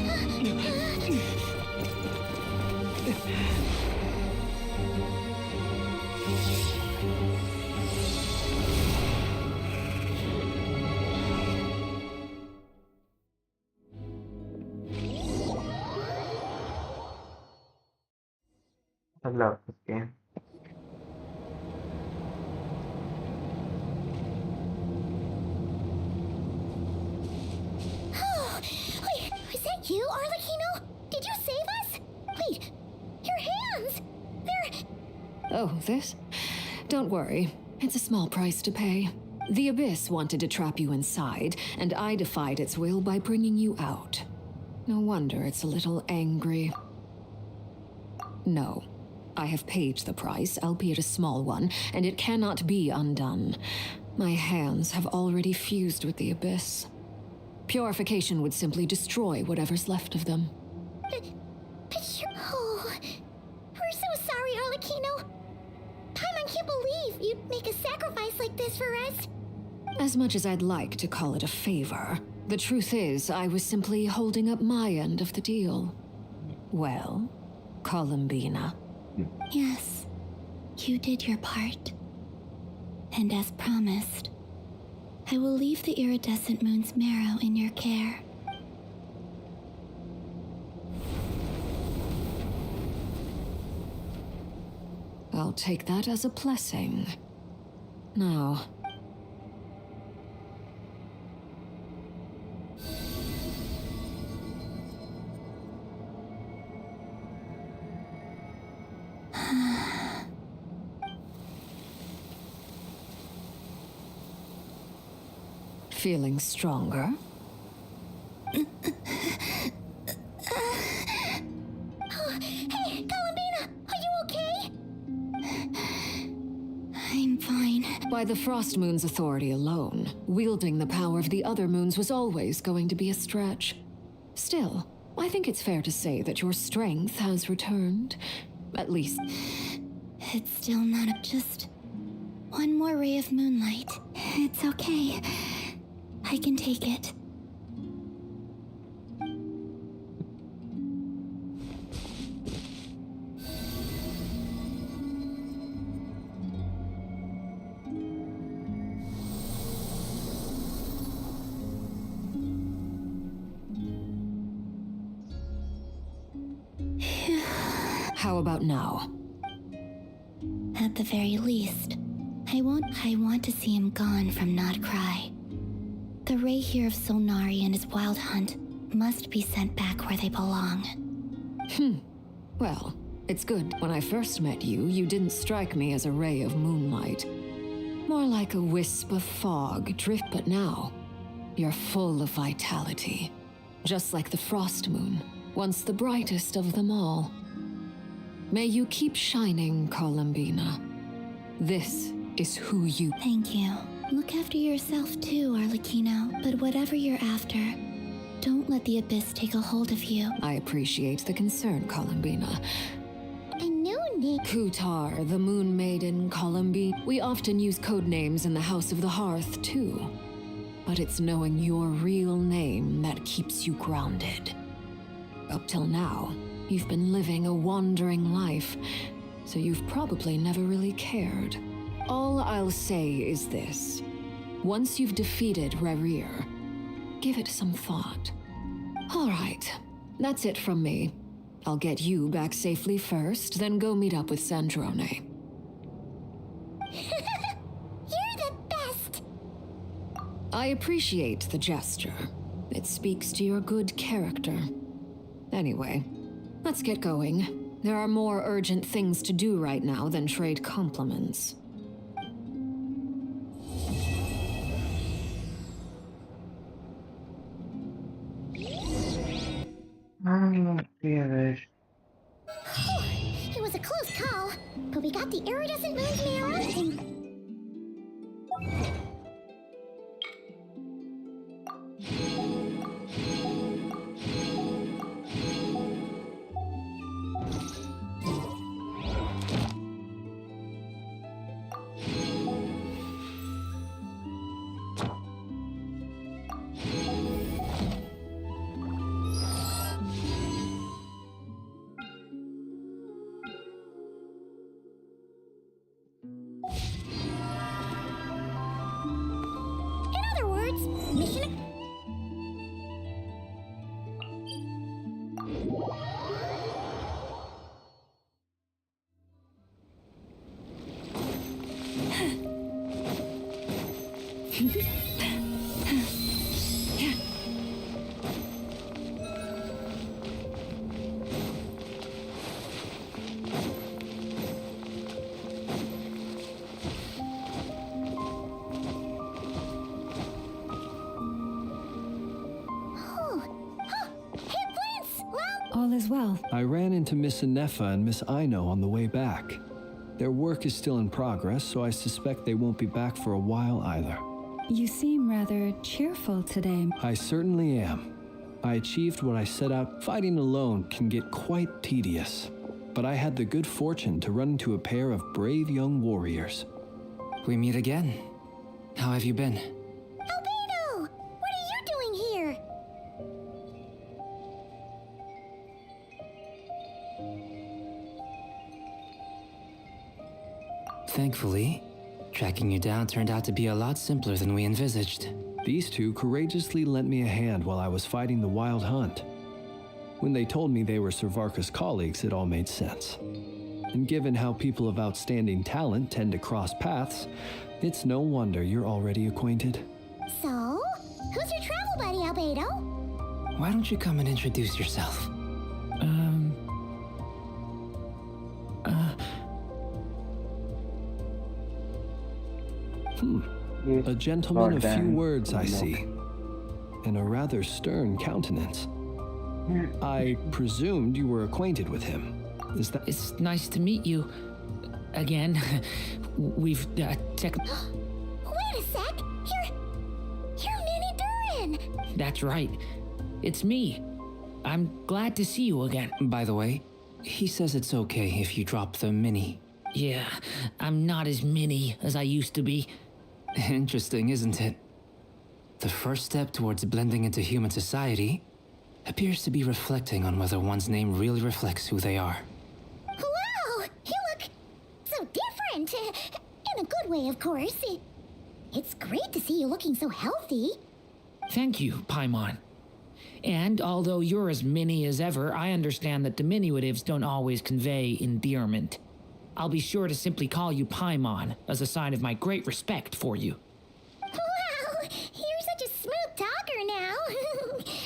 [SPEAKER 2] I love this game.
[SPEAKER 5] Wait, is that you, Arlecchino? Did you save us? Wait, your hands! They're...
[SPEAKER 16] Oh, this? Don't worry. It's a small price to pay. The Abyss wanted to trap you inside, and I defied its will by bringing you out. No wonder it's a little angry. No. I have paid the price, albeit a small one, and it cannot be undone. My hands have already fused with the Abyss. Purification would simply destroy whatever's left of them.
[SPEAKER 5] But you... Oh, we're so sorry, Arlecchino. Paimon can't believe you'd make a sacrifice like this for us.
[SPEAKER 16] As much as I'd like to call it a favor, the truth is I was simply holding up my end of the deal. Well, Columbina.
[SPEAKER 8] Yes, you did your part. And as promised, I will leave the iridescent moon's marrow in your care.
[SPEAKER 16] I'll take that as a blessing. Now, feeling stronger?
[SPEAKER 5] Hey, Columbina, are you okay?
[SPEAKER 8] I'm fine.
[SPEAKER 16] By the Frost Moon's authority alone, wielding the power of the other moons was always going to be a stretch. Still, I think it's fair to say that your strength has returned. At least...
[SPEAKER 8] It's still not just one more ray of moonlight. It's okay. I can take it.
[SPEAKER 16] How about now?
[SPEAKER 8] At the very least, I want to see him gone from NOD KARI. The ray here of Solnari and his wild hunt must be sent back where they belong.
[SPEAKER 16] Well, it's good. When I first met you, you didn't strike me as a ray of moonlight. More like a wisp of fog drift, but now, you're full of vitality. Just like the Frost Moon, once the brightest of them all. May you keep shining, Columbina. This is who you...
[SPEAKER 8] Thank you. Look after yourself too, Arlecchino. But whatever you're after, don't let the Abyss take a hold of you.
[SPEAKER 16] I appreciate the concern, Columbina.
[SPEAKER 5] I know Nick.
[SPEAKER 16] Kutar, the Moon Maiden, Columbine. We often use code names in the House of the Hearth, too. But it's knowing your real name that keeps you grounded. Up till now, you've been living a wandering life, so you've probably never really cared. All I'll say is this. Once you've defeated Rerir, give it some thought. All right, that's it from me. I'll get you back safely first, then go meet up with Sandrone.
[SPEAKER 5] You're the best!
[SPEAKER 16] I appreciate the gesture. It speaks to your good character. Anyway, let's get going. There are more urgent things to do right now than trade compliments.
[SPEAKER 5] It was a close call, but we got the iridescent moon's mirror and... Mission...
[SPEAKER 1] All is well.
[SPEAKER 4] I ran into Miss Anefa and Miss Aino on the way back. Their work is still in progress, so I suspect they won't be back for a while either.
[SPEAKER 1] You seem rather cheerful today.
[SPEAKER 4] I certainly am. I achieved what I set out. Fighting alone can get quite tedious, but I had the good fortune to run into a pair of brave young warriors.
[SPEAKER 15] We meet again. How have you been?
[SPEAKER 5] Albedo! What are you doing here?
[SPEAKER 15] Thankfully, tracking you down turned out to be a lot simpler than we envisaged.
[SPEAKER 4] These two courageously lent me a hand while I was fighting the Wild Hunt. When they told me they were Servarka's colleagues, it all made sense. And given how people of outstanding talent tend to cross paths, it's no wonder you're already acquainted.
[SPEAKER 5] So, who's your travel buddy, Albedo?
[SPEAKER 15] Why don't you come and introduce yourself?
[SPEAKER 4] A gentleman of few words, I see, and a rather stern countenance. I presumed you were acquainted with him. Is that?
[SPEAKER 19] It's nice to meet you again. We've
[SPEAKER 5] Wait a sec. You're Minnie Durin.
[SPEAKER 19] That's right. It's me. I'm glad to see you again.
[SPEAKER 15] By the way, he says it's okay if you drop the mini.
[SPEAKER 19] Yeah, I'm not as mini as I used to be.
[SPEAKER 15] Interesting, isn't it? The first step towards blending into human society appears to be reflecting on whether one's name really reflects who they are.
[SPEAKER 5] Wow! You look so different. In a good way, of course. It's great to see you looking so healthy.
[SPEAKER 19] Thank you, Paimon. And although you're as mini as ever, I understand that diminutives don't always convey endearment. I'll be sure to simply call you Paimon as a sign of my great respect for you.
[SPEAKER 5] Wow! You're such a smooth talker now.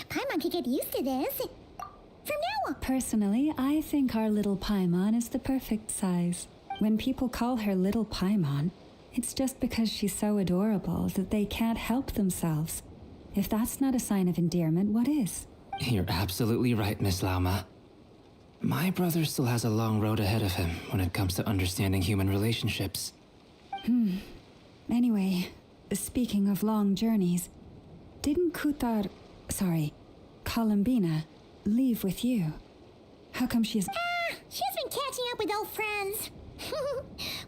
[SPEAKER 5] Paimon could get used to this. From now on.
[SPEAKER 1] Personally, I think our little Paimon is the perfect size. When people call her Little Paimon, it's just because she's so adorable that they can't help themselves. If that's not a sign of endearment, what is?
[SPEAKER 15] You're absolutely right, Miss Lauma. My brother still has a long road ahead of him when it comes to understanding human relationships.
[SPEAKER 1] Anyway, Speaking of long journeys, didn't Columbina, leave with you? How come she's...
[SPEAKER 5] She's been catching up with old friends.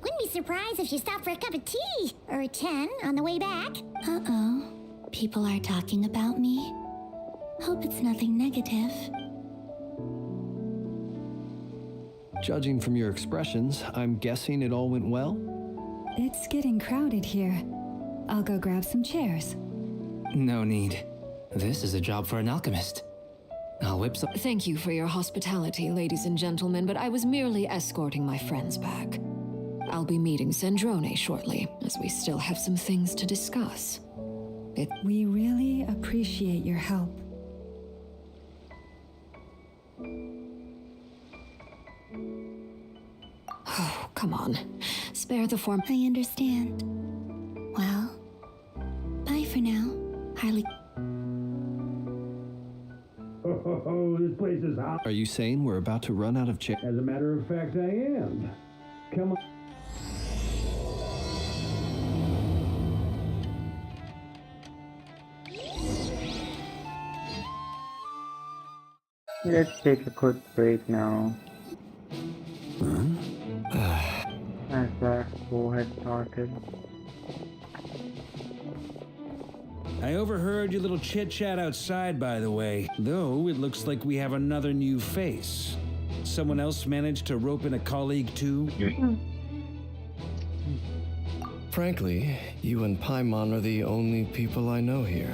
[SPEAKER 5] Wouldn't be surprised if she stopped for a cup of tea or 10 on the way back.
[SPEAKER 8] Uh-oh. People are talking about me. Hope it's nothing negative.
[SPEAKER 4] Judging from your expressions, I'm guessing it all went well?
[SPEAKER 1] It's getting crowded here. I'll go grab some chairs.
[SPEAKER 15] No need. This is a job for an alchemist. I'll whip some.
[SPEAKER 16] Thank you for your hospitality, ladies and gentlemen, but I was merely escorting my friends back. I'll be meeting Sandrone shortly, as we still have some things to discuss.
[SPEAKER 1] We really appreciate your help.
[SPEAKER 16] Oh, come on. Spare the form.
[SPEAKER 8] I understand. Well, bye for now, Harley.
[SPEAKER 17] Oh, this place is hot.
[SPEAKER 4] Are you saying we're about to run out of chairs?
[SPEAKER 17] As a matter of fact, I am. Come on.
[SPEAKER 2] Let's take a quick break now. As that war had started.
[SPEAKER 9] I overheard your little chit-chat outside, by the way. Though, it looks like we have another new face. Someone else managed to rope in a colleague, too?
[SPEAKER 13] Frankly, you and Paimon are the only people I know here.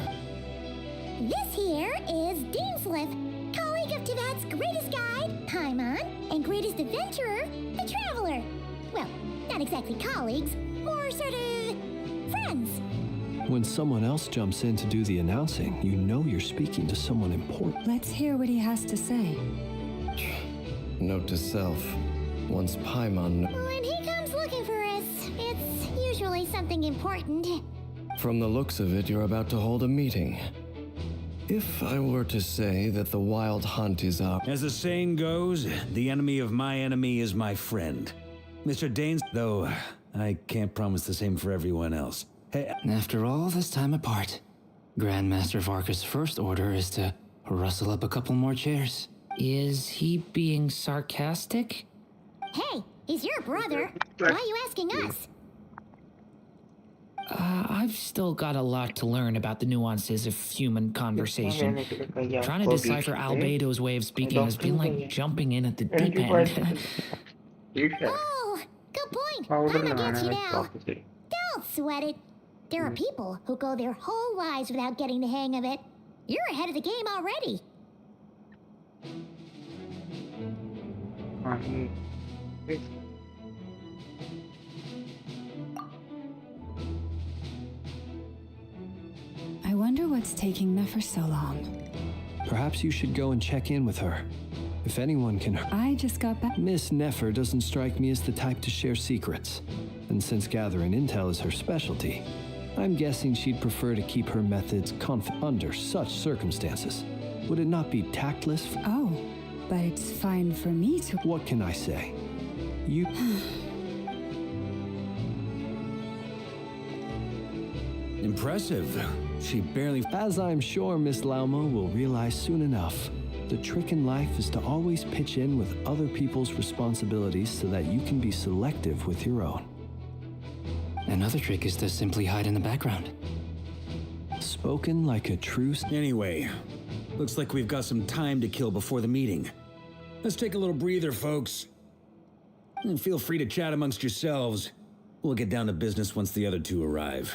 [SPEAKER 5] This here is Deanslip, colleague of Tivat's greatest guide, Paimon, and greatest adventurer, the Traveler. Well, not exactly colleagues, more sort of friends.
[SPEAKER 4] When someone else jumps in to do the announcing, you know you're speaking to someone important.
[SPEAKER 1] Let's hear what he has to say.
[SPEAKER 13] Note to self, once Paimon...
[SPEAKER 5] When he comes looking for us, it's usually something important.
[SPEAKER 13] From the looks of it, you're about to hold a meeting. If I were to say that the Wild Hunt is up...
[SPEAKER 9] As the saying goes, the enemy of my enemy is my friend. Mr. Danes, though, I can't promise the same for everyone else. Hey,
[SPEAKER 15] after all this time apart, Grandmaster Varka's first order is to rustle up a couple more chairs.
[SPEAKER 19] Is he being sarcastic?
[SPEAKER 5] Hey, he's your brother. Why are you asking us?
[SPEAKER 19] I've still got a lot to learn about the nuances of human conversation. Trying to decipher Albedo's way of speaking has been like jumping in at the deep end.
[SPEAKER 5] Oh, good point. Paimon gets you now. Don't sweat it. There are people who go their whole lives without getting the hang of it. You're ahead of the game already.
[SPEAKER 1] I wonder what's taking Nefer so long.
[SPEAKER 4] Perhaps you should go and check in with her. If anyone can...
[SPEAKER 1] I just got back.
[SPEAKER 4] Miss Nefer doesn't strike me as the type to share secrets. And since gathering intel is her specialty, I'm guessing she'd prefer to keep her methods under such circumstances. Would it not be tactless?
[SPEAKER 1] Oh, but it's fine for me to...
[SPEAKER 4] What can I say? You...
[SPEAKER 9] Impressive. She barely...
[SPEAKER 4] As I'm sure Miss Lauma will realize soon enough, the trick in life is to always pitch in with other people's responsibilities so that you can be selective with your own.
[SPEAKER 15] Another trick is to simply hide in the background.
[SPEAKER 4] Spoken like a true...
[SPEAKER 9] Anyway, looks like we've got some time to kill before the meeting. Let's take a little breather, folks. And feel free to chat amongst yourselves. We'll get down to business once the other two arrive.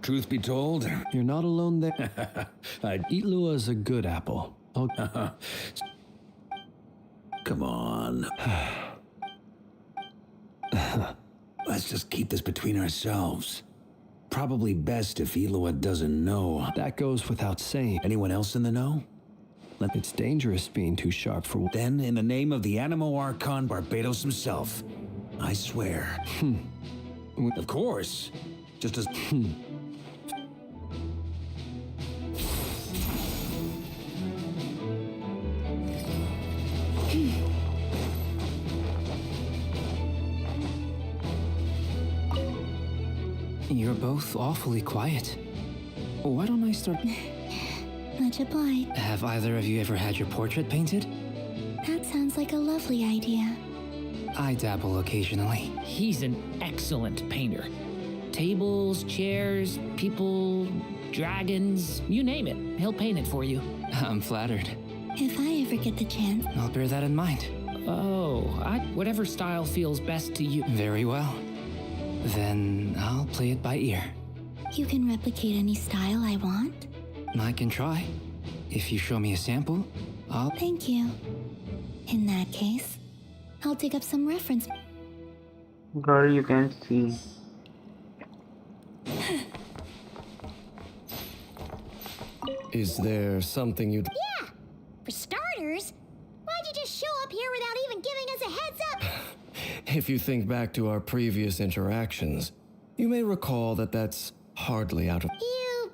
[SPEAKER 9] Truth be told,
[SPEAKER 4] you're not alone there. Itlua's a good apple. Oh.
[SPEAKER 9] Come on. Let's just keep this between ourselves. Probably best if Itlua doesn't know.
[SPEAKER 4] That goes without saying.
[SPEAKER 9] Anyone else in the know?
[SPEAKER 4] It's dangerous being too sharp for...
[SPEAKER 9] Then, in the name of the Animo Archon Barbados himself, I swear. Of course. Just as...
[SPEAKER 15] You're both awfully quiet. Why don't I start?
[SPEAKER 8] Much obliged.
[SPEAKER 15] Have either of you ever had your portrait painted?
[SPEAKER 8] That sounds like a lovely idea.
[SPEAKER 15] I dabble occasionally.
[SPEAKER 19] He's an excellent painter. Tables, chairs, people, dragons, you name it. He'll paint it for you.
[SPEAKER 15] I'm flattered.
[SPEAKER 8] If I ever get the chance.
[SPEAKER 15] I'll bear that in mind.
[SPEAKER 19] Oh, whatever style feels best to you.
[SPEAKER 15] Very well. Then I'll play it by ear.
[SPEAKER 8] You can replicate any style I want?
[SPEAKER 15] I can try. If you show me a sample, I'll...
[SPEAKER 8] Thank you. In that case, I'll dig up some reference.
[SPEAKER 2] Girl, you can see.
[SPEAKER 13] Is there something you'd...
[SPEAKER 5] Yeah! For starters, why'd you just show up here without even giving us a heads up?
[SPEAKER 13] If you think back to our previous interactions, you may recall that that's hardly out of...
[SPEAKER 5] You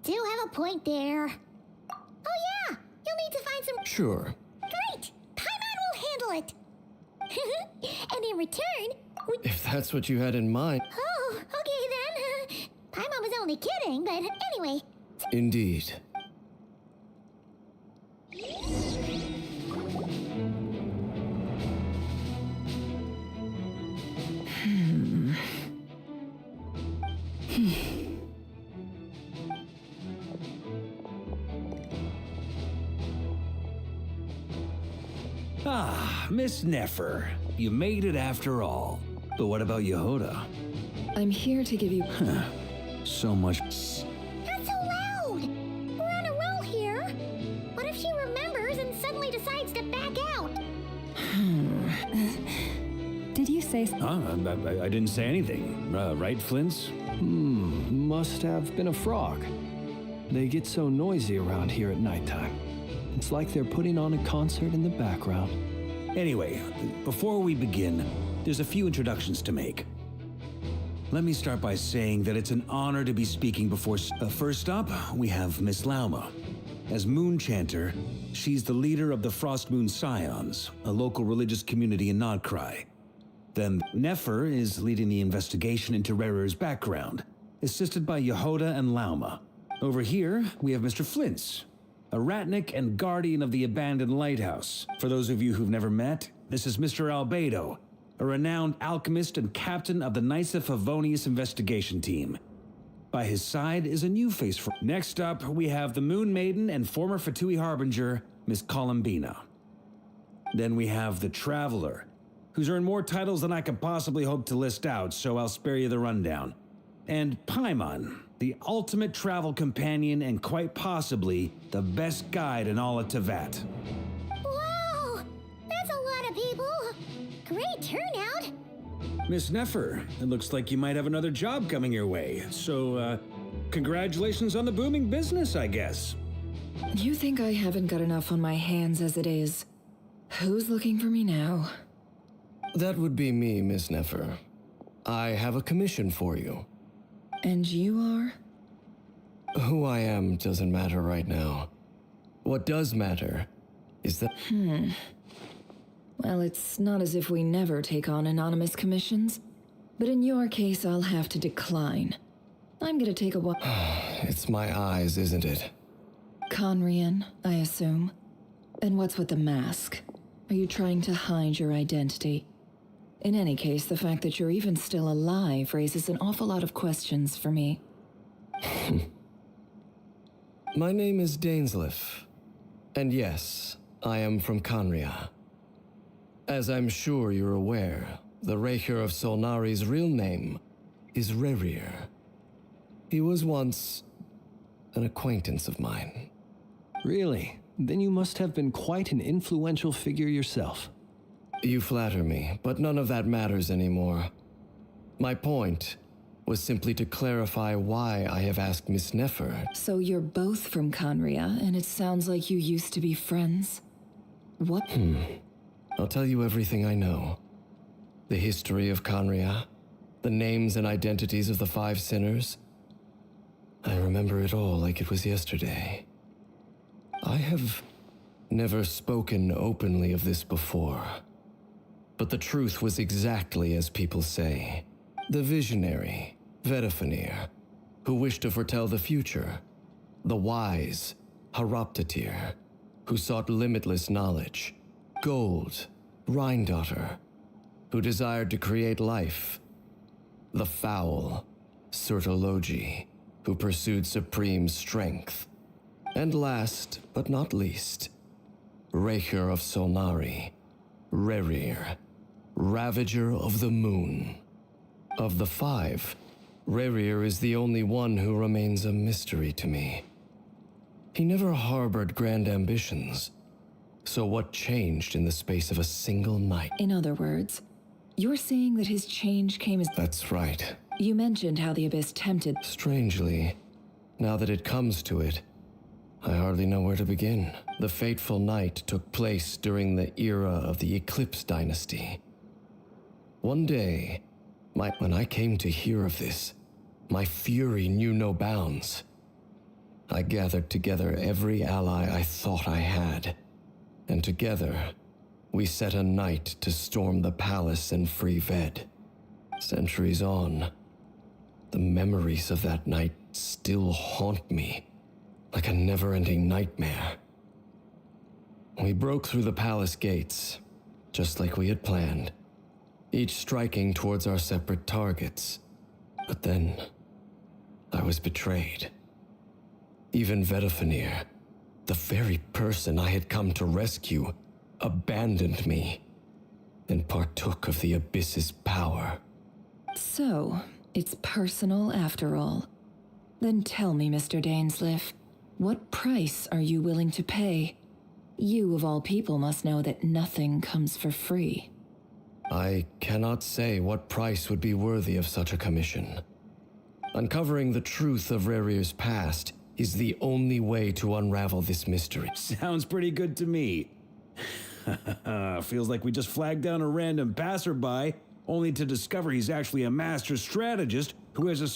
[SPEAKER 5] do have a point there. Oh yeah! You'll need to find some...
[SPEAKER 13] Sure.
[SPEAKER 5] Great! Paimon will handle it! And in return, we...
[SPEAKER 13] If that's what you had in mind...
[SPEAKER 5] Oh, okay then. Paimon was only kidding, but anyway...
[SPEAKER 13] Indeed.
[SPEAKER 9] Ah, Miss Nefer. You made it after all. But what about Yehoda?
[SPEAKER 10] I'm here to give you...
[SPEAKER 9] So much...
[SPEAKER 5] Not so loud! We're on a roll here. What if she remembers and suddenly decides to back out?
[SPEAKER 1] Did you say...
[SPEAKER 9] I didn't say anything. Right, Flints?
[SPEAKER 4] Must have been a frog. They get so noisy around here at nighttime. It's like they're putting on a concert in the background.
[SPEAKER 9] Anyway, before we begin, there's a few introductions to make. Let me start by saying that it's an honor to be speaking before... first up, we have Miss Lauma. As Moon Chanter, she's the leader of the Frost Moon Scions, a local religious community in NOD KARI. Then Nefer is leading the investigation into Rerer's background, assisted by Yehoda and Lauma. Over here, we have Mr. Flints, a ratnik and guardian of the abandoned lighthouse. For those of you who've never met, this is Mr. Albedo, a renowned alchemist and captain of the Knights of Favonius investigation team. By his side is a new face for... Next up, we have the Moon Maiden and former Fatui Harbinger, Miss Columbina. Then we have the Traveler, who's earned more titles than I could possibly hope to list out, so I'll spare you the rundown. And Paimon, the ultimate travel companion and quite possibly the best guide in all of Tevat.
[SPEAKER 5] Wow! That's a lot of people! Great turnout!
[SPEAKER 9] Miss Nefer, it looks like you might have another job coming your way, so, congratulations on the booming business, I guess.
[SPEAKER 10] You think I haven't got enough on my hands as it is? Who's looking for me now?
[SPEAKER 13] That would be me, Miss Nefer. I have a commission for you.
[SPEAKER 10] And you are?
[SPEAKER 13] Who I am doesn't matter right now. What does matter is that...
[SPEAKER 10] Well, it's not as if we never take on anonymous commissions. But in your case, I'll have to decline. I'm gonna take a walk.
[SPEAKER 13] It's my eyes, isn't it?
[SPEAKER 10] Conrian, I assume. And what's with the mask? Are you trying to hide your identity? In any case, the fact that you're even still alive raises an awful lot of questions for me.
[SPEAKER 13] My name is Dainsleif. And yes, I am from Conria. As I'm sure you're aware, the Raker of Solnari's real name is Rerir. He was once an acquaintance of mine.
[SPEAKER 4] Really? Then you must have been quite an influential figure yourself.
[SPEAKER 13] You flatter me, but none of that matters anymore. My point was simply to clarify why I have asked Miss Nefer.
[SPEAKER 10] So you're both from Conria, and it sounds like you used to be friends. What?
[SPEAKER 13] I'll tell you everything I know. The history of Conria, the names and identities of the 5 sinners. I remember it all like it was yesterday. I have never spoken openly of this before. But the truth was exactly as people say. The visionary, Vedifenir, who wished to foretell the future. The wise Haroptatir, who sought limitless knowledge. Gold, Rhindaughter, who desired to create life. The foul Sertologi, who pursued supreme strength. And last but not least, Raker of Solnari, Rerir, Ravager of the Moon. Of the five, Rerir is the only one who remains a mystery to me. He never harbored grand ambitions. So what changed in the space of a single night?
[SPEAKER 10] In other words, you're saying that his change came as...
[SPEAKER 13] That's right.
[SPEAKER 10] You mentioned how the Abyss tempted...
[SPEAKER 13] Strangely, now that it comes to it, I hardly know where to begin. The fateful night took place during the era of the Eclipse Dynasty. One day, when I came to hear of this, my fury knew no bounds. I gathered together every ally I thought I had, and together, we set a night to storm the palace and free Ved. Centuries on, the memories of that night still haunt me like a never-ending nightmare. We broke through the palace gates, just like we had planned, each striking towards our separate targets. But then, I was betrayed. Even Vedifenir, the very person I had come to rescue, abandoned me and partook of the Abyss's power.
[SPEAKER 10] So, it's personal after all. Then tell me, Mr. Dainsleif, what price are you willing to pay? You, of all people, must know that nothing comes for free.
[SPEAKER 13] I cannot say what price would be worthy of such a commission. Uncovering the truth of Rerir's past is the only way to unravel this mystery.
[SPEAKER 9] Sounds pretty good to me. Feels like we just flagged down a random passerby, only to discover he's actually a master strategist who has a...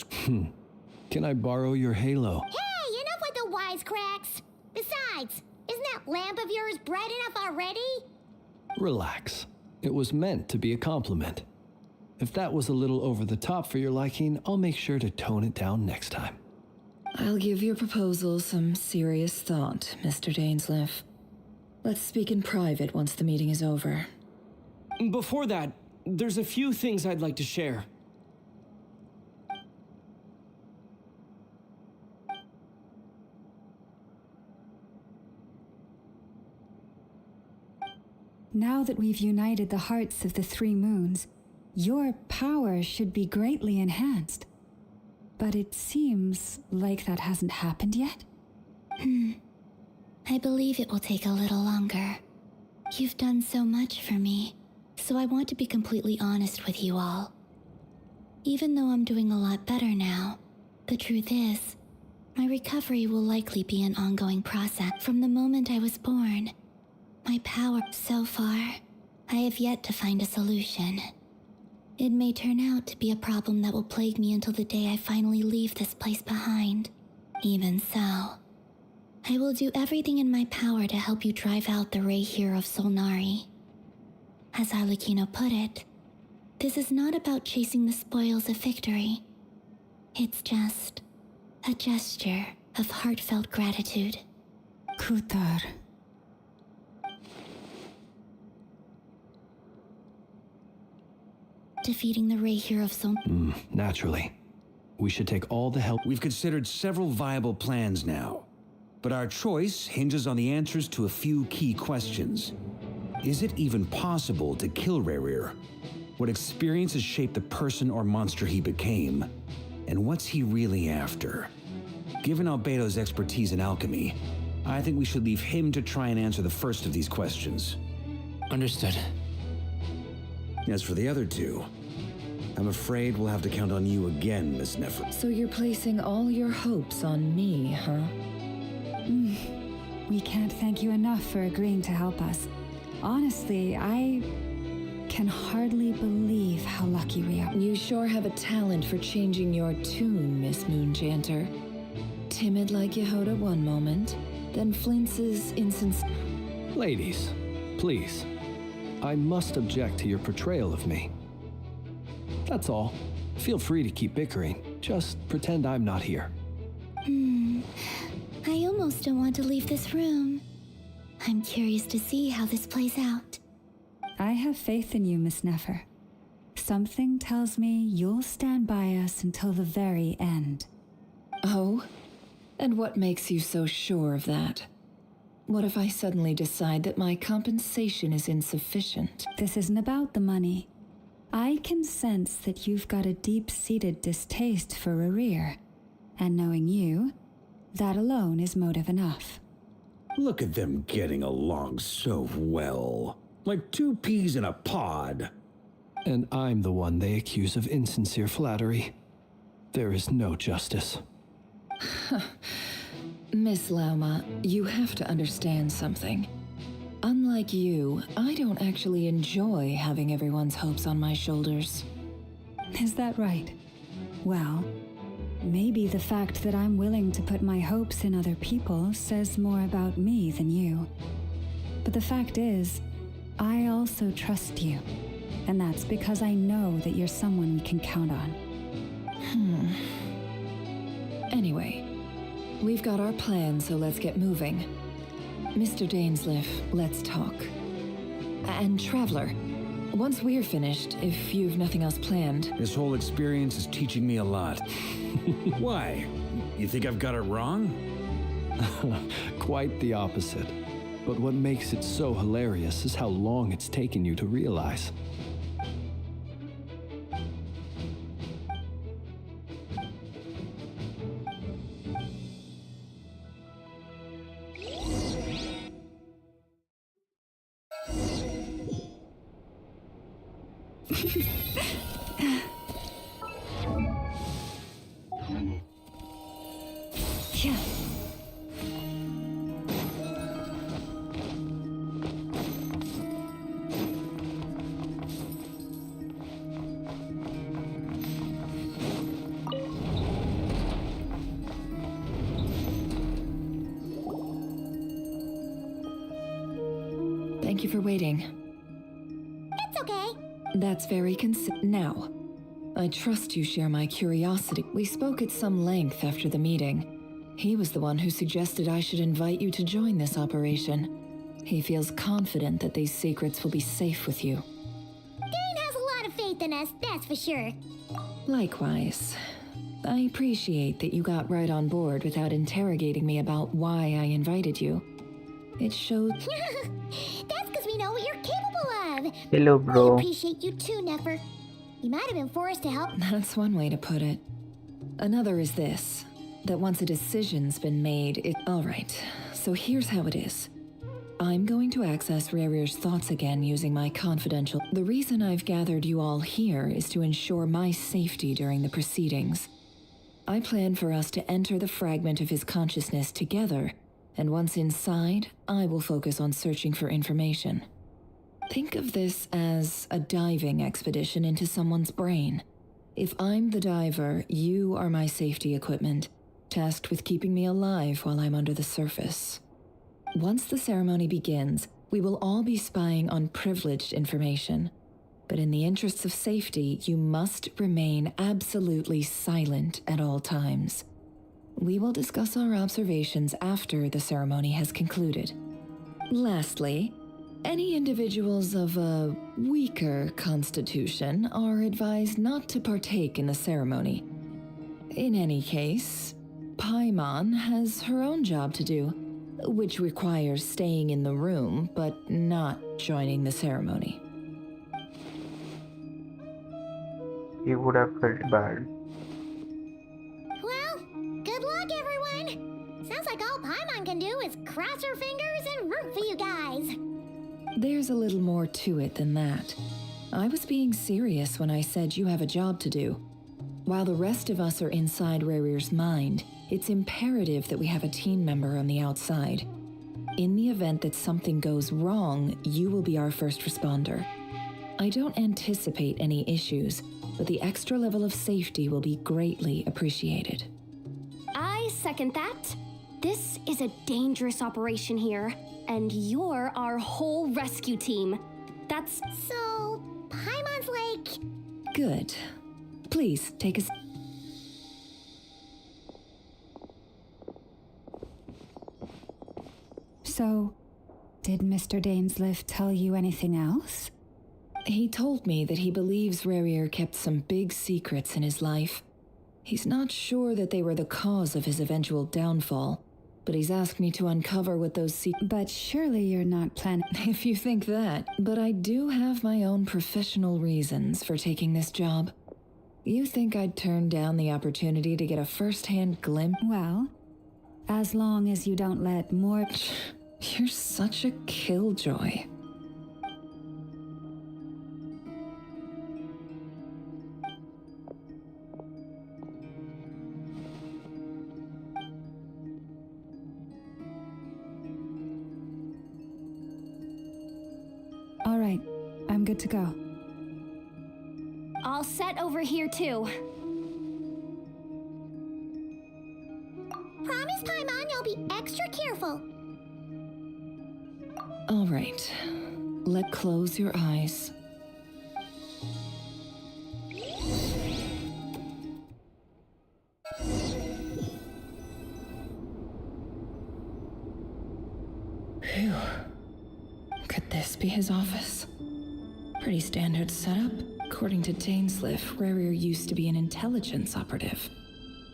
[SPEAKER 4] Can I borrow your halo?
[SPEAKER 5] Hey, enough with the wisecracks! Besides, isn't that lamp of yours bright enough already?
[SPEAKER 4] Relax. It was meant to be a compliment. If that was a little over the top for your liking, I'll make sure to tone it down next time.
[SPEAKER 10] I'll give your proposal some serious thought, Mr. Dainsleif. Let's speak in private once the meeting is over.
[SPEAKER 20] Before that, there's a few things I'd like to share.
[SPEAKER 1] Now that we've united the hearts of the three moons, your power should be greatly enhanced. But it seems like that hasn't happened yet.
[SPEAKER 8] I believe it will take a little longer. You've done so much for me, so I want to be completely honest with you all. Even though I'm doing a lot better now, the truth is, my recovery will likely be an ongoing process. From the moment I was born, my power, so far, I have yet to find a solution. It may turn out to be a problem that will plague me until the day I finally leave this place behind. Even so, I will do everything in my power to help you drive out the Raher of Solnari. As Arlecchino put it, this is not about chasing the spoils of victory. It's just a gesture of heartfelt gratitude.
[SPEAKER 1] Kutar.
[SPEAKER 8] Defeating the Raher of Solnari.
[SPEAKER 4] Naturally. We should take all the help.
[SPEAKER 9] We've considered several viable plans now, but our choice hinges on the answers to a few key questions. Is it even possible to kill Rerir? What experiences shaped the person or monster he became? And what's he really after? Given Albedo's expertise in alchemy, I think we should leave him to try and answer the first of these questions.
[SPEAKER 15] Understood.
[SPEAKER 9] As for the other two, I'm afraid we'll have to count on you again, Miss Nefer.
[SPEAKER 10] So you're placing all your hopes on me, huh?
[SPEAKER 1] We can't thank you enough for agreeing to help us. Honestly, I can hardly believe how lucky we are.
[SPEAKER 10] You sure have a talent for changing your tune, Miss Moonchanter. Timid like Yehoda one moment, then flinches
[SPEAKER 4] Ladies, please. I must object to your portrayal of me. That's all. Feel free to keep bickering. Just pretend I'm not here.
[SPEAKER 8] I almost don't want to leave this room. I'm curious to see how this plays out.
[SPEAKER 1] I have faith in you, Miss Nefer. Something tells me you'll stand by us until the very end.
[SPEAKER 10] Oh? And what makes you so sure of that? What if I suddenly decide that my compensation is insufficient?
[SPEAKER 1] This isn't about the money. I can sense that you've got a deep-seated distaste for Rerir. And knowing you, that alone is motive enough.
[SPEAKER 9] Look at them getting along so well. Like two peas in a pod.
[SPEAKER 4] And I'm the one they accuse of insincere flattery. There is no justice.
[SPEAKER 10] Miss Lauma, you have to understand something. Unlike you, I don't actually enjoy having everyone's hopes on my shoulders.
[SPEAKER 1] Is that right? Well, maybe the fact that I'm willing to put my hopes in other people says more about me than you. But the fact is, I also trust you. And that's because I know that you're someone we can count on.
[SPEAKER 10] Anyway, we've got our plan, so let's get moving. Mr. Dainsleif, let's talk. And Traveler, once we're finished, if you've nothing else planned...
[SPEAKER 9] This whole experience is teaching me a lot. Why? You think I've got it wrong?
[SPEAKER 4] Quite the opposite. But what makes it so hilarious is how long it's taken you to realize.
[SPEAKER 1] Yeah.
[SPEAKER 10] Thank you for waiting.
[SPEAKER 5] It's okay.
[SPEAKER 10] That's very Now, I trust you share my curiosity. We spoke at some length after the meeting. He was the one who suggested I should invite you to join this operation. He feels confident that these secrets will be safe with you.
[SPEAKER 5] Dane has a lot of faith in us, that's for sure.
[SPEAKER 10] Likewise. I appreciate that you got right on board without interrogating me about why I invited you. It showed...
[SPEAKER 5] That's because we know what you're capable of.
[SPEAKER 2] Hello, bro.
[SPEAKER 5] We appreciate you too, Nefer. You might have been forced to help.
[SPEAKER 10] That's one way to put it. Another is this, that once a decision's been made, Alright, so here's how it is. I'm going to access Rerir's thoughts again using my confidential... The reason I've gathered you all here is to ensure my safety during the proceedings. I plan for us to enter the fragment of his consciousness together, and once inside, I will focus on searching for information. Think of this as a diving expedition into someone's brain. If I'm the diver, you are my safety equipment, tasked with keeping me alive while I'm under the surface. Once the ceremony begins, we will all be spying on privileged information. But in the interests of safety, you must remain absolutely silent at all times. We will discuss our observations after the ceremony has concluded. Lastly, any individuals of a weaker constitution are advised not to partake in the ceremony. In any case, Paimon has her own job to do, which requires staying in the room but not joining the ceremony.
[SPEAKER 2] He would have felt bad.
[SPEAKER 5] Well, good luck, everyone. Sounds like all Paimon can do is cross her fingers and root for you guys.
[SPEAKER 10] There's a little more to it than that. I was being serious when I said you have a job to do. While the rest of us are inside Rerir's mind, it's imperative that we have a team member on the outside. In the event that something goes wrong, you will be our first responder. I don't anticipate any issues, but the extra level of safety will be greatly appreciated.
[SPEAKER 3] I second that. This is a dangerous operation here, and you're our whole rescue team. That's...
[SPEAKER 5] So, Paimon's like...
[SPEAKER 10] Good. Please, take a...
[SPEAKER 1] So, did Mr. Dainsliff tell you anything else?
[SPEAKER 10] He told me that he believes Rarier kept some big secrets in his life. He's not sure that they were the cause of his eventual downfall, but he's asked me to uncover what those secrets...
[SPEAKER 1] But surely you're not planning...
[SPEAKER 10] If you think that, but I do have my own professional reasons for taking this job. You think I'd turn down the opportunity to get a first-hand glimpse?
[SPEAKER 1] Well, as long as you don't let more...
[SPEAKER 10] You're such a killjoy.
[SPEAKER 1] All right, I'm good to go.
[SPEAKER 3] All set over here too.
[SPEAKER 5] Promise, Paimon, you'll be extra careful.
[SPEAKER 10] All right. Close your eyes. Phew. Could this be his office? Pretty standard setup. According to Dainsliff, Rarier used to be an intelligence operative.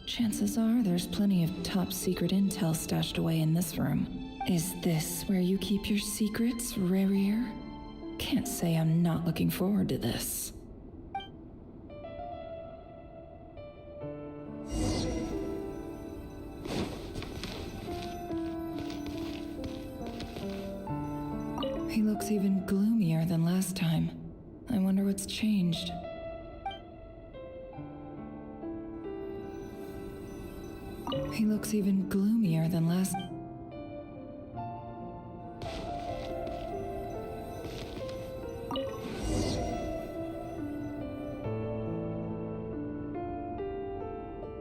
[SPEAKER 10] Chances are there's plenty of top secret intel stashed away in this room. Is this where you keep your secrets, Rarier? Can't say I'm not looking forward to this. He looks even gloomier than last time. I wonder what's changed. He looks even gloomier than last...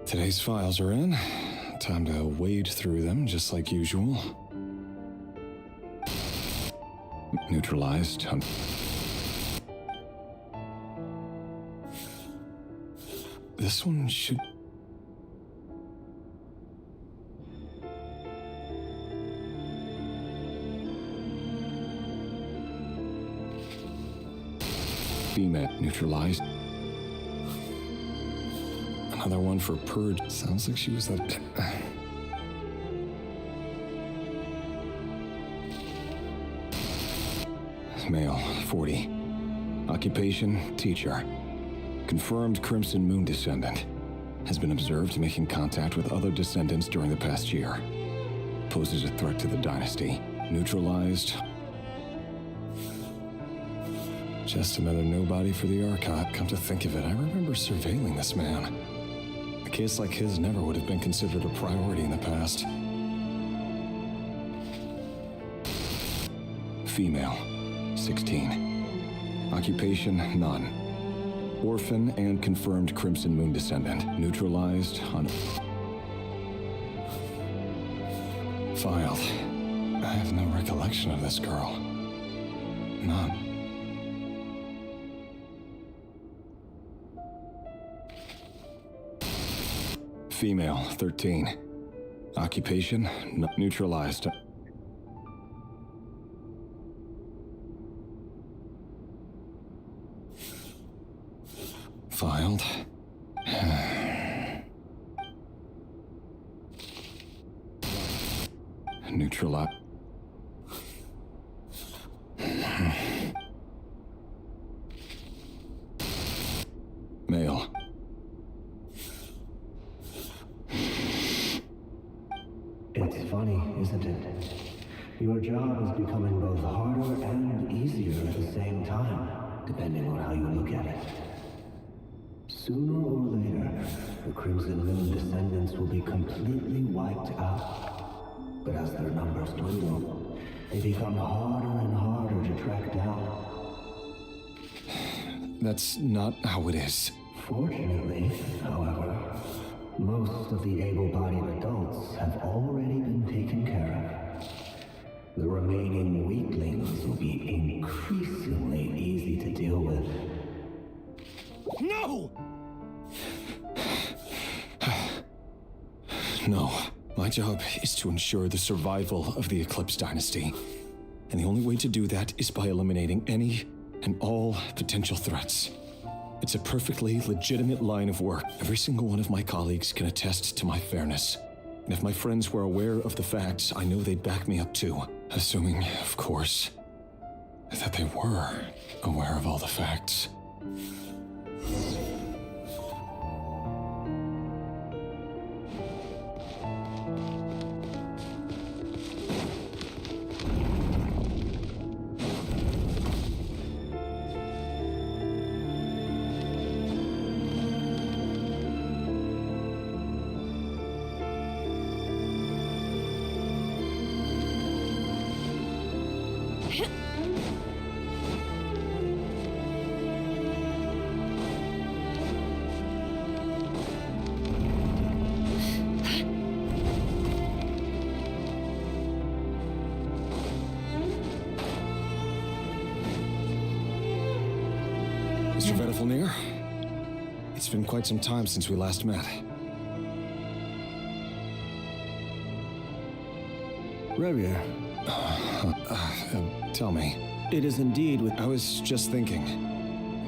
[SPEAKER 14] Today's files are in. Time to wade through them, just like usual. Neutralized. This one should... Female neutralized. Another one for purge. Sounds like she was that... Male, 40. Occupation, teacher. Confirmed Crimson Moon descendant. Has been observed making contact with other descendants during the past year. Poses a threat to the dynasty. Neutralized. Just another nobody for the Archon. Come to think of it, I remember surveilling this man. A case like his never would have been considered a priority in the past. Female, 16. Occupation, none. Orphan and confirmed Crimson Moon descendant. Neutralized on... Filed. I have no recollection of this girl. None. Female, 13. Occupation, neutralized. Filed. Neutralized. Male.
[SPEAKER 21] It's funny, isn't it? Your job is becoming both harder and easier at the same time, depending on how you look at it. Sooner or later, the Crimson Moon descendants will be completely wiped out. But as their numbers dwindle, they become harder and harder to track down.
[SPEAKER 14] That's not how it is.
[SPEAKER 21] Fortunately, however, most of the able-bodied adults have already been taken care of. The remaining weaklings will be increasingly easy to deal with.
[SPEAKER 14] No! No. My job is to ensure the survival of the Eclipse Dynasty. And the only way to do that is by eliminating any and all potential threats. It's a perfectly legitimate line of work. Every single one of my colleagues can attest to my fairness. And if my friends were aware of the facts, I know they'd back me up too. Assuming, of course, that they were aware of all the facts. Mr. Vedifalnir, it's been quite some time since we last met.
[SPEAKER 13] Rerir,
[SPEAKER 14] tell me.
[SPEAKER 13] it is indeed with...
[SPEAKER 14] I was just thinking.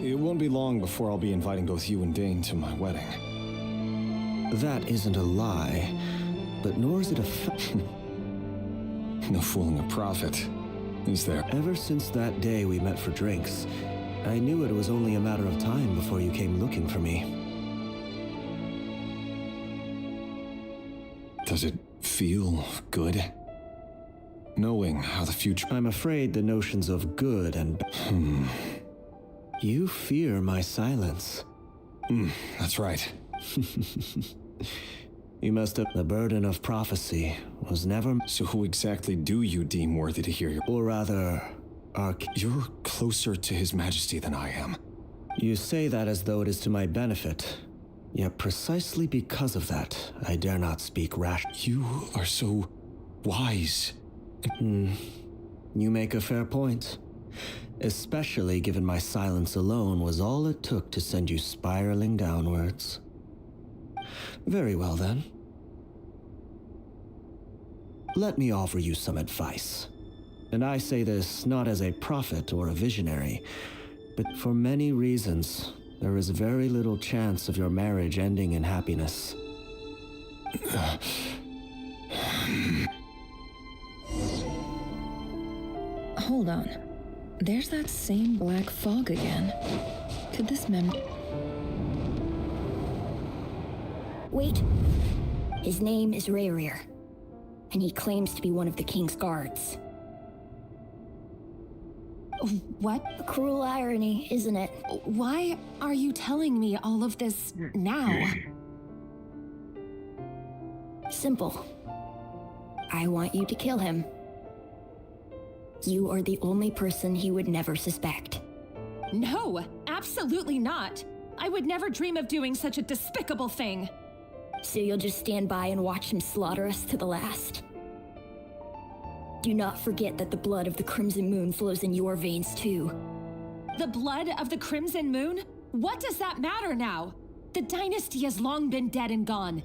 [SPEAKER 14] It won't be long before I'll be inviting both you and Dane to my wedding.
[SPEAKER 13] That isn't a lie, but nor is it a
[SPEAKER 14] No fooling a prophet, is there?
[SPEAKER 13] Ever since that day we met for drinks, I knew it was only a matter of time before you came looking for me.
[SPEAKER 14] Does it feel good? Knowing how the future...
[SPEAKER 13] I'm afraid the notions of good and... You fear my silence.
[SPEAKER 14] That's right.
[SPEAKER 13] You must have... The burden of prophecy was never...
[SPEAKER 14] So who exactly do you deem worthy to hear your...
[SPEAKER 13] Or rather...
[SPEAKER 14] You're closer to His Majesty than I am.
[SPEAKER 13] You say that as though it is to my benefit. Yet precisely because of that, I dare not speak rash.
[SPEAKER 14] You are so wise.
[SPEAKER 13] You make a fair point. Especially given my silence alone was all it took to send you spiraling downwards. Very well then. Let me offer you some advice. And I say this not as a prophet or a visionary, but for many reasons, there is very little chance of your marriage ending in happiness.
[SPEAKER 10] Hold on. There's that same black fog again. Could this
[SPEAKER 3] Wait. His name is Rerir, and he claims to be one of the king's guards.
[SPEAKER 12] What?
[SPEAKER 3] A cruel irony, isn't it?
[SPEAKER 12] Why are you telling me all of this now?
[SPEAKER 3] Simple. I want you to kill him. You are the only person he would never suspect.
[SPEAKER 11] No, absolutely not. I would never dream of doing such a despicable thing.
[SPEAKER 3] So you'll just stand by and watch him slaughter us to the last? Do not forget that the blood of the Crimson Moon flows in your veins too.
[SPEAKER 11] The blood of the Crimson Moon? What does that matter now? The dynasty has long been dead and gone.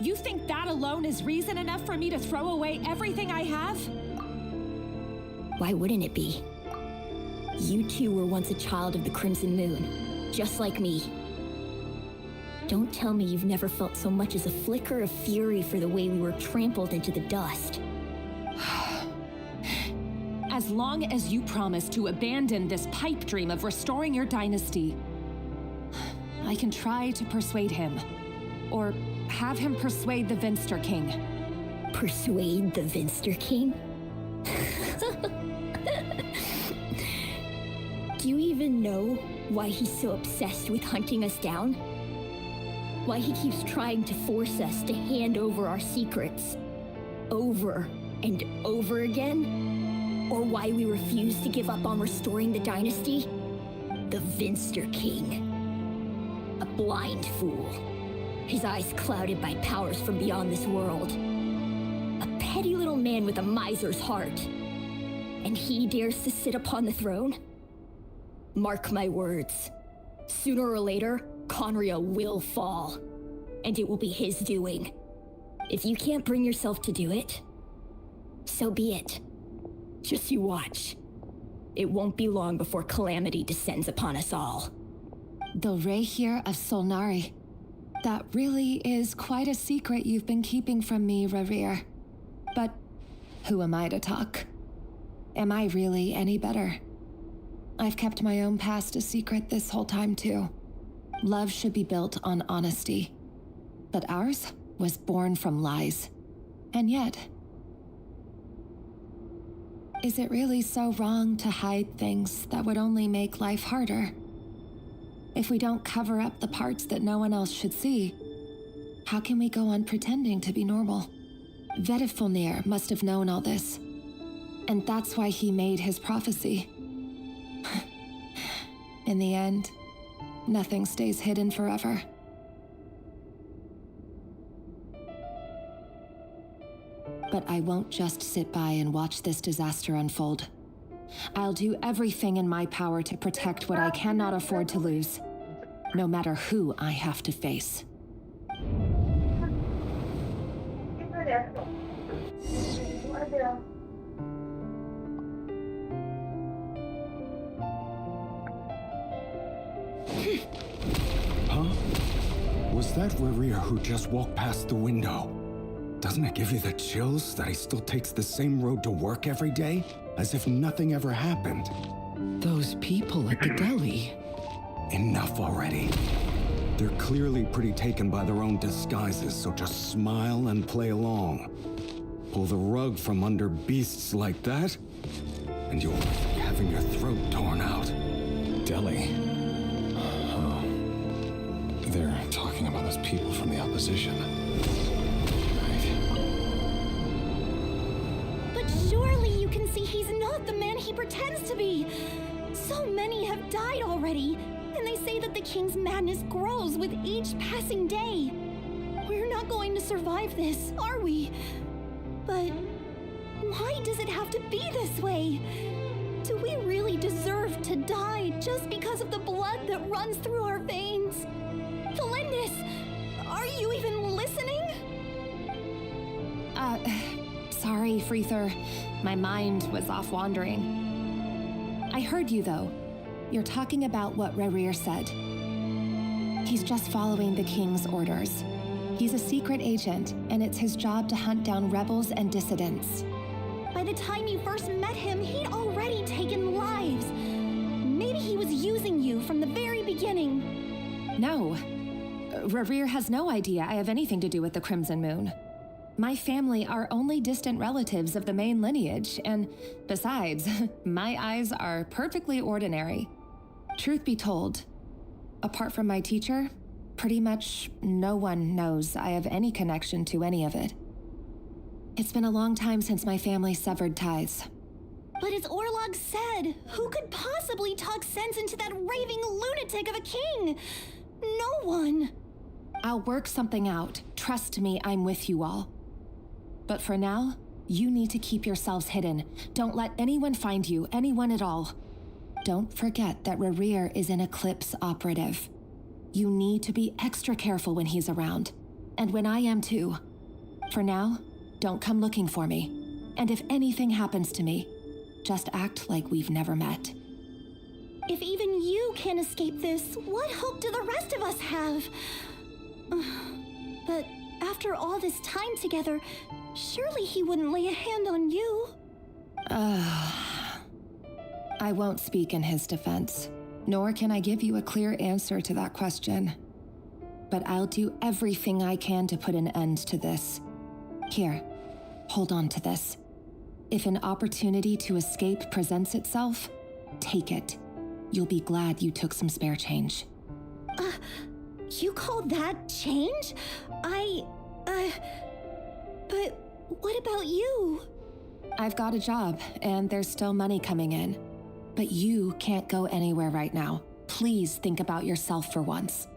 [SPEAKER 11] You think that alone is reason enough for me to throw away everything I have?
[SPEAKER 3] Why wouldn't it be? You too were once a child of the Crimson Moon, just like me. Don't tell me you've never felt so much as a flicker of fury for the way we were trampled into the dust.
[SPEAKER 11] As long as you promise to abandon this pipe dream of restoring your dynasty, I can try to persuade him. Or have him persuade the Vinster King.
[SPEAKER 3] Persuade the Vinster King? Do you even know why he's so obsessed with hunting us down? Why he keeps trying to force us to hand over our secrets over and over again? Or why we refuse to give up on restoring the dynasty? The Vinster King. A blind fool. His eyes clouded by powers from beyond this world. A petty little man with a miser's heart. And he dares to sit upon the throne? Mark my words. Sooner or later, Conria will fall. And it will be his doing.
[SPEAKER 5] If you can't bring yourself to do it, so be it. Just you watch. It won't be long before calamity descends upon us all.
[SPEAKER 12] The Rahyr of Solnari. That really is quite a secret you've been keeping from me, Rerir. But who am I to talk? Am I really any better? I've kept my own past a secret this whole time too. Love should be built on honesty. But ours was born from lies. And yet, is it really so wrong to hide things that would only make life harder? If we don't cover up the parts that no one else should see, how can we go on pretending to be normal? Vedifulnir must have known all this. And that's why he made his prophecy. In the end, nothing stays hidden forever. But I won't just sit by and watch this disaster unfold. I'll do everything in my power to protect what I cannot afford to lose, no matter who I have to face.
[SPEAKER 14] Huh? Was that Rerir who just walked past the window? Doesn't it give you the chills that he still takes the same road to work every day? As if nothing ever happened.
[SPEAKER 19] Those people at the deli.
[SPEAKER 14] Enough already. They're clearly pretty taken by their own disguises, so just smile and play along. Pull the rug from under beasts like that, and you'll be having your throat torn out.
[SPEAKER 7] Deli. Oh. They're talking about those people from the opposition.
[SPEAKER 3] But surely you can see he's not the man he pretends to be. So many have died already, and they say that the king's madness grows with each passing day. We're not going to survive this, are we? But why does it have to be this way? Do we really deserve to die just because of the blood that runs through our veins? Felindis, are you even listening?
[SPEAKER 12] Sorry, Freether. My mind was off wandering. I heard you, though. You're talking about what Rerir said. He's just following the king's orders. He's a secret agent, and it's his job to hunt down rebels and dissidents.
[SPEAKER 3] By the time you first met him, he'd already taken lives. Maybe he was using you from the very beginning.
[SPEAKER 12] No. Rerir has no idea I have anything to do with the Crimson Moon. My family are only distant relatives of the main lineage, and besides, my eyes are perfectly ordinary. Truth be told, apart from my teacher, pretty much no one knows I have any connection to any of it. It's been a long time since my family severed ties.
[SPEAKER 3] But as Orlog said, who could possibly talk sense into that raving lunatic of a king? No one.
[SPEAKER 12] I'll work something out. Trust me, I'm with you all. But for now, you need to keep yourselves hidden. Don't let anyone find you, anyone at all. Don't forget that Rerir is an Eclipse operative. You need to be extra careful when he's around. And when I am too. For now, don't come looking for me. And if anything happens to me, just act like we've never met.
[SPEAKER 3] If even you can't escape this, what hope do the rest of us have? But after all this time together, surely he wouldn't lay a hand on you.
[SPEAKER 12] I won't speak in his defense, nor can I give you a clear answer to that question. But I'll do everything I can to put an end to this. Here, hold on to this. If an opportunity to escape presents itself, take it. You'll be glad you took some spare change.
[SPEAKER 3] You call that change? But what about you?
[SPEAKER 12] I've got a job, and there's still money coming in. But you can't go anywhere right now. Please think about yourself for once.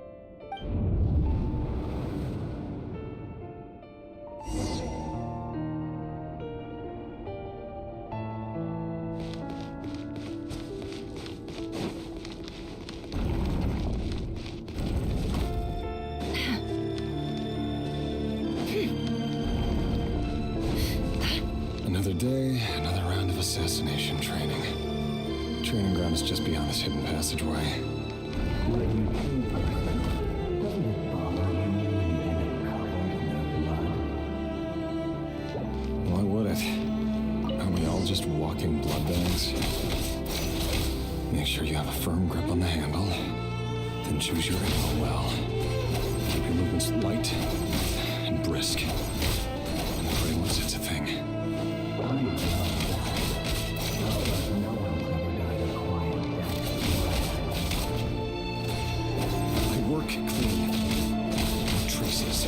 [SPEAKER 7] of assassination training. Training ground is just beyond this hidden passageway.
[SPEAKER 21] When you kill a person, doesn't it bother you when you end up covered in their blood?
[SPEAKER 7] Why would it? Are we all just walking blood bags? Make sure you have a firm grip on the handle. Then choose your ammo well. Keep your movements light and brisk. And pray once it's a thing. I work clean. No traces.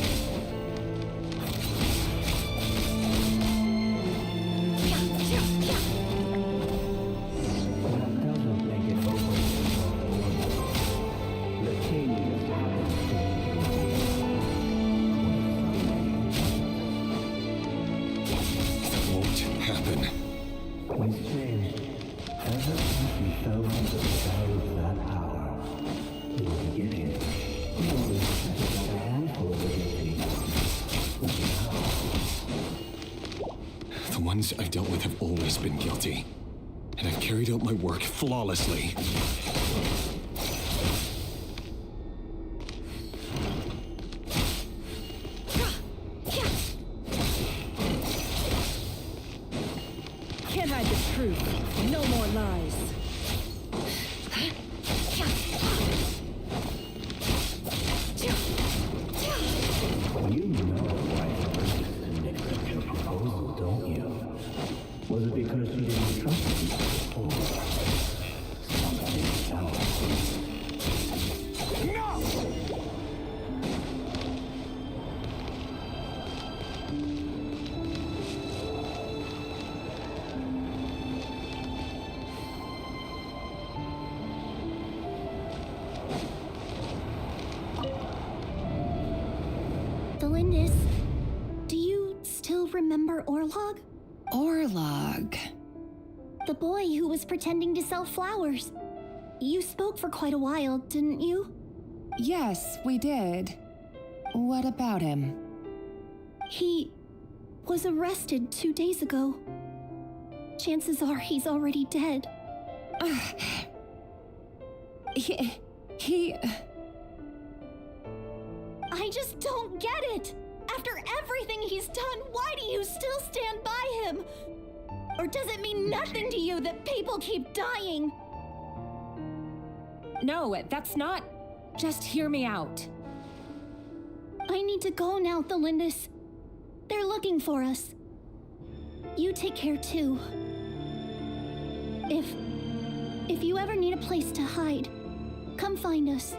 [SPEAKER 7] The ones I've dealt with have always been guilty, and I've carried out my work flawlessly.
[SPEAKER 18] Can't hide the truth. No more lies.
[SPEAKER 21] You know why Princess didn't accept your proposal, don't you? Was it because she didn't trust you? Or something else? No!
[SPEAKER 5] Delindis, do you still remember Orlog?
[SPEAKER 10] Orlog.
[SPEAKER 5] The boy who was pretending to sell flowers. You spoke for quite a while, didn't you?
[SPEAKER 10] Yes, we did. What about him?
[SPEAKER 5] He was arrested 2 days ago. Chances are he's already dead.
[SPEAKER 10] He...
[SPEAKER 5] I just don't get it! After everything he's done, why do you still stand by him? Or does it mean nothing to you that people keep dying?
[SPEAKER 11] No, that's not... Just hear me out.
[SPEAKER 5] I need to go now, Delindis. They're looking for us. You take care too. If you ever need a place to hide, come find us.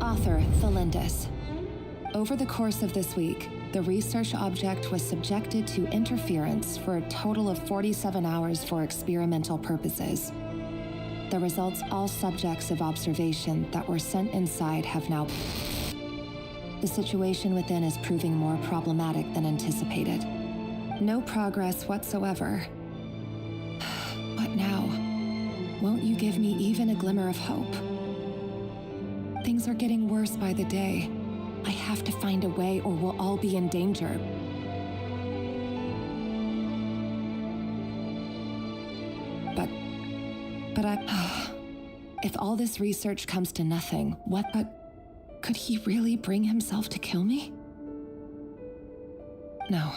[SPEAKER 10] Author Thelindis. Over the course of this week, the research object was subjected to interference for a total of 47 hours for experimental purposes. The results all subjects of observation that were sent inside have now... The situation within is proving more problematic than anticipated. No progress whatsoever. What now? Won't you give me even a glimmer of hope? Things are getting worse by the day. I have to find a way or we'll all be in danger. But if all this research comes to nothing, could he really bring himself to kill me? No,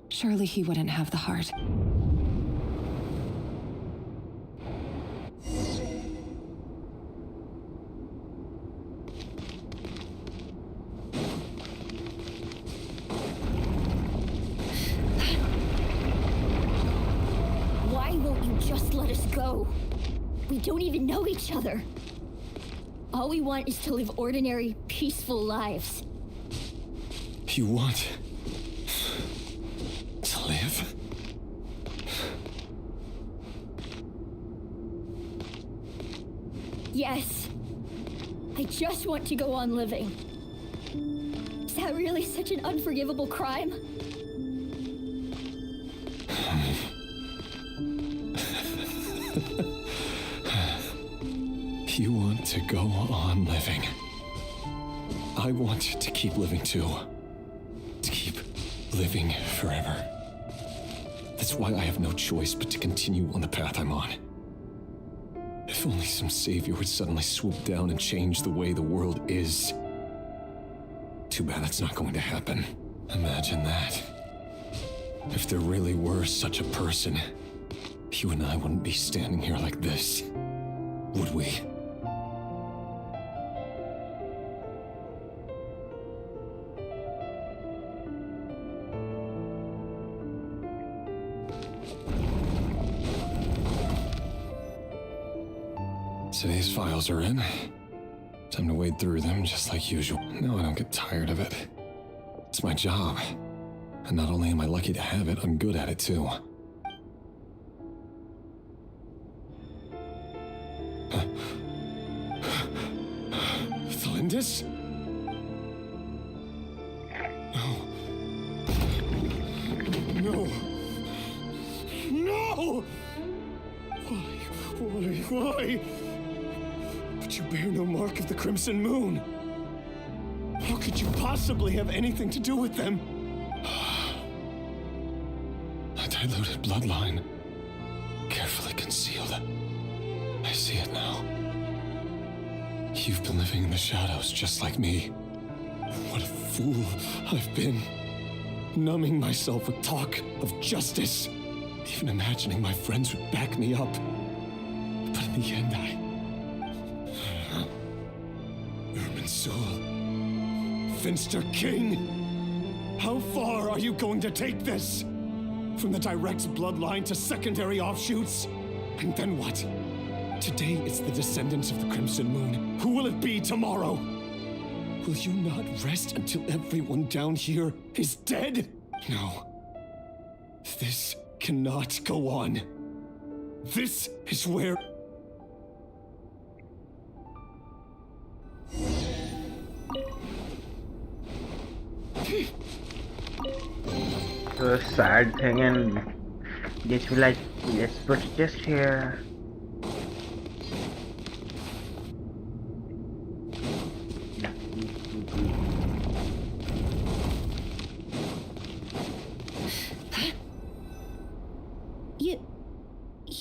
[SPEAKER 10] surely he wouldn't have the heart.
[SPEAKER 5] Why won't you just let us go? We don't even know each other. All we want is to live ordinary, peaceful lives.
[SPEAKER 7] You want to live?
[SPEAKER 5] Yes. I just want to go on living. Is that really such an unforgivable crime?
[SPEAKER 7] You want to go on living. I want to keep living too. To keep living forever. That's why I have no choice but to continue on the path I'm on. If only some savior would suddenly swoop down and change the way the world is. Too bad that's not going to happen. Imagine that. If there really were such a person, you and I wouldn't be standing here like this, would we? Today's files are in. Time to wade through them just like usual. No, I don't get tired of it. It's my job. And not only am I lucky to have it, I'm good at it too. Thalindis? No. No! Why? But you bear no mark of the Crimson Moon. How could you possibly have anything to do with them? A diluted bloodline. Carefully concealed. I see it now. You've been living in the shadows just like me. What a fool I've been. Numbing myself with talk of justice. Even imagining my friends would back me up. But in the end, Irminsul. Finster King. How far are you going to take this? From the direct bloodline to secondary offshoots? And then what? Today it's the descendants of the Crimson Moon. Who will it be tomorrow? Will you not rest until everyone down here is dead? No. This cannot go on. This is where...
[SPEAKER 2] So sad thing, and just like, let's put it just here.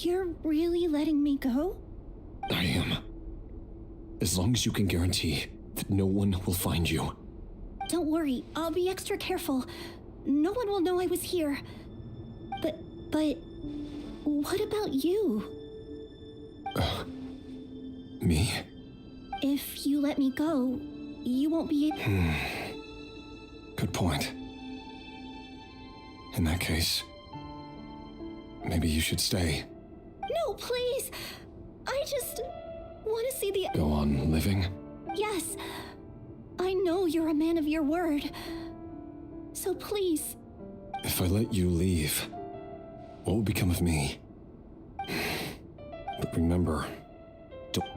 [SPEAKER 5] You're really letting me go?
[SPEAKER 7] I am. As long as you can guarantee that no one will find you.
[SPEAKER 5] Don't worry, I'll be extra careful. No one will know I was here. But what about you?
[SPEAKER 7] Me?
[SPEAKER 5] If you let me go, you won't be able...
[SPEAKER 7] Good point. In that case, maybe you should stay.
[SPEAKER 5] No, please! I just want to see the...
[SPEAKER 7] Go on living?
[SPEAKER 5] Yes. I know you're a man of your word. So please...
[SPEAKER 7] If I let you leave, what will become of me? But remember, don't...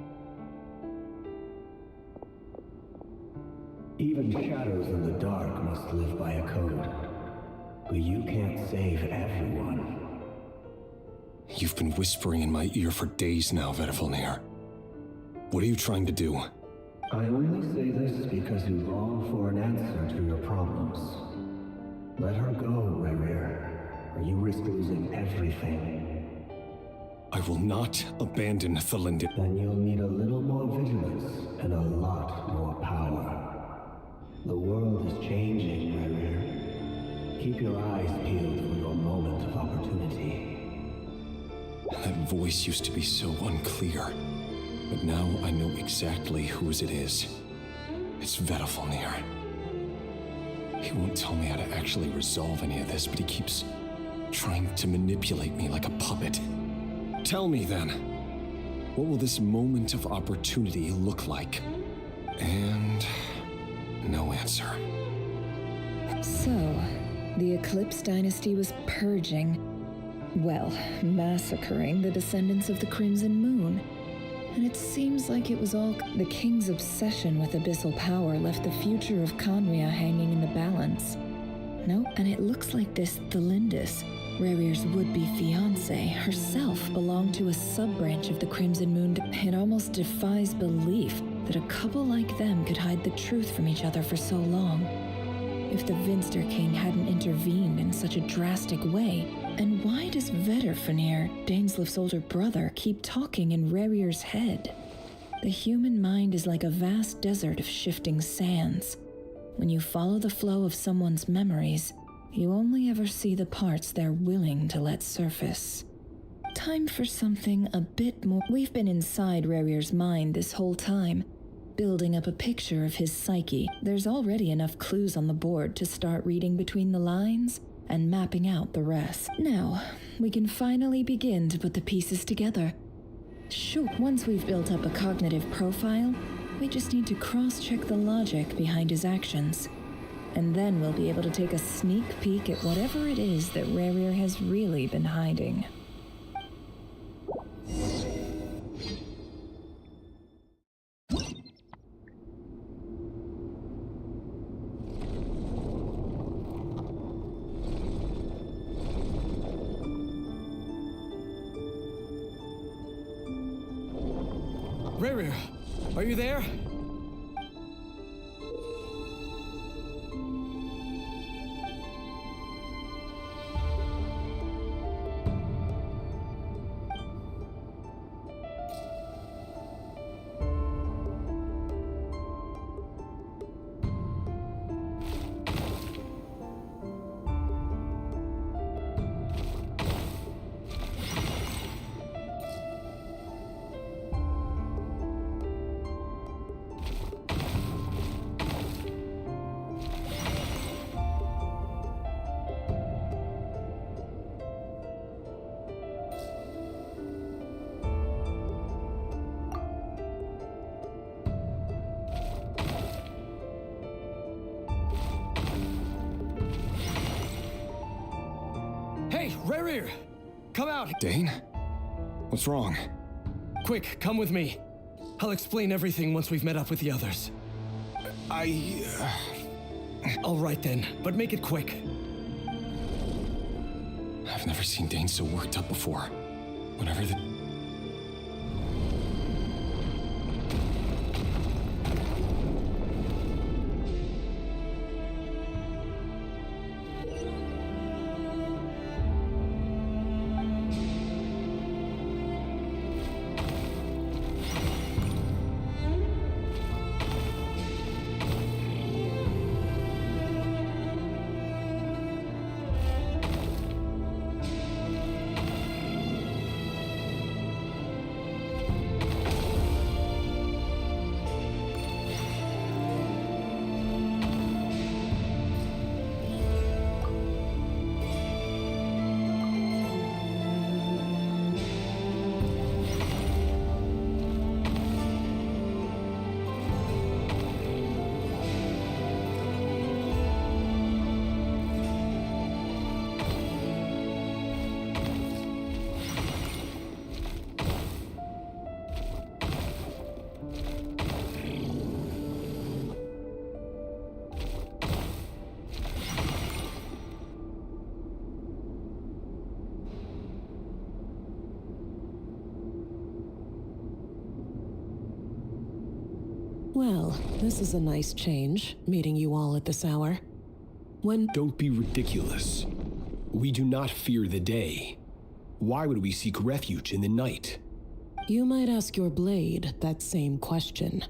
[SPEAKER 21] Even shadows in the dark must live by a code. But you can't save everyone.
[SPEAKER 7] You've been whispering in my ear for days now, Vedafilnir. What are you trying to do?
[SPEAKER 21] I only say this because you long for an answer to your problems. Let her go, Rerir, or you risk losing everything.
[SPEAKER 7] I will not abandon Thalindis.
[SPEAKER 21] Then you'll need a little more vigilance and a lot more power. The world is changing, Rerir. Keep your eyes peeled for your moment of opportunity.
[SPEAKER 7] That voice used to be so unclear, but now I know exactly whose it is. It's Vedafilnir. He won't tell me how to actually resolve any of this, but he keeps trying to manipulate me like a puppet. Tell me then, what will this moment of opportunity look like? And no answer.
[SPEAKER 10] So, the Eclipse Dynasty was purging, well, massacring the descendants of the Crimson Moon. And it seems like it was all the king's obsession with abyssal power left the future of Conria hanging in the balance. Nope, and it looks like this Thalindis. Rerir's would-be fiancée herself belonged to a sub-branch of the Crimson Moon. It almost defies belief that a couple like them could hide the truth from each other for so long. If the Vinster King hadn't intervened in such a drastic way, and why does Vedderfanir, Daneslif's older brother, keep talking in Rerir's head? The human mind is like a vast desert of shifting sands. When you follow the flow of someone's memories, you only ever see the parts they're willing to let surface. Time for something a bit more. We've been inside Rerir's mind this whole time, building up a picture of his psyche. There's already enough clues on the board to start reading between the lines and mapping out the rest. Now, we can finally begin to put the pieces together. Sure, once we've built up a cognitive profile, we just need to cross-check the logic behind his actions. And then we'll be able to take a sneak peek at whatever it is that Rerir has really been hiding.
[SPEAKER 13] Rerir, are you there? Hey, Rerir! Come out!
[SPEAKER 7] Dane? What's wrong?
[SPEAKER 13] Quick, come with me. I'll explain everything once we've met up with the others. All right then, but make it quick.
[SPEAKER 7] I've never seen Dane so worked up before. Whenever the...
[SPEAKER 6] Well, this is a nice change, meeting you all at this hour.
[SPEAKER 22] Don't be ridiculous. We do not fear the day. Why would we seek refuge in the night?
[SPEAKER 6] You might ask your blade that same question.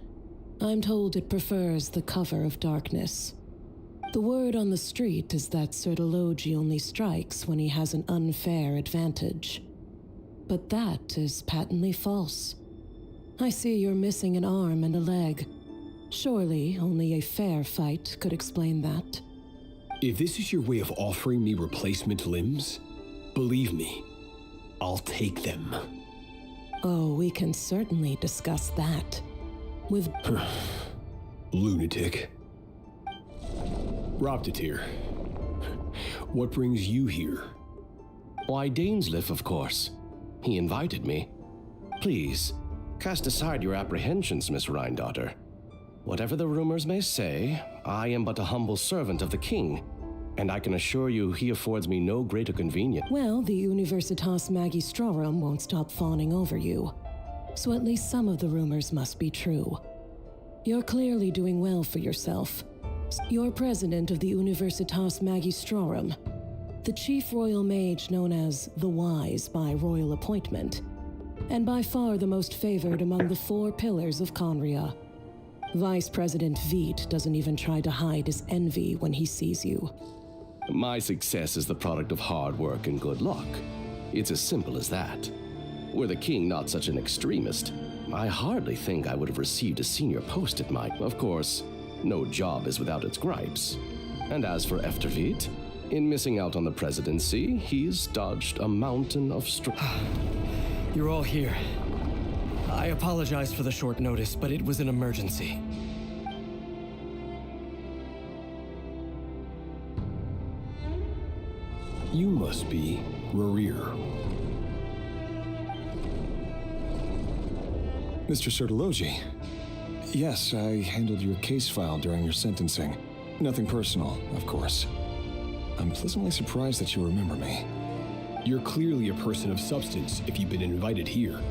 [SPEAKER 6] I'm told it prefers the cover of darkness. The word on the street is that Sertologi only strikes when he has an unfair advantage. But that is patently false. I see you're missing an arm and a leg. Surely only a fair fight could explain that.
[SPEAKER 22] If this is your way of offering me replacement limbs, believe me, I'll take them.
[SPEAKER 6] Oh, we can certainly discuss that. With...
[SPEAKER 22] Lunatic. Roptatir, what brings you here?
[SPEAKER 23] Why, Daneslif, of course. He invited me. Please, cast aside your apprehensions, Miss Rhindaughter. Whatever the rumors may say, I am but a humble servant of the king, and I can assure you he affords me no greater convenience.
[SPEAKER 6] Well, the Universitas Magistrorum won't stop fawning over you. So at least some of the rumors must be true. You're clearly doing well for yourself. You're president of the Universitas Magistrorum, the chief royal mage known as the Wise by royal appointment, and by far the most favored among the 4 pillars of Conria. Vice President Veet doesn't even try to hide his envy when he sees you.
[SPEAKER 23] My success is the product of hard work and good luck. It's as simple as that. Were the king not such an extremist, I hardly think I would have received a senior post at my... Of course, no job is without its gripes. And as for Efterveet, in missing out on the presidency, he's dodged a mountain of
[SPEAKER 13] You're all here. I apologize for the short notice, but it was an emergency.
[SPEAKER 22] You must be Rerir. Mr. Sertologi. Yes, I handled your case file during your sentencing. Nothing personal, of course. I'm pleasantly surprised that you remember me. You're clearly a person of substance if you've been invited here.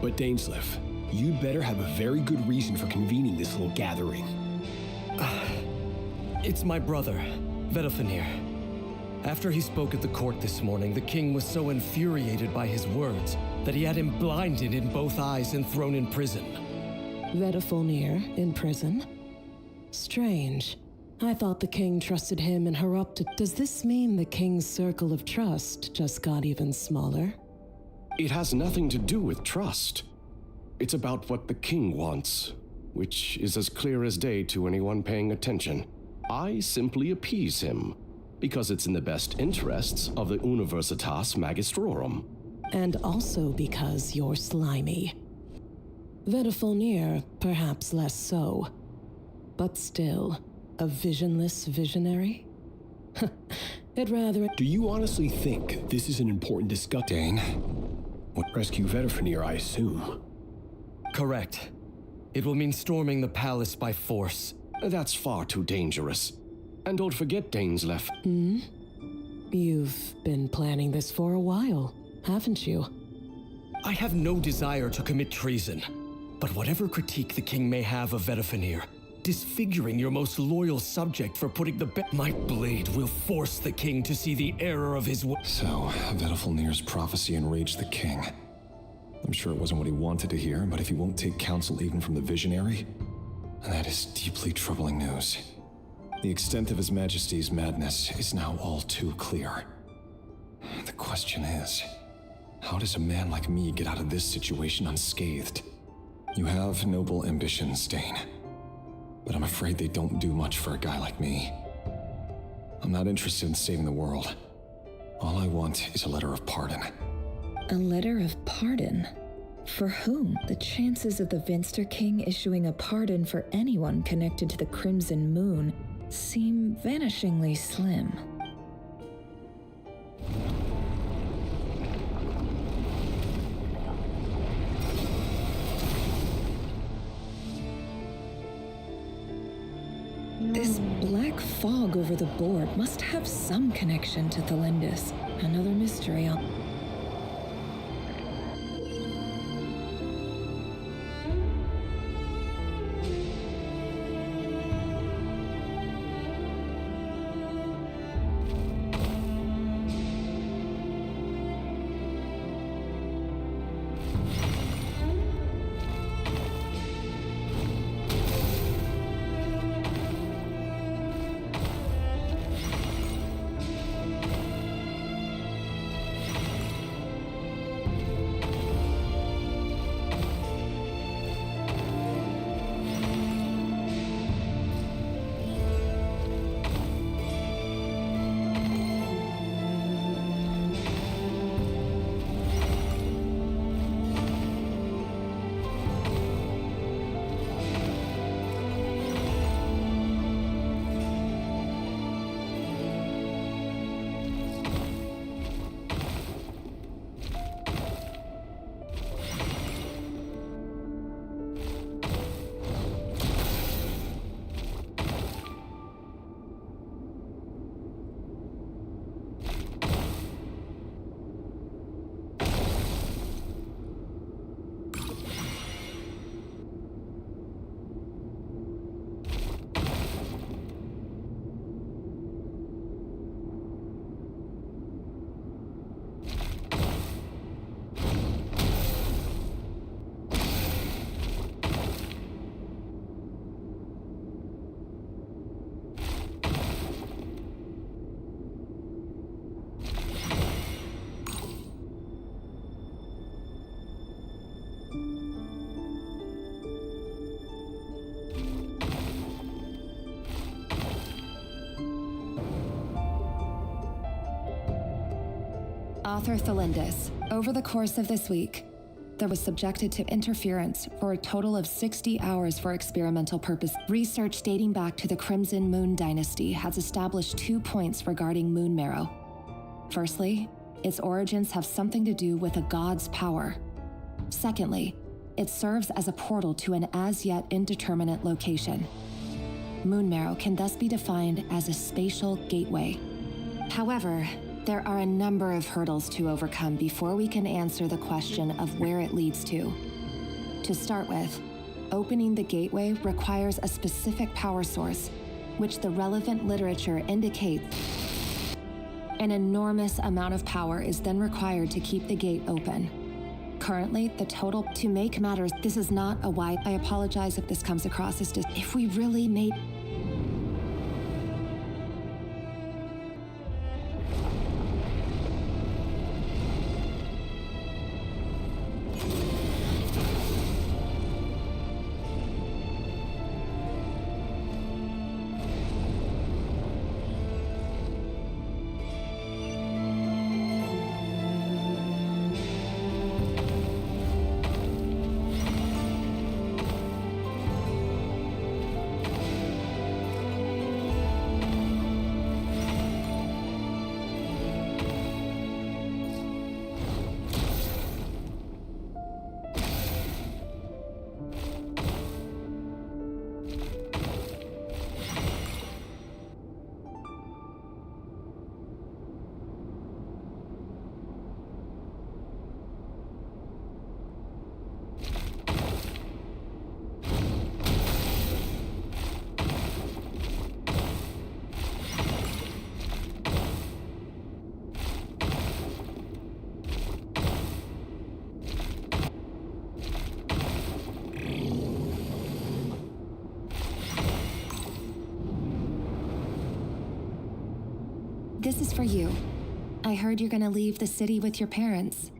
[SPEAKER 22] But Dainsleif, you'd better have a very good reason for convening this little gathering.
[SPEAKER 13] It's my brother, Vedalfenir. After he spoke at the court this morning, the king was so infuriated by his words that he had him blinded in both eyes and thrown in prison.
[SPEAKER 6] Vedalfenir in prison? Strange. I thought the king trusted him and her up to... Does this mean the king's circle of trust just got even smaller?
[SPEAKER 23] It has nothing to do with trust. It's about what the king wants, which is as clear as day to anyone paying attention. I simply appease him, because it's in the best interests of the Universitas Magistrorum.
[SPEAKER 6] And also because you're slimy. Vedalfenir, perhaps less so. But still, a visionless visionary? I'd rather...
[SPEAKER 22] Do you honestly think this is an important discussion? Dane, would rescue Vedalfenir, I assume.
[SPEAKER 13] Correct. It will mean storming the palace by force.
[SPEAKER 23] That's far too dangerous. And don't forget, Dainsleif.
[SPEAKER 6] You've been planning this for a while, haven't you?
[SPEAKER 13] I have no desire to commit treason. But whatever critique the king may have of Vedalfenir, disfiguring your most loyal subject for putting my blade will force the king to see the error of his
[SPEAKER 22] So, Vedalfenir's prophecy enraged the king. I'm sure it wasn't what he wanted to hear, but if he won't take counsel even from the visionary, that is deeply troubling news. The extent of His Majesty's madness is now all too clear. The question is, how does a man like me get out of this situation unscathed? You have noble ambitions, Dane, but I'm afraid they don't do much for a guy like me. I'm not interested in saving the world. All I want is a letter of pardon.
[SPEAKER 10] A letter of pardon? For whom? The chances of the Vinster King issuing a pardon for anyone connected to the Crimson Moon seem vanishingly slim. This black fog over the board must have some connection to Thelindis. Another mystery I'll...
[SPEAKER 12] Author Thelindis, over the course of this week, that was subjected to interference for a total of 60 hours for experimental purpose. Research dating back to the Crimson Moon Dynasty has established 2 points regarding moon marrow. Firstly, its origins have something to do with a god's power. Secondly, it serves as a portal to an as-yet indeterminate location. Moon marrow can thus be defined as a spatial gateway. However, there are a number of hurdles to overcome before we can answer the question of where it leads to. To start with, opening the gateway requires a specific power source, which the relevant literature indicates. An enormous amount of power is then required to keep the gate open. Currently, the total, to make matters, this is not a wide, I apologize if this comes across as just, if we really made. This is for you. I heard you're gonna leave the city with your parents.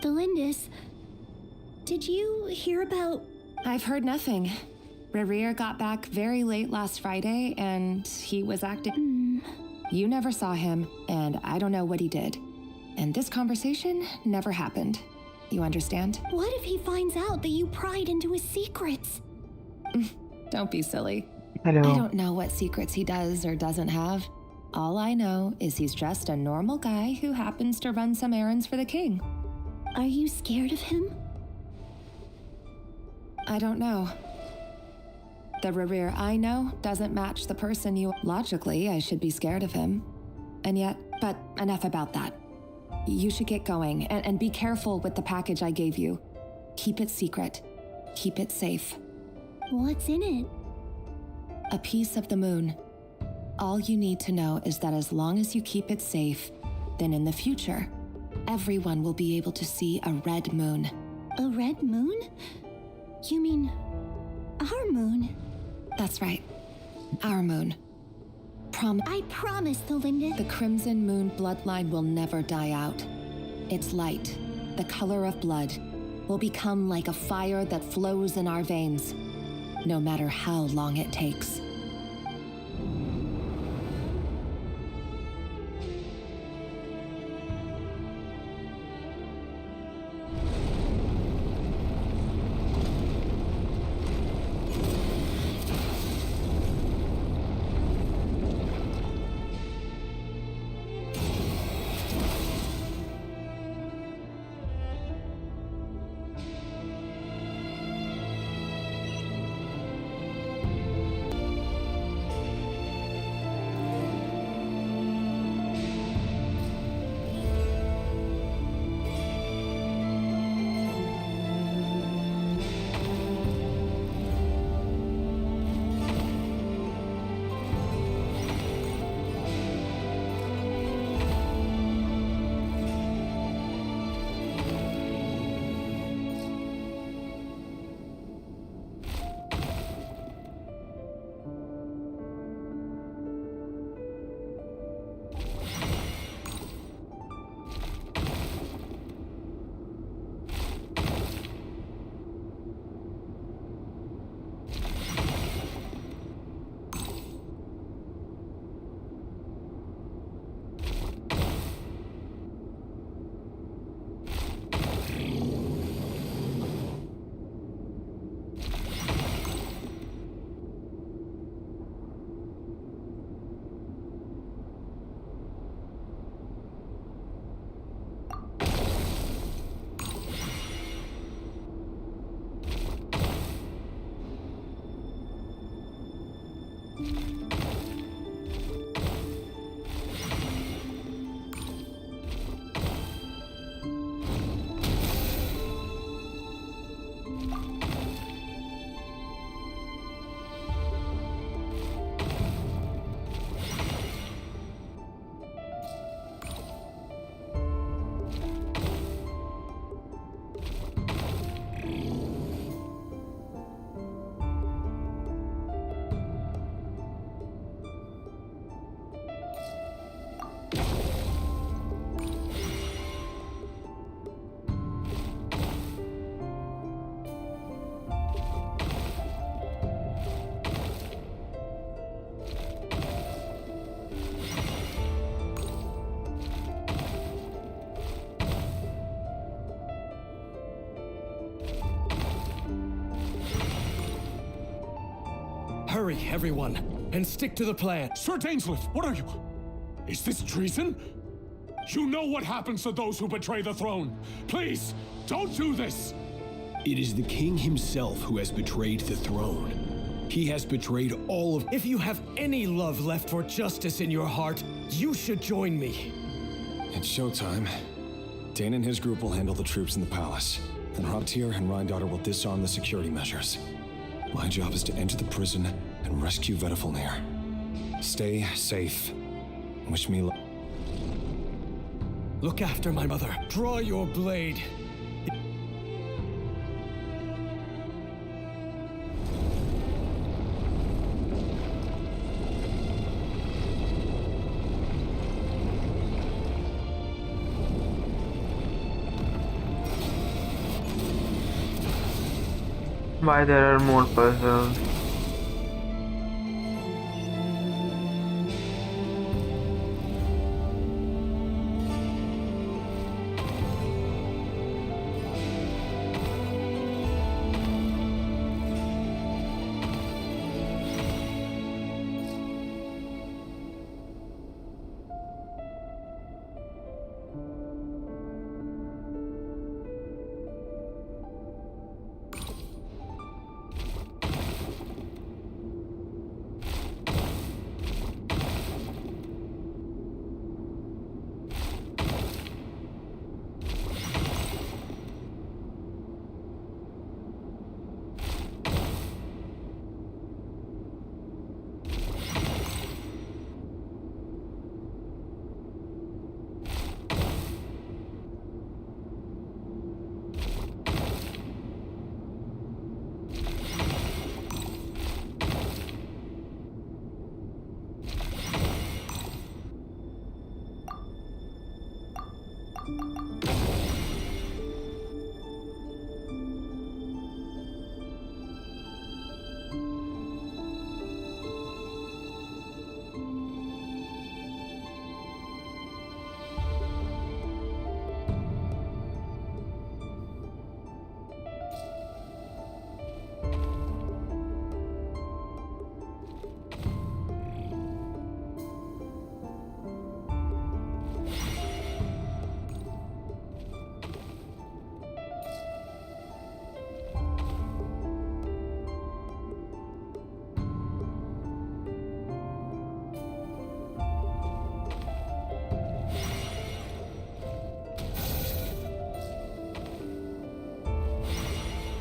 [SPEAKER 5] Thelindis, did you hear about...
[SPEAKER 12] I've heard nothing. Rerir got back very late last Friday, and he was acting... You never saw him, and I don't know what he did. And this conversation never happened. You understand?
[SPEAKER 5] What if he finds out that you pried into his secrets?
[SPEAKER 12] Don't be silly.
[SPEAKER 2] Hello.
[SPEAKER 12] I don't know what secrets he does or doesn't have. All I know is he's just a normal guy who happens to run some errands for the king.
[SPEAKER 5] Are you scared of him?
[SPEAKER 12] I don't know. The Rerir I know doesn't match the person you... Logically, I should be scared of him. And yet, but enough about that. You should get going, and be careful with the package I gave you. Keep it secret. Keep it safe.
[SPEAKER 5] What's in it?
[SPEAKER 12] A piece of the moon. All you need to know is that as long as you keep it safe, then in the future, everyone will be able to see a red moon.
[SPEAKER 5] A red moon? You mean our moon?
[SPEAKER 12] That's right. Our moon.
[SPEAKER 5] I promise, Thelindis.
[SPEAKER 12] The Crimson Moon bloodline will never die out. Its light, the color of blood, will become like a fire that flows in our veins, no matter how long it takes.
[SPEAKER 13] Hurry, everyone, and stick to the plan.
[SPEAKER 16] Sir Dainsleif, what are you? Is this treason? You know what happens to those who betray the throne. Please, don't do this.
[SPEAKER 4] It is the king himself who has betrayed the throne. He has betrayed all of—
[SPEAKER 13] If you have any love left for justice in your heart, you should join me.
[SPEAKER 22] It's showtime. Dane and his group will handle the troops in the palace. Then Hrabtir and Rheindater will disarm the security measures. My job is to enter the prison and rescue Vedifalnir. Stay safe. Wish me luck.
[SPEAKER 13] Look after my mother. Draw your blade.
[SPEAKER 2] Why there are more puzzles?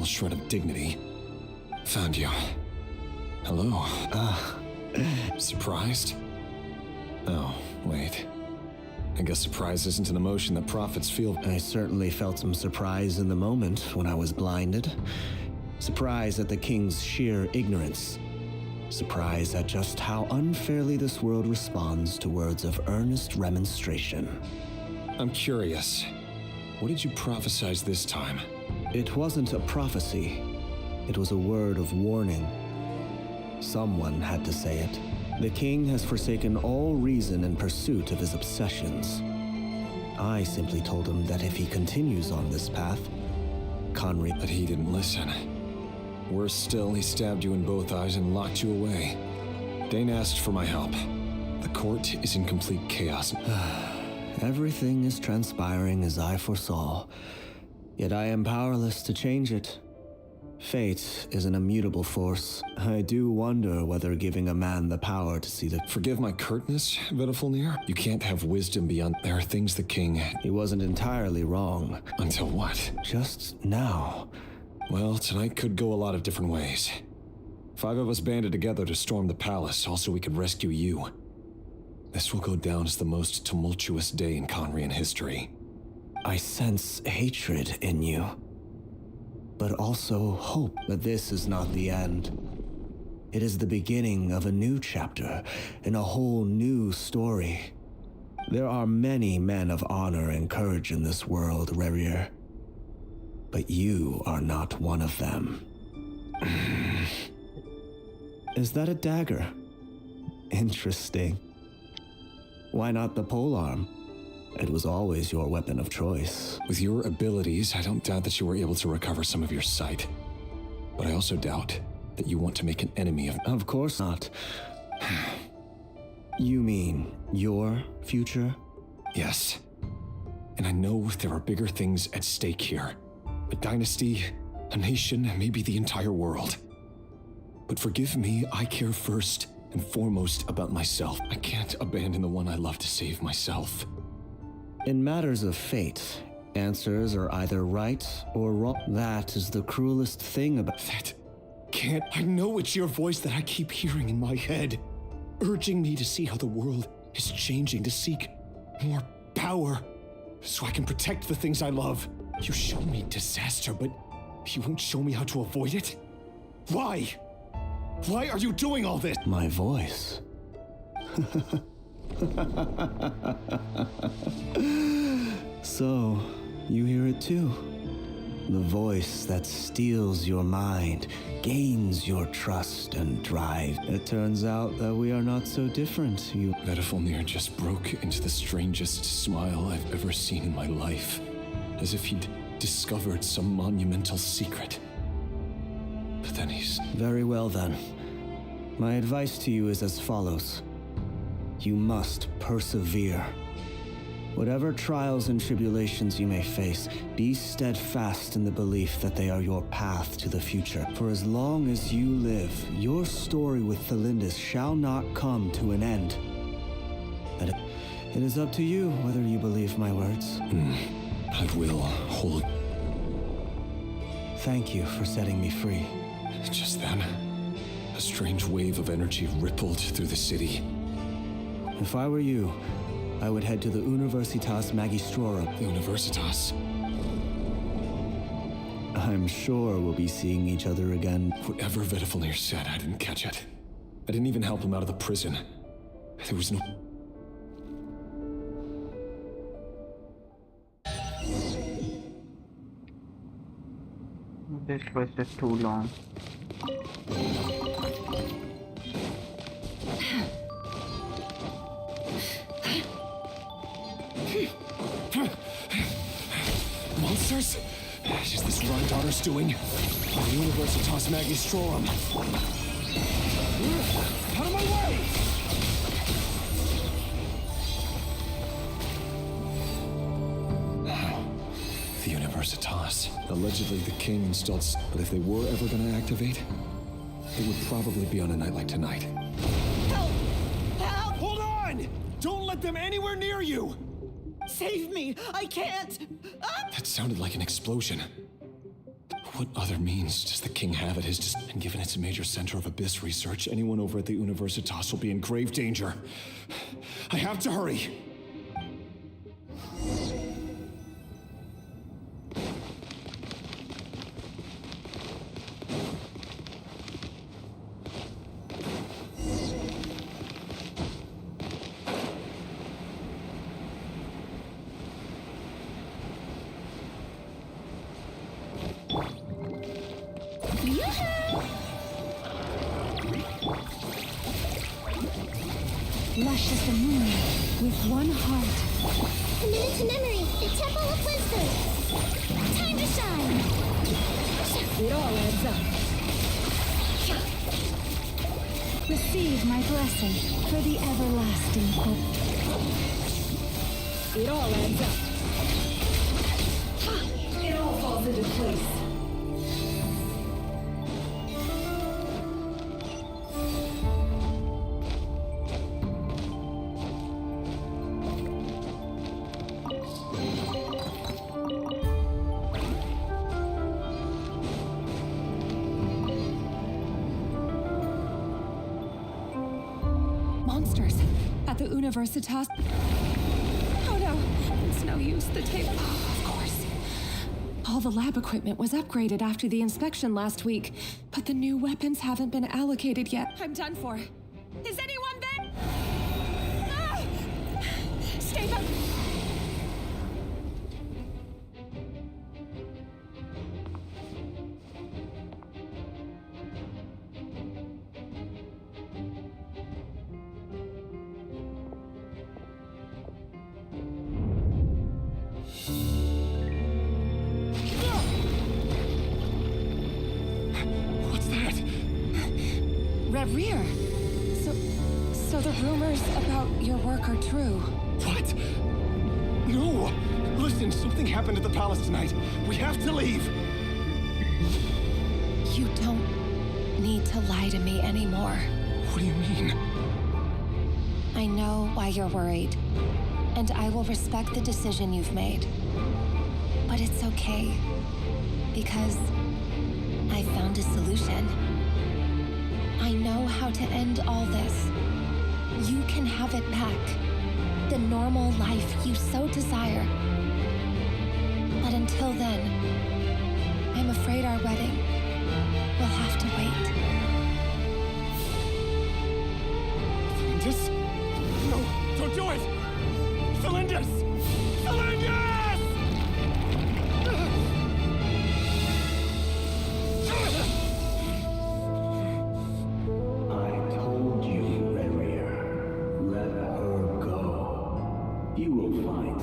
[SPEAKER 22] Shred of dignity. Found you. Hello. Surprised? Oh, wait. I guess surprise isn't an emotion that prophets feel.
[SPEAKER 21] I certainly felt some surprise in the moment when I was blinded. Surprise at the king's sheer ignorance. Surprise at just how unfairly this world responds to words of earnest remonstration.
[SPEAKER 22] I'm curious. What did you prophesize this time?
[SPEAKER 21] It wasn't a prophecy. It was a word of warning. Someone had to say it. The king has forsaken all reason in pursuit of his obsessions. I simply told him that if he continues on this path, Conry—
[SPEAKER 22] But he didn't listen. Worse still, he stabbed you in both eyes and locked you away. Dane asked for my help. The court is in complete chaos.
[SPEAKER 21] Everything is transpiring as I foresaw. Yet I am powerless to change it.
[SPEAKER 13] Fate is an immutable force. I do wonder whether giving a man the power to see the...
[SPEAKER 22] Forgive my curtness, Vedafulnir. You can't have wisdom beyond... There are things the king...
[SPEAKER 13] He wasn't entirely wrong.
[SPEAKER 22] Until what?
[SPEAKER 13] Just now.
[SPEAKER 22] Well, tonight could go a lot of different ways. 5 of us banded together to storm the palace, also we could rescue you. This will go down as the most tumultuous day in Conrian history.
[SPEAKER 13] I sense hatred in you, but also hope that this is not the end. It is the beginning of a new chapter in a whole new story. There are many men of honor and courage in this world, Rerir, but you are not one of them. Is that a dagger? Interesting. Why not the polearm? It was always your weapon of choice.
[SPEAKER 22] With your abilities, I don't doubt that you were able to recover some of your sight. But I also doubt that you want to make an enemy of...
[SPEAKER 13] Of course not. You mean your future?
[SPEAKER 22] Yes. And I know there are bigger things at stake here. A dynasty, a nation, maybe the entire world. But forgive me, I care first and foremost about myself. I can't abandon the one I love to save myself.
[SPEAKER 13] In matters of fate, answers are either right or wrong. That is the cruelest thing about
[SPEAKER 22] that. Can't. I know it's your voice that I keep hearing in my head, urging me to see how the world is changing, to seek more power, so I can protect the things I love. You show me disaster, but you won't show me how to avoid it? Why? Why are you doing all this?
[SPEAKER 13] My voice. So, you hear it too. The voice that steals your mind, gains your trust and drive. It turns out that we are not so different, you...
[SPEAKER 22] Vedafulnir just broke into the strangest smile I've ever seen in my life, as if he'd discovered some monumental secret. But then he's...
[SPEAKER 13] Very well then. My advice to you is as follows. You must persevere. Whatever trials and tribulations you may face, be steadfast in the belief that they are your path to the future. For as long as you live, your story with Thelindis shall not come to an end. But it is up to you whether you believe my words.
[SPEAKER 22] I will hold...
[SPEAKER 13] Thank you for setting me free.
[SPEAKER 22] Just then, a strange wave of energy rippled through the city.
[SPEAKER 13] If I were you, I would head to the Universitas Magistrorum.
[SPEAKER 22] Universitas?
[SPEAKER 13] I'm sure we'll be seeing each other again.
[SPEAKER 22] Whatever Vedafulnir said, I didn't catch it. I didn't even help him out of the prison. There was no...
[SPEAKER 2] This was just too long.
[SPEAKER 22] Monsters? Is this Rhydotter's doing? The Universitas Magistrorum. Out of my way! The Universitas. Allegedly, the king installed... But if they were ever going to activate, it would probably be on a night like tonight.
[SPEAKER 15] Help! Help!
[SPEAKER 9] Hold on! Don't let them anywhere near you!
[SPEAKER 15] Save me! I can't!
[SPEAKER 22] That sounded like an explosion. What other means does the king have at his and given it's a major center of abyss research, anyone over at the Universitas will be in grave danger. I have to hurry.
[SPEAKER 1] Lush as the moon, with one heart.
[SPEAKER 5] Committed to memory, the Temple of Wisdom. Time to shine.
[SPEAKER 1] It all adds up. Receive my blessing for the everlasting hope. It all adds up. It all falls into place.
[SPEAKER 11] monsters at the Universitas. Oh no, it's no use. The tape. Oh, of course. All the lab equipment was upgraded after the inspection last week, but the new weapons haven't been allocated yet. I'm done for. Is anyone there? Ah! Stay back. Rear. So the rumors about your work are true.
[SPEAKER 7] What? No! Listen, something happened at the palace tonight. We have to leave!
[SPEAKER 12] You don't need to lie to me anymore.
[SPEAKER 7] What do you mean?
[SPEAKER 12] I know why you're worried, and I will respect the decision you've made. But it's okay, because I found a solution. I know how to end all this. You can have it back. The normal life you so desire. But until then, I'm afraid our wedding will have to wait.
[SPEAKER 7] Felindis? No, don't do it! Felindis! Felindis!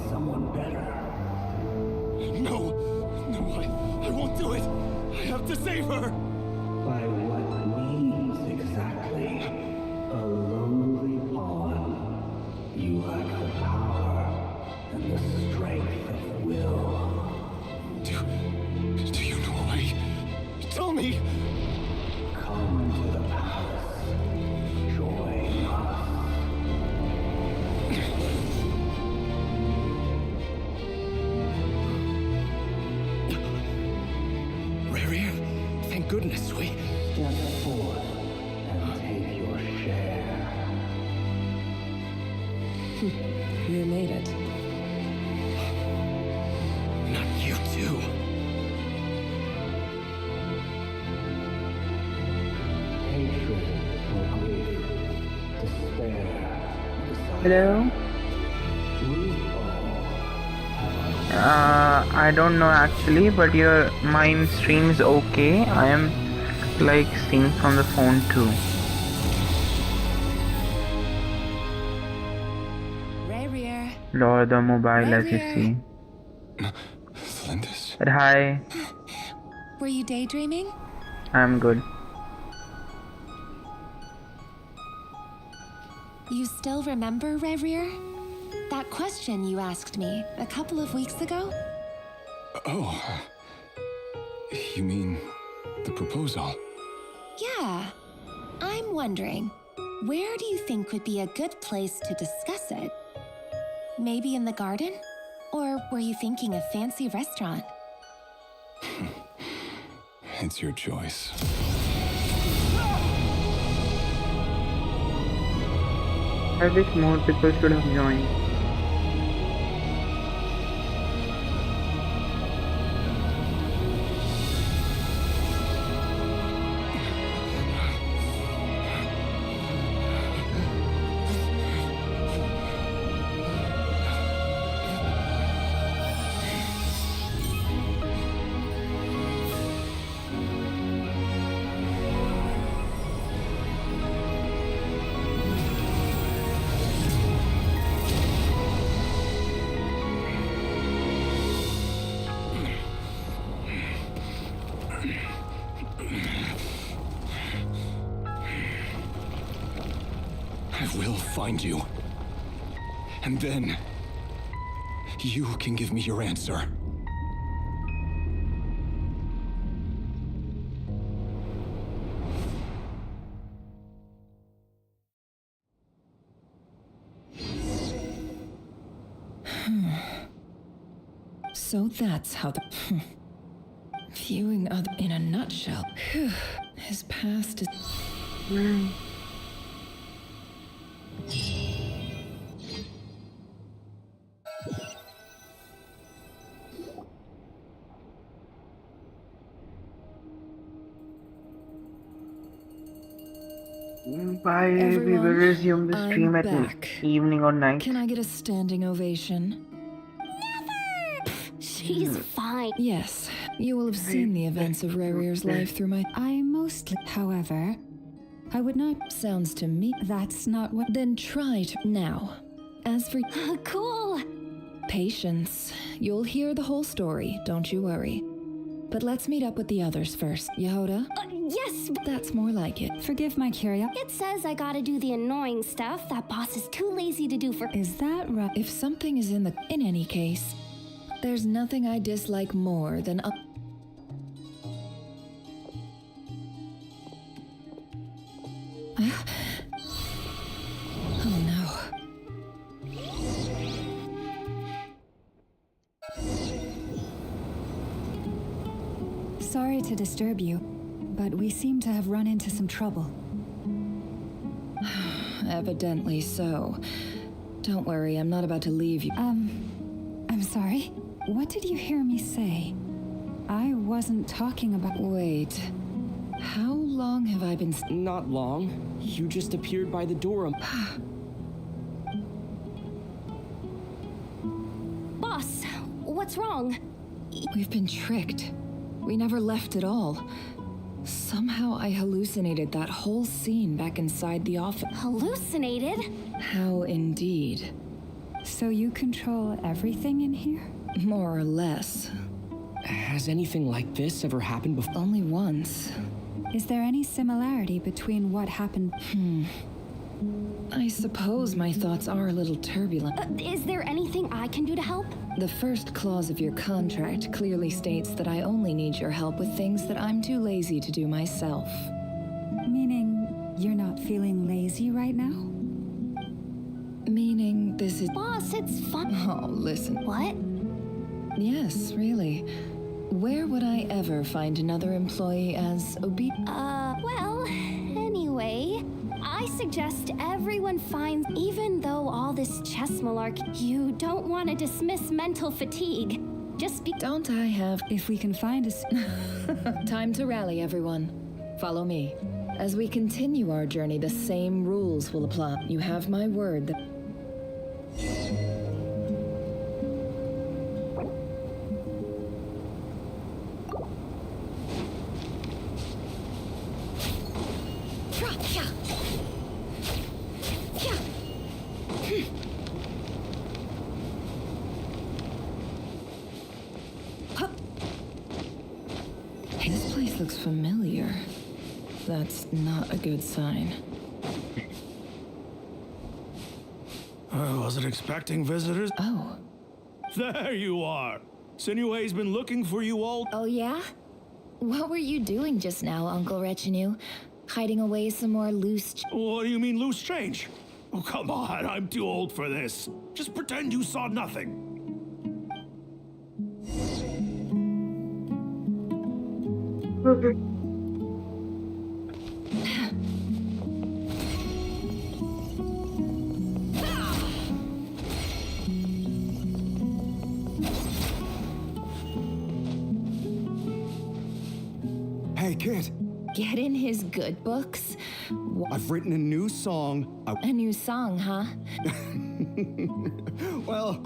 [SPEAKER 21] Someone better.
[SPEAKER 7] No, I won't do it. I have to save her.
[SPEAKER 21] By what means exactly? A lowly pawn. You lack the power and the strength of will.
[SPEAKER 7] Do you know a way? Tell me.
[SPEAKER 21] Come to the palace. Join us.
[SPEAKER 13] Thank goodness we...
[SPEAKER 21] Step forth and take your share.
[SPEAKER 6] You made it.
[SPEAKER 13] Not you too.
[SPEAKER 21] Hatred or grief, despair,
[SPEAKER 2] Hello? I don't know actually, but your mime stream's okay. I am like seeing from the phone too. Lord, the mobile as you see.
[SPEAKER 7] Felindis?
[SPEAKER 2] But hi.
[SPEAKER 12] Were you daydreaming?
[SPEAKER 2] I'm good.
[SPEAKER 12] You still remember, Rerir? That question you asked me a couple of weeks ago?
[SPEAKER 7] Oh. You mean the proposal?
[SPEAKER 12] Yeah. I'm wondering, where do you think would be a good place to discuss it? Maybe in the garden? Or were you thinking a fancy restaurant?
[SPEAKER 7] It's your choice.
[SPEAKER 2] I wish more people should have joined.
[SPEAKER 7] I will find you. And then, you can give me your answer.
[SPEAKER 10] So that's how the... Viewing other in a nutshell. His past is...
[SPEAKER 2] Why we will
[SPEAKER 10] Everyone,
[SPEAKER 2] resume the stream
[SPEAKER 10] I'm
[SPEAKER 2] at
[SPEAKER 10] back.
[SPEAKER 2] evening or night?
[SPEAKER 10] Can I get a standing ovation?
[SPEAKER 3] She's fine.
[SPEAKER 10] Yes, you will have seen the events of Rarir's life through my...
[SPEAKER 1] I mostly, however, I would not.
[SPEAKER 10] Sounds to me...
[SPEAKER 1] That's not what.
[SPEAKER 10] Then try to... Now, as for...
[SPEAKER 3] Cool.
[SPEAKER 10] Patience. You'll hear the whole story, don't you worry. But let's meet up with the others first. Yehoda?
[SPEAKER 3] Yes.
[SPEAKER 10] That's more like it.
[SPEAKER 1] Forgive my curiosity.
[SPEAKER 3] It says I gotta do the annoying stuff that boss is too lazy to do for.
[SPEAKER 1] Is that right?
[SPEAKER 10] If something is in any case, there's nothing I dislike more than a... Oh no.
[SPEAKER 1] Sorry to disturb you, but we seem to have run into some trouble.
[SPEAKER 10] Evidently so. Don't worry, I'm not about to leave you.
[SPEAKER 1] I'm sorry. What did you hear me say? I wasn't talking about.
[SPEAKER 10] Wait. How long have I been...
[SPEAKER 8] Not long. You just appeared by the door.
[SPEAKER 3] Boss, what's wrong?
[SPEAKER 10] We've been tricked. We never left at all. Somehow I hallucinated that whole scene back inside the office.
[SPEAKER 3] Hallucinated?
[SPEAKER 10] How indeed.
[SPEAKER 1] So you control everything in here?
[SPEAKER 10] More or less.
[SPEAKER 8] Has anything like this ever happened before?
[SPEAKER 10] Only once.
[SPEAKER 1] Is there any similarity between what happened?
[SPEAKER 10] I suppose my thoughts are a little turbulent.
[SPEAKER 3] Is there anything I can do to help?
[SPEAKER 10] The first clause of your contract clearly states that I only need your help with things that I'm too lazy to do myself.
[SPEAKER 1] Meaning you're not feeling lazy right now?
[SPEAKER 10] Meaning this is...
[SPEAKER 3] Boss, it's fun.
[SPEAKER 10] Oh, listen.
[SPEAKER 3] What?
[SPEAKER 10] Yes, really. Where would I ever find another employee as obedient?
[SPEAKER 3] Well, anyway, I suggest everyone finds, even though all this chess malarkey, you don't want to dismiss mental fatigue. Just be.
[SPEAKER 10] Don't I have...
[SPEAKER 1] If we can find us.
[SPEAKER 10] Time to rally, everyone. Follow me. As we continue our journey, the same rules will apply. You have my word that... This place looks familiar. That's not a good sign.
[SPEAKER 17] I wasn't expecting visitors.
[SPEAKER 10] Oh.
[SPEAKER 17] There you are. Sinue's been looking for you all.
[SPEAKER 5] Oh, yeah? What were you doing just now, Uncle Retinue? Hiding away some more loose...
[SPEAKER 17] What do you mean loose change? Oh, come on, I'm too old for this. Just pretend you saw nothing.
[SPEAKER 20] Hey, kid.
[SPEAKER 5] Get in his good books?
[SPEAKER 20] I've written a new song.
[SPEAKER 5] A new song, huh?
[SPEAKER 20] Well,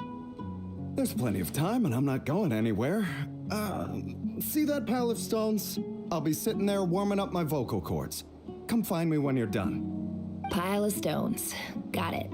[SPEAKER 20] there's plenty of time and I'm not going anywhere. See that pile of stones? I'll be sitting there warming up my vocal cords. Come find me when you're done.
[SPEAKER 5] Pile of stones. Got it.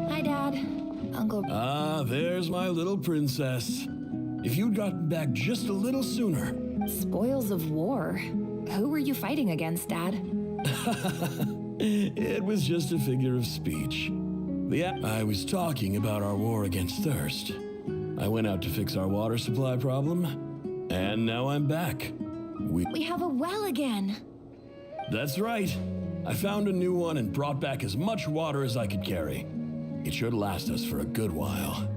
[SPEAKER 5] Hi, Dad. Uncle.
[SPEAKER 17] Ah, there's my little princess. If you'd gotten back just a little sooner.
[SPEAKER 5] Spoils of war. Who were you fighting against, Dad?
[SPEAKER 17] It was just a figure of speech. Yeah, I was talking about our war against thirst. I went out to fix our water supply problem, and now I'm back.
[SPEAKER 5] We have a well again.
[SPEAKER 17] That's right. I found a new one and brought back as much water as I could carry. It should last us for a good while.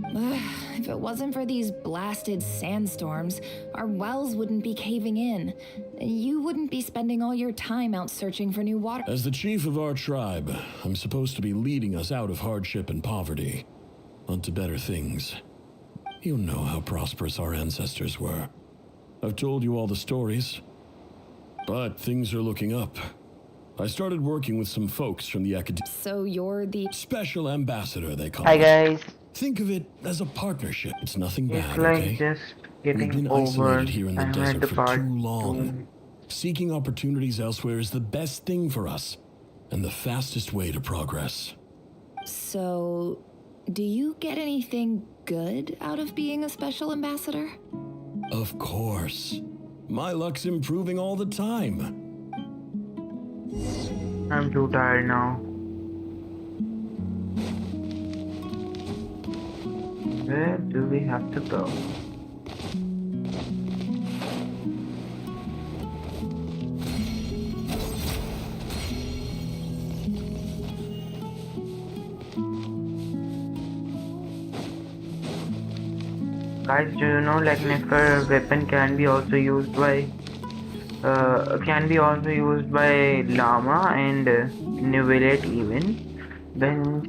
[SPEAKER 10] If it wasn't for these blasted sandstorms, our wells wouldn't be caving in. You wouldn't be spending all your time out searching for new water.
[SPEAKER 17] As the chief of our tribe, I'm supposed to be leading us out of hardship and poverty, onto better things. You know how prosperous our ancestors were. I've told you all the stories, but things are looking up. I started working with some folks from the academy.
[SPEAKER 10] So you're the
[SPEAKER 17] special ambassador, they call
[SPEAKER 2] Hi
[SPEAKER 17] it.
[SPEAKER 2] guys.
[SPEAKER 17] Think of it as a partnership. It's nothing
[SPEAKER 2] It's
[SPEAKER 17] bad,
[SPEAKER 2] like
[SPEAKER 17] okay?
[SPEAKER 2] just
[SPEAKER 17] We've
[SPEAKER 2] getting
[SPEAKER 17] been
[SPEAKER 2] over.
[SPEAKER 17] isolated here in the
[SPEAKER 2] I'm at
[SPEAKER 17] desert
[SPEAKER 2] the
[SPEAKER 17] for
[SPEAKER 2] part
[SPEAKER 17] too long.
[SPEAKER 2] 2.
[SPEAKER 17] Seeking opportunities elsewhere is the best thing for us, and the fastest way to progress.
[SPEAKER 10] So, do you get anything good out of being a special ambassador?
[SPEAKER 17] Of course. My luck's improving all the time.
[SPEAKER 2] I'm too tired now. Where do we have to go? Guys, do you know like Nefer weapon can be also used by Llama and Nivelate even when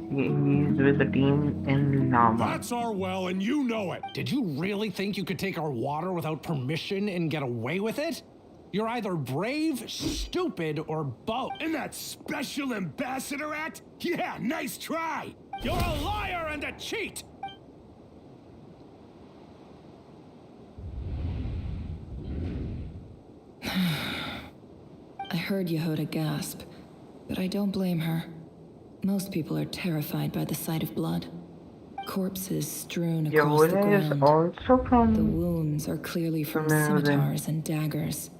[SPEAKER 2] he's with the team in Llama.
[SPEAKER 16] That's our well, and you know it. Did you really think you could take our water without permission and get away with it? You're either brave, stupid, or both.
[SPEAKER 14] In that special ambassador act? Yeah, nice try. You're a liar and a cheat.
[SPEAKER 10] I heard Yehuda gasp, but I don't blame her. Most people are terrified by the sight of blood. Corpses strewn across the
[SPEAKER 2] Yehuda is
[SPEAKER 10] ground.
[SPEAKER 2] also from
[SPEAKER 10] The wounds are clearly from
[SPEAKER 2] American.
[SPEAKER 10] scimitars and daggers.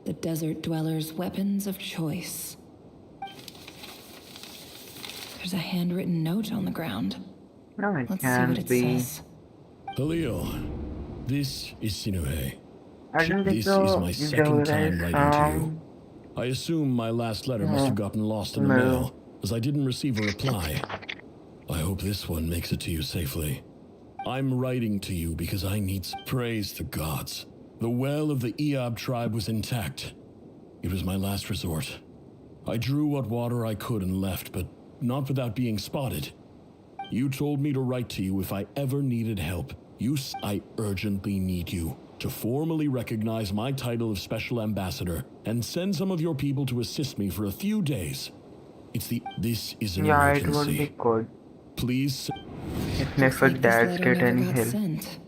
[SPEAKER 10] The desert dwellers' weapons of choice. There's a handwritten note on the ground.
[SPEAKER 2] No, it
[SPEAKER 10] Let's see what
[SPEAKER 2] can't
[SPEAKER 10] it
[SPEAKER 2] be.
[SPEAKER 10] says.
[SPEAKER 17] Halil, this is Sinuhe.
[SPEAKER 2] I don't think
[SPEAKER 17] This
[SPEAKER 2] so.
[SPEAKER 17] is my second time
[SPEAKER 2] Yehuda is
[SPEAKER 17] writing to you. I assume my last letter must have gotten lost in the mail, as I didn't receive a reply. I hope this one makes it to you safely. I'm writing to you because I need praise the gods. The well of the Eob tribe was intact. It was my last resort. I drew what water I could and left, but not without being spotted. You told me to write to you if I ever needed help. I urgently need you to formally recognize my title of Special Ambassador and send some of your people to assist me for a few days. This is an emergency.
[SPEAKER 2] It would be good.
[SPEAKER 17] Please.
[SPEAKER 2] If Nefer dads get any help.
[SPEAKER 10] Sent.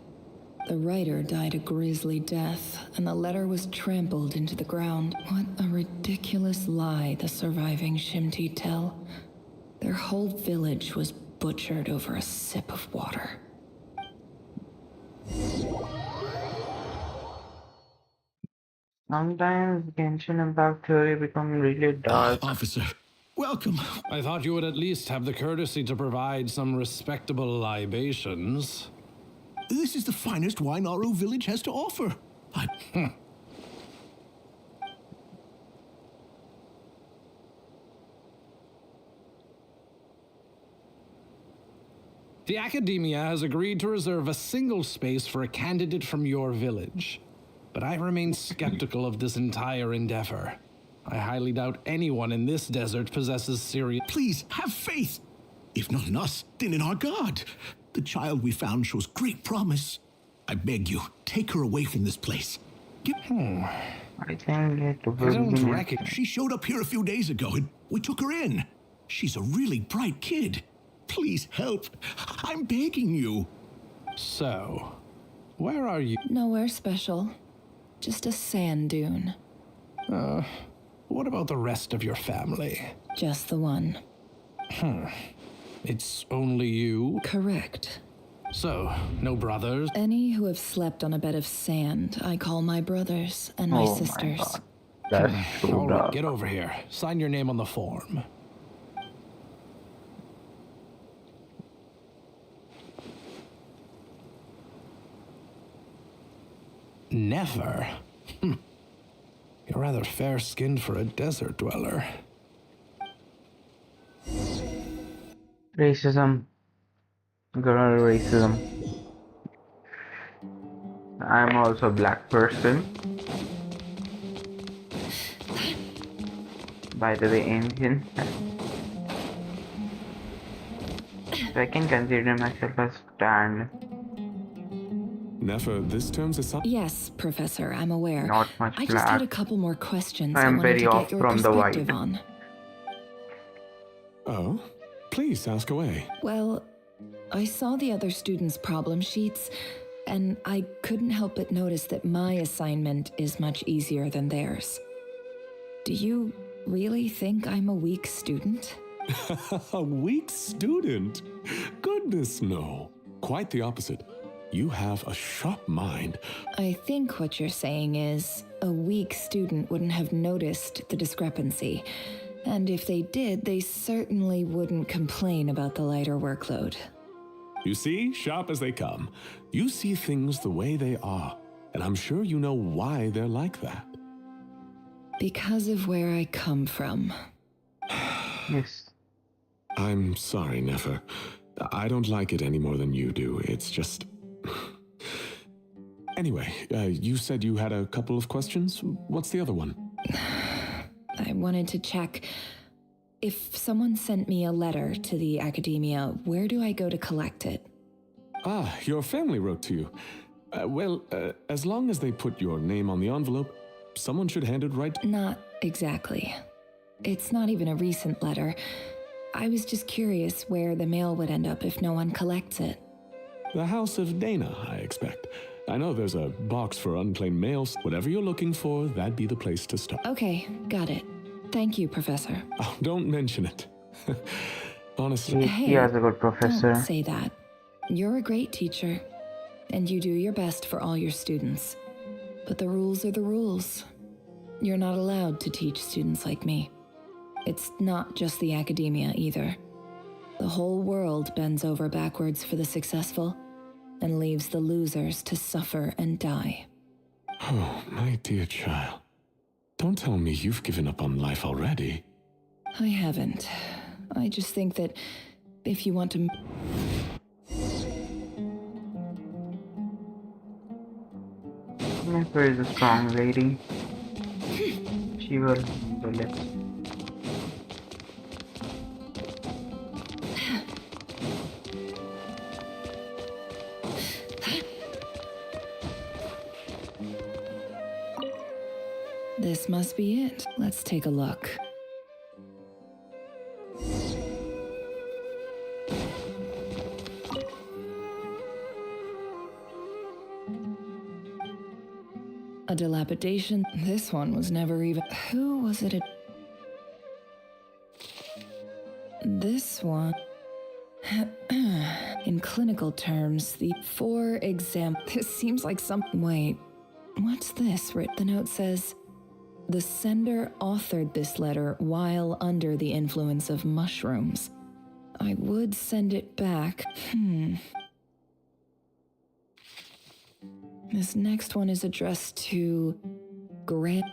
[SPEAKER 10] The writer died a grisly death, and the letter was trampled into the ground. What a ridiculous lie the surviving Shimti tell. Their whole village was butchered over a sip of water.
[SPEAKER 2] Sometimes Genshin Impact theory become really dark.
[SPEAKER 14] Officer, welcome.
[SPEAKER 16] I thought you would at least have the courtesy to provide some respectable libations.
[SPEAKER 14] This is the finest wine Aru village has to offer.
[SPEAKER 16] The Academia has agreed to reserve a single space for a candidate from your village. But I remain skeptical of this entire endeavor. I highly doubt anyone in this desert possesses serious...
[SPEAKER 14] Please, have faith. If not in us, then in our God. The child we found shows great promise. I beg you, take her away from this place.
[SPEAKER 2] I think it will
[SPEAKER 14] don't
[SPEAKER 2] be
[SPEAKER 14] reckon. She showed up here a few days ago and we took her in. She's a really bright kid. Please help. I'm begging you.
[SPEAKER 16] So, where are you?
[SPEAKER 10] Nowhere special. Just a sand dune.
[SPEAKER 16] What about the rest of your family?
[SPEAKER 10] Just the one.
[SPEAKER 16] It's only you?
[SPEAKER 10] Correct.
[SPEAKER 16] So, no brothers?
[SPEAKER 10] Any who have slept on a bed of sand, I call my brothers and my sisters.
[SPEAKER 2] That's so
[SPEAKER 16] All right,
[SPEAKER 2] dark.
[SPEAKER 16] get over here. Sign your name on the form. Never? You're rather fair-skinned for a desert dweller.
[SPEAKER 2] Racism. Girl racism. I'm also a black person. By the way, Indian. So I can consider myself as tan.
[SPEAKER 18] Nefer, this terms is up.
[SPEAKER 10] Yes, Professor, I'm aware.
[SPEAKER 2] Not much
[SPEAKER 10] I just had a
[SPEAKER 2] black.
[SPEAKER 10] couple more questions I
[SPEAKER 2] I'm
[SPEAKER 10] wanted
[SPEAKER 2] very
[SPEAKER 10] to
[SPEAKER 2] off
[SPEAKER 10] get your
[SPEAKER 2] from the
[SPEAKER 10] perspective
[SPEAKER 2] white.
[SPEAKER 10] on.
[SPEAKER 18] Oh, please ask away.
[SPEAKER 10] Well, I saw the other students' problem sheets, and I couldn't help but notice that my assignment is much easier than theirs. Do you really think I'm a weak student?
[SPEAKER 18] A weak student? Goodness, no. Quite the opposite. You have a sharp mind.
[SPEAKER 10] I think what you're saying is a weak student wouldn't have noticed the discrepancy. And if they did, they certainly wouldn't complain about the lighter workload.
[SPEAKER 18] You see, sharp as they come. You see things the way they are, and I'm sure you know why they're like that.
[SPEAKER 10] Because of where I come from.
[SPEAKER 2] Yes.
[SPEAKER 18] I'm sorry, Nefer. I don't like it any more than you do. It's just... Anyway, you said you had a couple of questions. What's the other one?
[SPEAKER 10] I wanted to check. If someone sent me a letter to the academia, where do I go to collect it?
[SPEAKER 18] Ah, your family wrote to you. Well, as long as they put your name on the envelope, someone should hand it right.
[SPEAKER 10] Not exactly. It's not even a recent letter. I was just curious where the mail would end up if no one collects it.
[SPEAKER 18] The House of Dana, I expect. I know there's a box for unclaimed mails. Whatever you're looking for, that'd be the place to start.
[SPEAKER 10] Okay, got it. Thank you, Professor.
[SPEAKER 18] Oh, don't mention it. Honestly.
[SPEAKER 2] He has a good professor.
[SPEAKER 10] Don't say that. You're a great teacher, and you do your best for all your students. But the rules are the rules. You're not allowed to teach students like me. It's not just the academia either. The whole world bends over backwards for the successful and leaves the losers to suffer and die.
[SPEAKER 18] Oh, my dear child. Don't tell me you've given up on life already.
[SPEAKER 10] I haven't. I just think that if you want to...
[SPEAKER 2] Nefer is a strong lady. She will do it.
[SPEAKER 10] This must be it. Let's take a look. A dilapidation. This one was never even... Who was it? This one... In clinical terms, for example... This seems like some... Wait. What's this? The note says... The sender authored this letter while under the influence of mushrooms. I would send it back. This next one is addressed to Grant.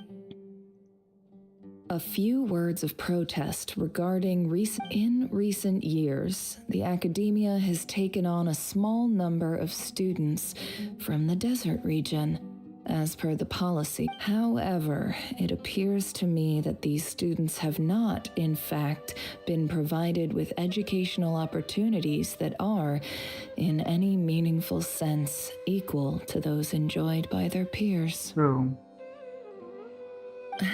[SPEAKER 10] A few words of protest regarding in recent years, the academia has taken on a small number of students from the desert region, as per the policy. However, it appears to me that these students have not, in fact, been provided with educational opportunities that are, in any meaningful sense, equal to those enjoyed by their peers.
[SPEAKER 2] True.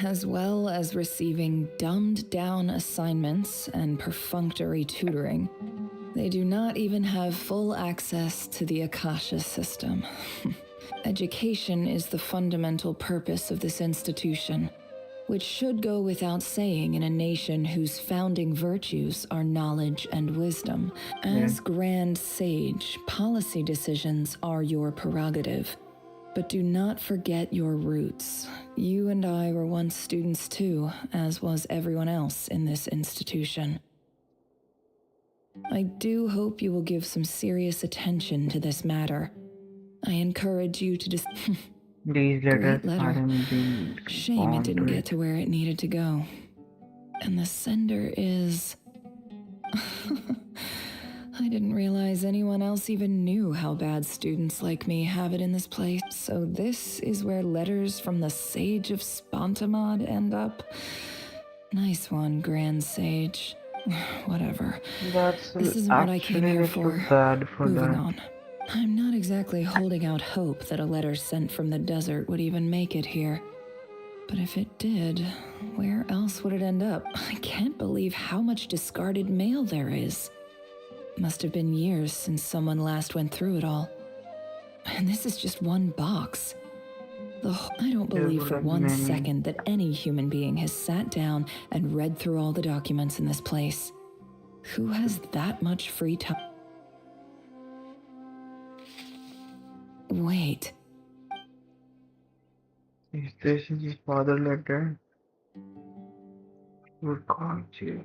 [SPEAKER 10] As well as receiving dumbed-down assignments and perfunctory tutoring, they do not even have full access to the Akasha system. Education is the fundamental purpose of this institution, which should go without saying in a nation whose founding virtues are knowledge and wisdom. As Grand Sage, policy decisions are your prerogative, but do not forget your roots. You and I were once students too, as was everyone else in this institution. I do hope you will give some serious attention to this matter. I encourage you to just...
[SPEAKER 2] These letters
[SPEAKER 10] Great letter.
[SPEAKER 2] aren't being
[SPEAKER 10] Shame it didn't
[SPEAKER 2] responded.
[SPEAKER 10] get to where it needed to go. And the sender is... I didn't realize anyone else even knew how bad students like me have it in this place. So this is where letters from the Sage of Spontamod end up? Nice one, Grand Sage. Whatever. This isn't what I came here for.
[SPEAKER 2] Bad for
[SPEAKER 10] Moving
[SPEAKER 2] that.
[SPEAKER 10] on. I'm not exactly holding out hope that a letter sent from the desert would even make it here. But if it did, where else would it end up? I can't believe how much discarded mail there is. Must have been years since someone last went through it all. And this is just one box. I don't believe for one second that any human being has sat down and read through all the documents in this place. Who has that much free time? Wait.
[SPEAKER 2] Is this his father letter? We called you.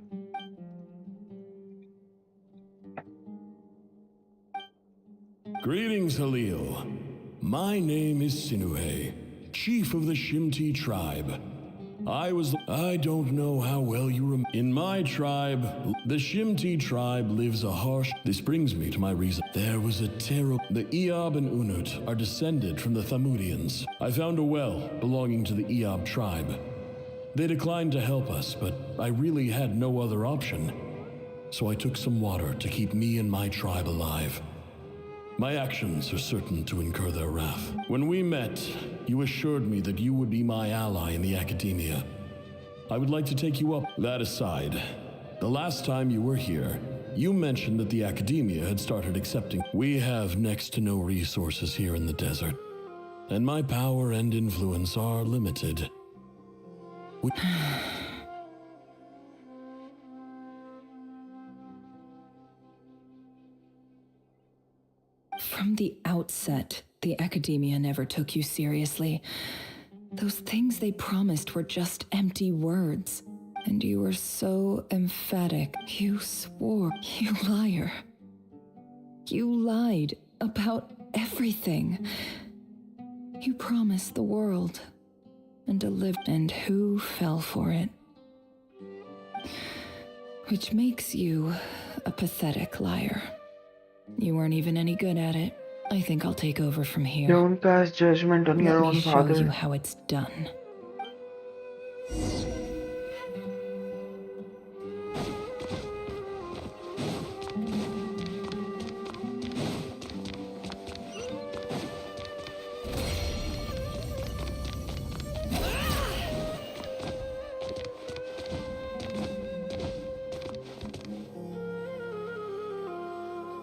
[SPEAKER 17] Greetings, Halil. My name is Sinuhe, chief of the Shimti tribe. I don't know how well you remember. In my tribe, the Shimti tribe lives a harsh. This brings me to my reason. There was a terrible. The Eob and Unut are descended from the Thamudians. I found a well belonging to the Eob tribe. They declined to help us, but I really had no other option. So I took some water to keep me and my tribe alive. My actions are certain to incur their wrath. When we met, you assured me that you would be my ally in the academia. I would like to take you up. That aside, the last time you were here, you mentioned that the academia had started accepting. We have next to no resources here in the desert, and my power and influence are limited.
[SPEAKER 10] From the outset, the academia never took you seriously. Those things they promised were just empty words. And you were so emphatic. You swore. You liar. You lied about everything. You promised the world and delivered. And who fell for it? Which makes you a pathetic liar. You weren't even any good at it. I think I'll take over from here.
[SPEAKER 2] Don't pass judgment on your own
[SPEAKER 10] Let me show you
[SPEAKER 2] father.
[SPEAKER 10] how it's done.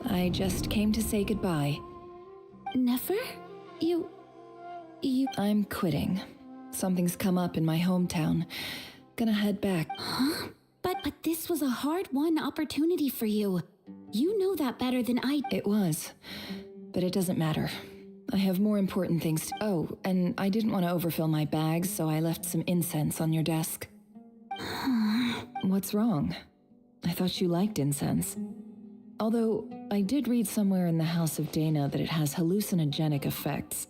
[SPEAKER 10] I just came to say goodbye.
[SPEAKER 3] Nefer? You...
[SPEAKER 10] I'm quitting. Something's come up in my hometown. Gonna head back.
[SPEAKER 3] Huh? But this was a hard-won opportunity for you. You know that better than I...
[SPEAKER 10] It was. But it doesn't matter. I have more important things to... Oh, and I didn't want to overfill my bags, so I left some incense on your desk. What's wrong? I thought you liked incense. Although, I did read somewhere in the House of Dana that it has hallucinogenic effects.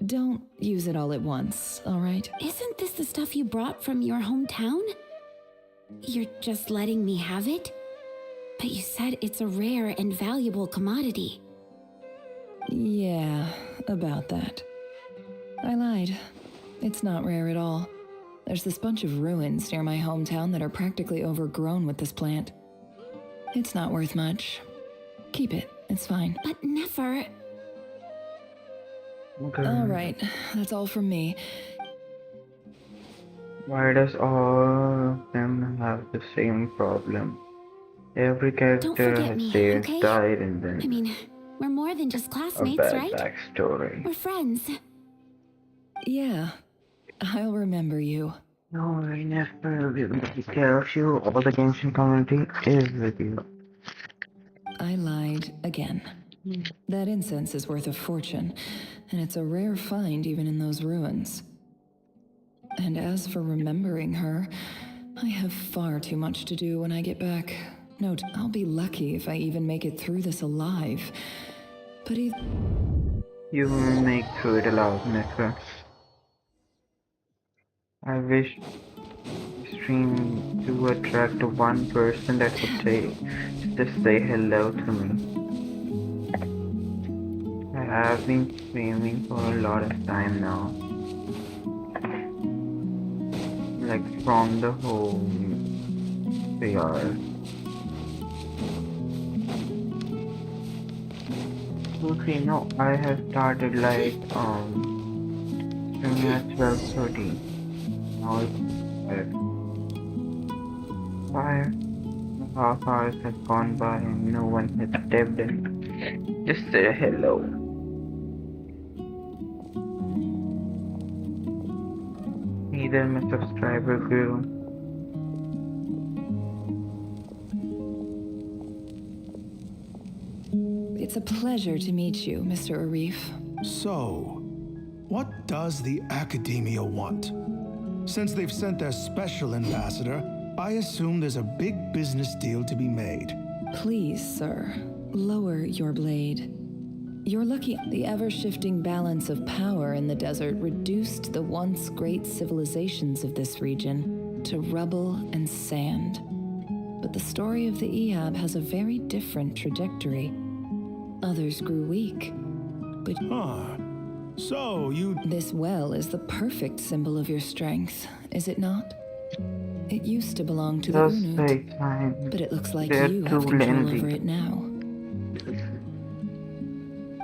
[SPEAKER 10] Don't use it all at once, all right?
[SPEAKER 3] Isn't this the stuff you brought from your hometown? You're just letting me have it? But you said it's a rare and valuable commodity.
[SPEAKER 10] Yeah, about that. I lied. It's not rare at all. There's this bunch of ruins near my hometown that are practically overgrown with this plant. It's not worth much. Keep it, it's fine.
[SPEAKER 3] But never...
[SPEAKER 2] Okay.
[SPEAKER 10] All right, that's all from me.
[SPEAKER 2] Why does all of them have the same problem? Every character has saved,
[SPEAKER 3] okay?
[SPEAKER 2] died, and then
[SPEAKER 3] I mean, we're more than just
[SPEAKER 2] a
[SPEAKER 3] classmates,
[SPEAKER 2] bad
[SPEAKER 3] right?
[SPEAKER 2] backstory.
[SPEAKER 3] We're friends.
[SPEAKER 10] Yeah, I'll remember you.
[SPEAKER 2] No, I never will take care of you. All the Genshin community is with you.
[SPEAKER 10] I lied again. That incense is worth a fortune, and it's a rare find even in those ruins. And as for remembering her, I have far too much to do when I get back. No, I'll be lucky if I even make it through this alive. But
[SPEAKER 2] You will make through it alive, Nefer. I wish stream to attract one person that would say just say hello to me. I have been streaming for a lot of time now. Like from the whole 3 hours. Okay, no, I have started like streaming at 12:30. Now it's 5.5 hours have gone by and no one has stepped in. Just say hello. Neither my subscriber grew.
[SPEAKER 10] It's a pleasure to meet you, Mr. Arif.
[SPEAKER 4] So, what does the Academia want? Since they've sent their special ambassador, I assume there's a big business deal to be made.
[SPEAKER 10] Please, sir, lower your blade. You're lucky the ever-shifting balance of power in the desert reduced the once great civilizations of this region to rubble and sand. But the story of the Ehab has a very different trajectory. Others grew weak, but...
[SPEAKER 4] So you...
[SPEAKER 10] This well is the perfect symbol of your strength, is it not? It used to belong to the Unut, but it looks like you have control over it now.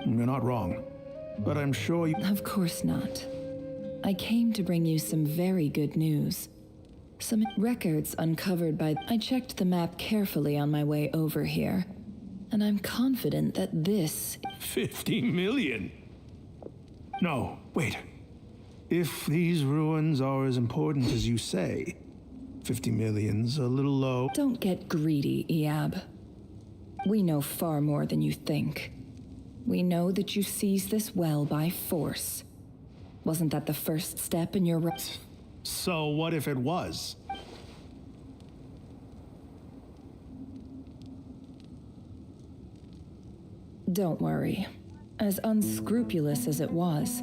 [SPEAKER 4] You're not wrong, but I'm sure you...
[SPEAKER 10] Of course not. I came to bring you some very good news. Some records uncovered by... I checked the map carefully on my way over here, and I'm confident that this...
[SPEAKER 4] 50 million? No, wait. If these ruins are as important as you say, 50 million's a little low.
[SPEAKER 10] Don't get greedy, Ehab. We know far more than you think. We know that you seized this well by force. Wasn't that the first step in your...
[SPEAKER 4] So what if it was?
[SPEAKER 10] Don't worry. As unscrupulous as it was,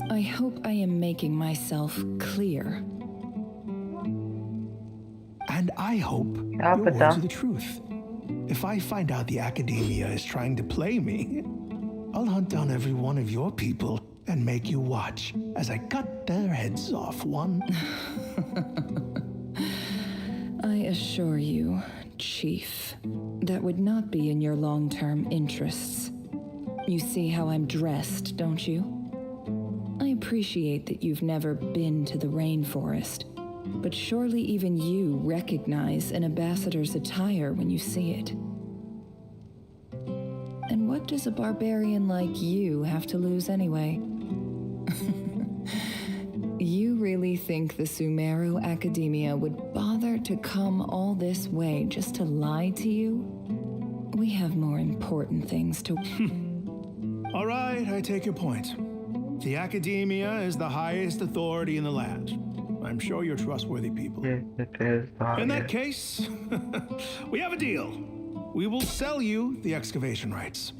[SPEAKER 10] I hope I am making myself clear.
[SPEAKER 4] And I hope your words are the truth. If I find out the Academia is trying to play me, I'll hunt down every one of your people and make you watch as I cut their heads off one.
[SPEAKER 10] I assure you, Chief, that would not be in your long-term interests. You see how I'm dressed, don't you? I appreciate that you've never been to the rainforest, but surely even you recognize an ambassador's attire when you see it. And what does a barbarian like you have to lose anyway? You really think the Sumeru Academia would bother to come all this way just to lie to you? We have more important things to...
[SPEAKER 4] All right, I take your point. The Academia is the highest authority in the land. I'm sure you're trustworthy people.
[SPEAKER 2] Yes, it is.
[SPEAKER 4] In that case, we have a deal. We will sell you the excavation rights.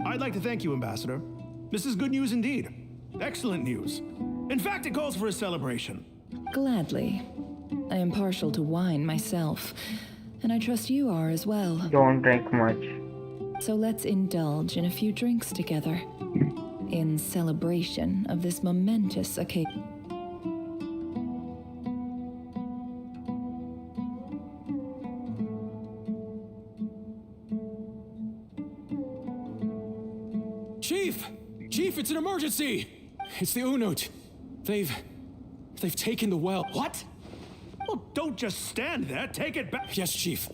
[SPEAKER 4] I'd like to thank you, Ambassador. This is good news indeed. Excellent news. In fact, it calls for a celebration.
[SPEAKER 10] Gladly. I am partial to wine myself, and I trust you are as well.
[SPEAKER 2] Don't drink much.
[SPEAKER 10] So let's indulge in a few drinks together, in celebration of this momentous occasion.
[SPEAKER 8] Chief! Chief, it's an emergency! It's the Unut. They've taken the well.
[SPEAKER 4] What? Well, don't just stand there. Take it back.
[SPEAKER 8] Yes, Chief.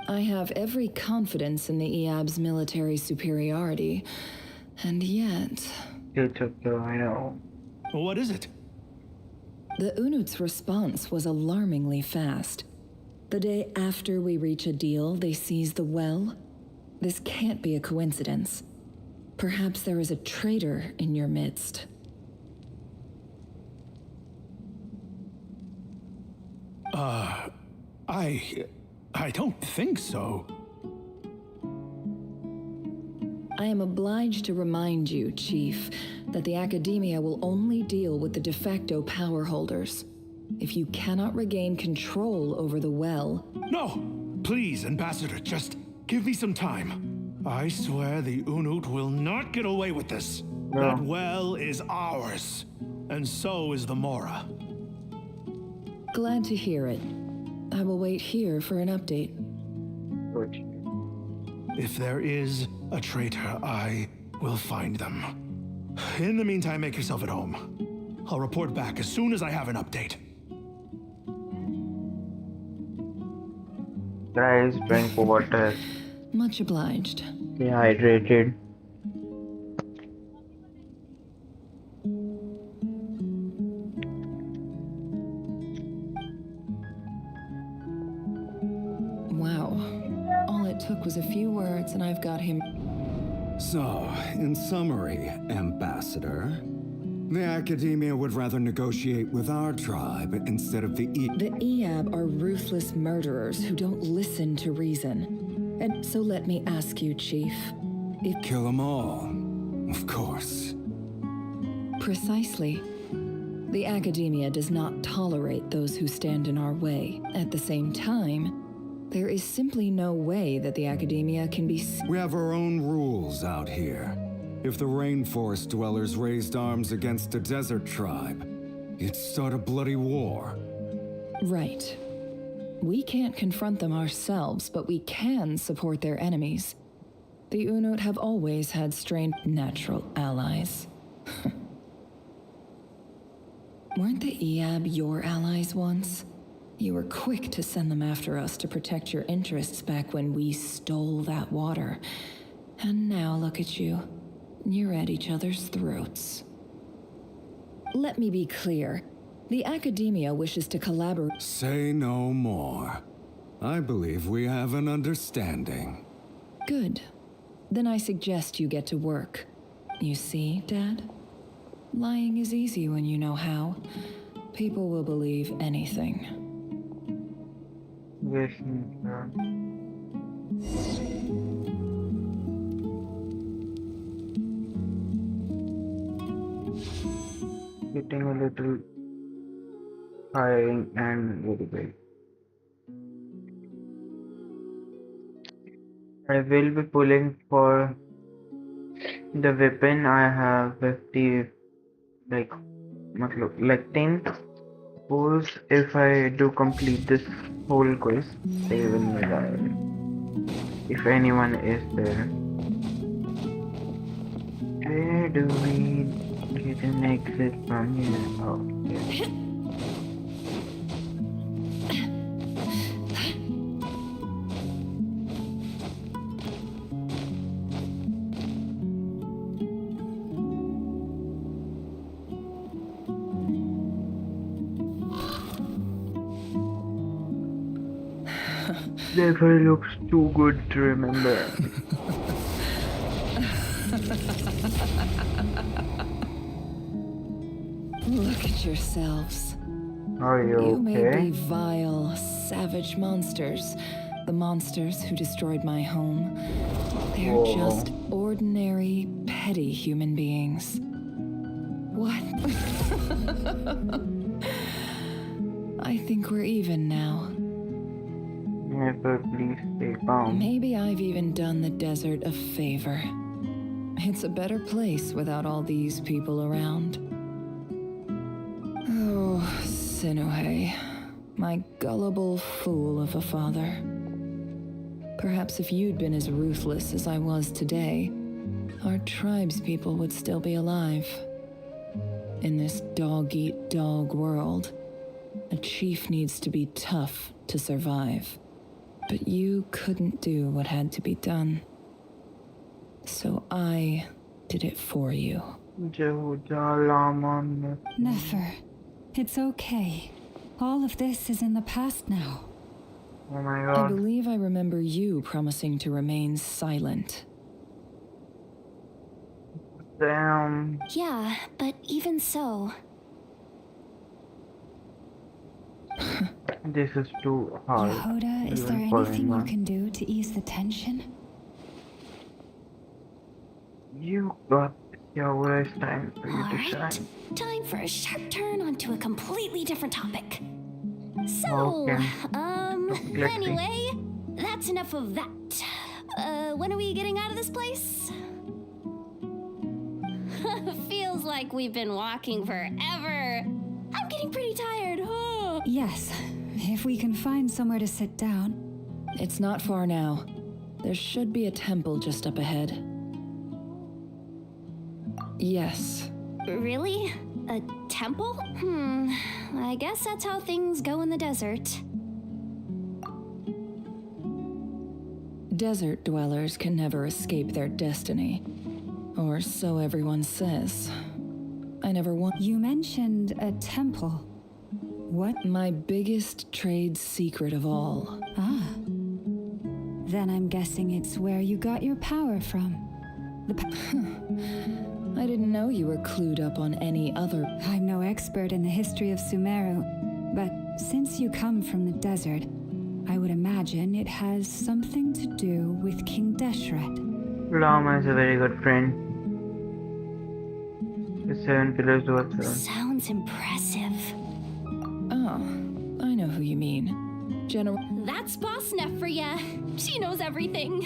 [SPEAKER 10] I have every confidence in the Eab's military superiority, and yet...
[SPEAKER 2] You took the I know.
[SPEAKER 4] Well, what is it?
[SPEAKER 10] The Unut's response was alarmingly fast. The day after we reach a deal, they seize the well. This can't be a coincidence. Perhaps there is a traitor in your midst.
[SPEAKER 4] I don't think so.
[SPEAKER 10] I am obliged to remind you, Chief, that the Academia will only deal with the de facto power holders. If you cannot regain control over the well...
[SPEAKER 4] No! Please, Ambassador, just give me some time. I swear the Unut will not get away with this.
[SPEAKER 2] No.
[SPEAKER 4] That well is ours, and so is the Mora.
[SPEAKER 10] Glad to hear it. I will wait here for an update.
[SPEAKER 4] If there is a traitor, I will find them. In the meantime, make yourself at home. I'll report back as soon as I have an update.
[SPEAKER 2] Guys, drink water.
[SPEAKER 10] Much obliged.
[SPEAKER 2] Stay hydrated.
[SPEAKER 10] Wow. All it took was a few words and I've got him.
[SPEAKER 20] So, in summary, Ambassador, the Academia would rather negotiate with our tribe instead of the
[SPEAKER 10] The Eab are ruthless murderers who don't listen to reason. And so let me ask you, Chief, if...
[SPEAKER 20] Kill them all, of course.
[SPEAKER 10] Precisely. The Academia does not tolerate those who stand in our way. At the same time, there is simply no way that the Academia can be...
[SPEAKER 20] We have our own rules out here. If the rainforest dwellers raised arms against a desert tribe, it'd start a bloody war.
[SPEAKER 10] Right. We can't confront them ourselves, but we can support their enemies. The Unut have always had strange natural allies. Weren't the Eab your allies once? You were quick to send them after us to protect your interests back when we stole that water. And now look at you. You're at each other's throats. Let me be clear. The Academia wishes to collaborate.
[SPEAKER 20] Say no more. I believe we have an understanding.
[SPEAKER 10] Good. Then I suggest you get to work. You see, Dad? Lying is easy when you know how. People will believe anything.
[SPEAKER 2] Yes, sir. Getting a little tiring and very big. I will be pulling for the weapon. I have 50, like 10 pulls if I do complete this whole quest. They will revive. If anyone is there. Where do we get an exit from here? Oh, yes. Never looks too good to remember.
[SPEAKER 10] Look at yourselves.
[SPEAKER 2] Are you
[SPEAKER 10] You may
[SPEAKER 2] okay?
[SPEAKER 10] be vile, savage monsters. The monsters who destroyed my home. They're
[SPEAKER 2] Whoa.
[SPEAKER 10] just ordinary, petty human beings. What? I think we're even now.
[SPEAKER 2] Never please stay calm.
[SPEAKER 10] Maybe I've even done the desert a favor. It's a better place without all these people around. Oh, Sinuhe, my gullible fool of a father. Perhaps if you'd been as ruthless as I was today, our tribespeople would still be alive. In this dog-eat-dog world, a chief needs to be tough to survive. But you couldn't do what had to be done. So I did it for you.
[SPEAKER 1] Nefer, it's okay. All of this is in the past now.
[SPEAKER 2] Oh my
[SPEAKER 10] I
[SPEAKER 2] god.
[SPEAKER 10] believe I remember you promising to remain silent.
[SPEAKER 2] Damn.
[SPEAKER 3] Yeah, but even so.
[SPEAKER 2] This is too hard.
[SPEAKER 1] Yehuda, is there
[SPEAKER 2] Even for
[SPEAKER 1] anything you
[SPEAKER 2] anyone.
[SPEAKER 1] can do to ease the tension?
[SPEAKER 2] You got your it's time for you to
[SPEAKER 3] Alright,
[SPEAKER 2] shine.
[SPEAKER 3] time for a sharp turn onto a completely different topic. So,
[SPEAKER 2] Okay. Let's see.
[SPEAKER 3] anyway, that's enough of that. When are we getting out of this place? Feels like we've been walking forever. I'm getting pretty tired.
[SPEAKER 1] Yes, if we can find somewhere to sit down.
[SPEAKER 10] It's not far now. There should be a temple just up ahead. Yes.
[SPEAKER 3] Really? A temple? I guess that's how things go in the desert.
[SPEAKER 10] Desert dwellers can never escape their destiny. Or so everyone says. I never want.
[SPEAKER 1] You mentioned a temple. What?
[SPEAKER 10] My biggest trade secret of all.
[SPEAKER 1] Ah. Then I'm guessing it's where you got your power from.
[SPEAKER 10] I didn't know you were clued up on any other.
[SPEAKER 1] I'm no expert in the history of Sumeru, but since you come from the desert, I would imagine it has something to do with King Deshret.
[SPEAKER 2] Lama is a very good friend. The 7 pillars was
[SPEAKER 3] Sounds impressive.
[SPEAKER 10] Oh, I know who you mean. General.
[SPEAKER 3] That's Boss Neff for ya. She knows everything.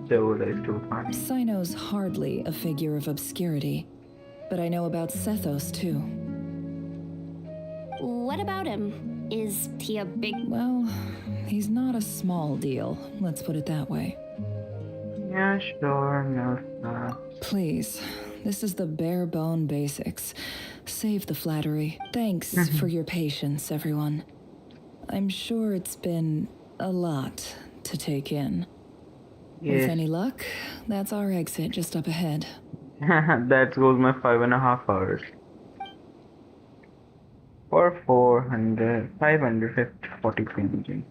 [SPEAKER 2] So that is too funny.
[SPEAKER 10] Sino's hardly a figure of obscurity, but I know about Sethos too.
[SPEAKER 3] What about him? Is he a big...
[SPEAKER 10] Well, he's not a small deal, let's put it that way.
[SPEAKER 2] Yeah, sure, no.
[SPEAKER 10] Please, this is the bare bone basics. Save the flattery. Thanks for your patience, everyone. I'm sure it's been a lot to take in.
[SPEAKER 2] Yes.
[SPEAKER 10] With any luck, that's our exit just up ahead.
[SPEAKER 2] That goes my 5.5 hours. For 540 engine.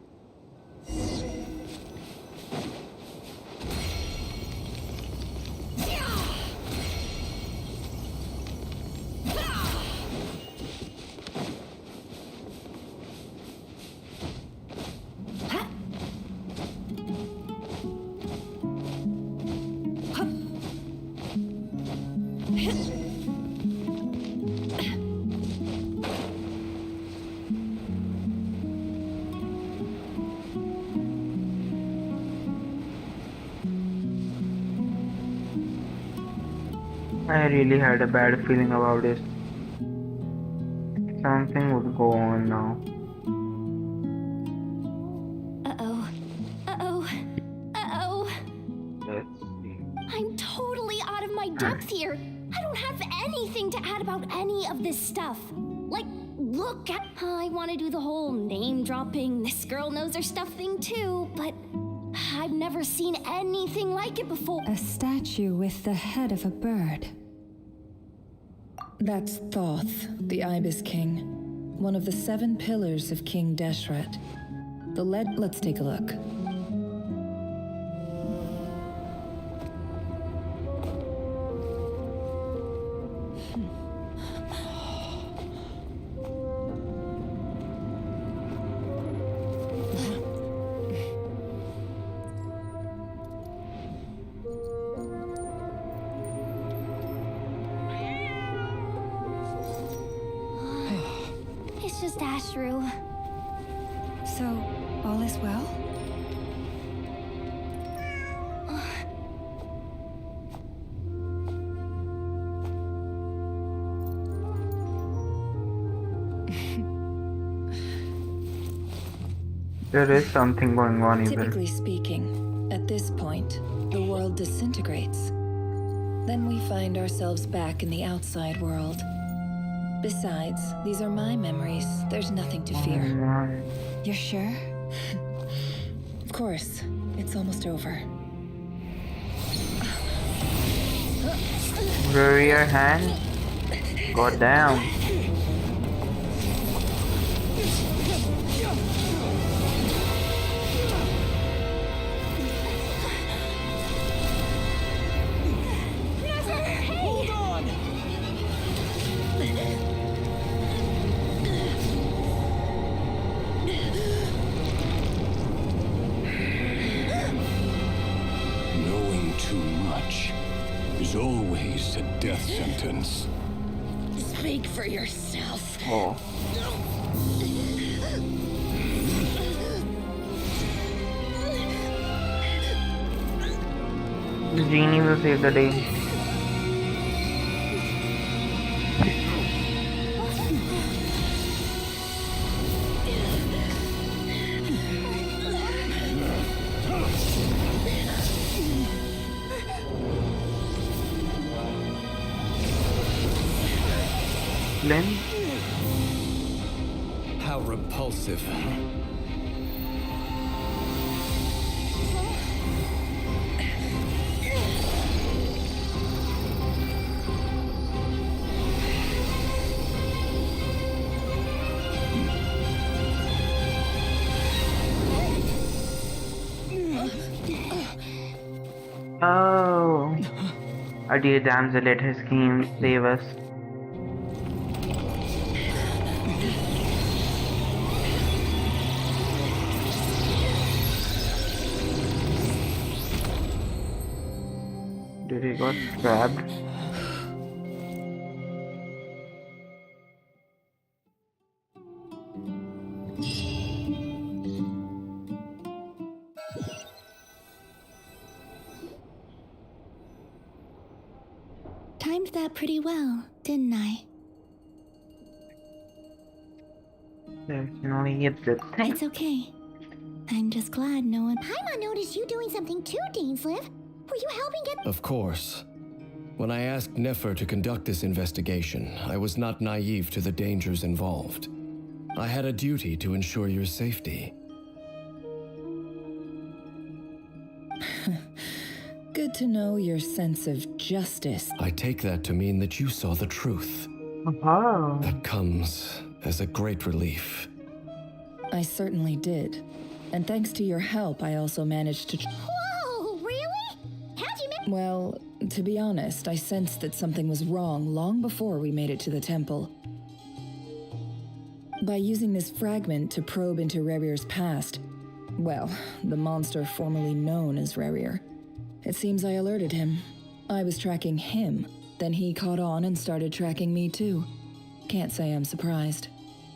[SPEAKER 2] I really had a bad feeling about this. Something would go on now. Let's see.
[SPEAKER 3] I'm totally out of my depth here. I don't have anything to add about any of this stuff. Like, look at... I want to do the whole name-dropping, this girl knows her stuff thing too, but... I've never seen anything like it before.
[SPEAKER 1] A statue with the head of a bird.
[SPEAKER 10] That's Thoth, the Ibis King. One of the 7 pillars of King Deshret. Let's take a look.
[SPEAKER 3] It's just Ashru.
[SPEAKER 1] So, all is well?
[SPEAKER 2] There is something going on even.
[SPEAKER 10] Typically speaking, at this point, the world disintegrates. Then we find ourselves back in the outside world. Besides, these are my memories. There's nothing to fear.
[SPEAKER 1] You're sure?
[SPEAKER 10] Of course. It's almost over.
[SPEAKER 2] Where your hand? Go down.
[SPEAKER 15] Hold on!
[SPEAKER 17] Knowing too much is always a death sentence.
[SPEAKER 15] Speak for yourself.
[SPEAKER 2] Oh. The genie will save the day. Flynn?
[SPEAKER 13] How repulsive.
[SPEAKER 2] Oh. Our dear damsel, let his scheme save us. Did he got stabbed?
[SPEAKER 5] Timed that pretty well, didn't I?
[SPEAKER 2] There can only get the thing.
[SPEAKER 5] It's okay. I'm just glad no one. Paimon noticed you doing something too, Dainsleif. Were you helping get?
[SPEAKER 13] Of course. When I asked Nefer to conduct this investigation, I was not naive to the dangers involved. I had a duty to ensure your safety.
[SPEAKER 10] Good to know your sense of justice.
[SPEAKER 13] I take that to mean that you saw the truth.
[SPEAKER 2] Oh.
[SPEAKER 13] That comes as a great relief.
[SPEAKER 10] I certainly did. And thanks to your help, I also managed to...
[SPEAKER 5] Whoa, really? How'd you make...
[SPEAKER 10] Well, to be honest, I sensed that something was wrong long before we made it to the temple. By using this fragment to probe into Rerir's past, well, the monster formerly known as Rerir, it seems I alerted him. I was tracking him, then he caught on and started tracking me too. Can't say I'm surprised.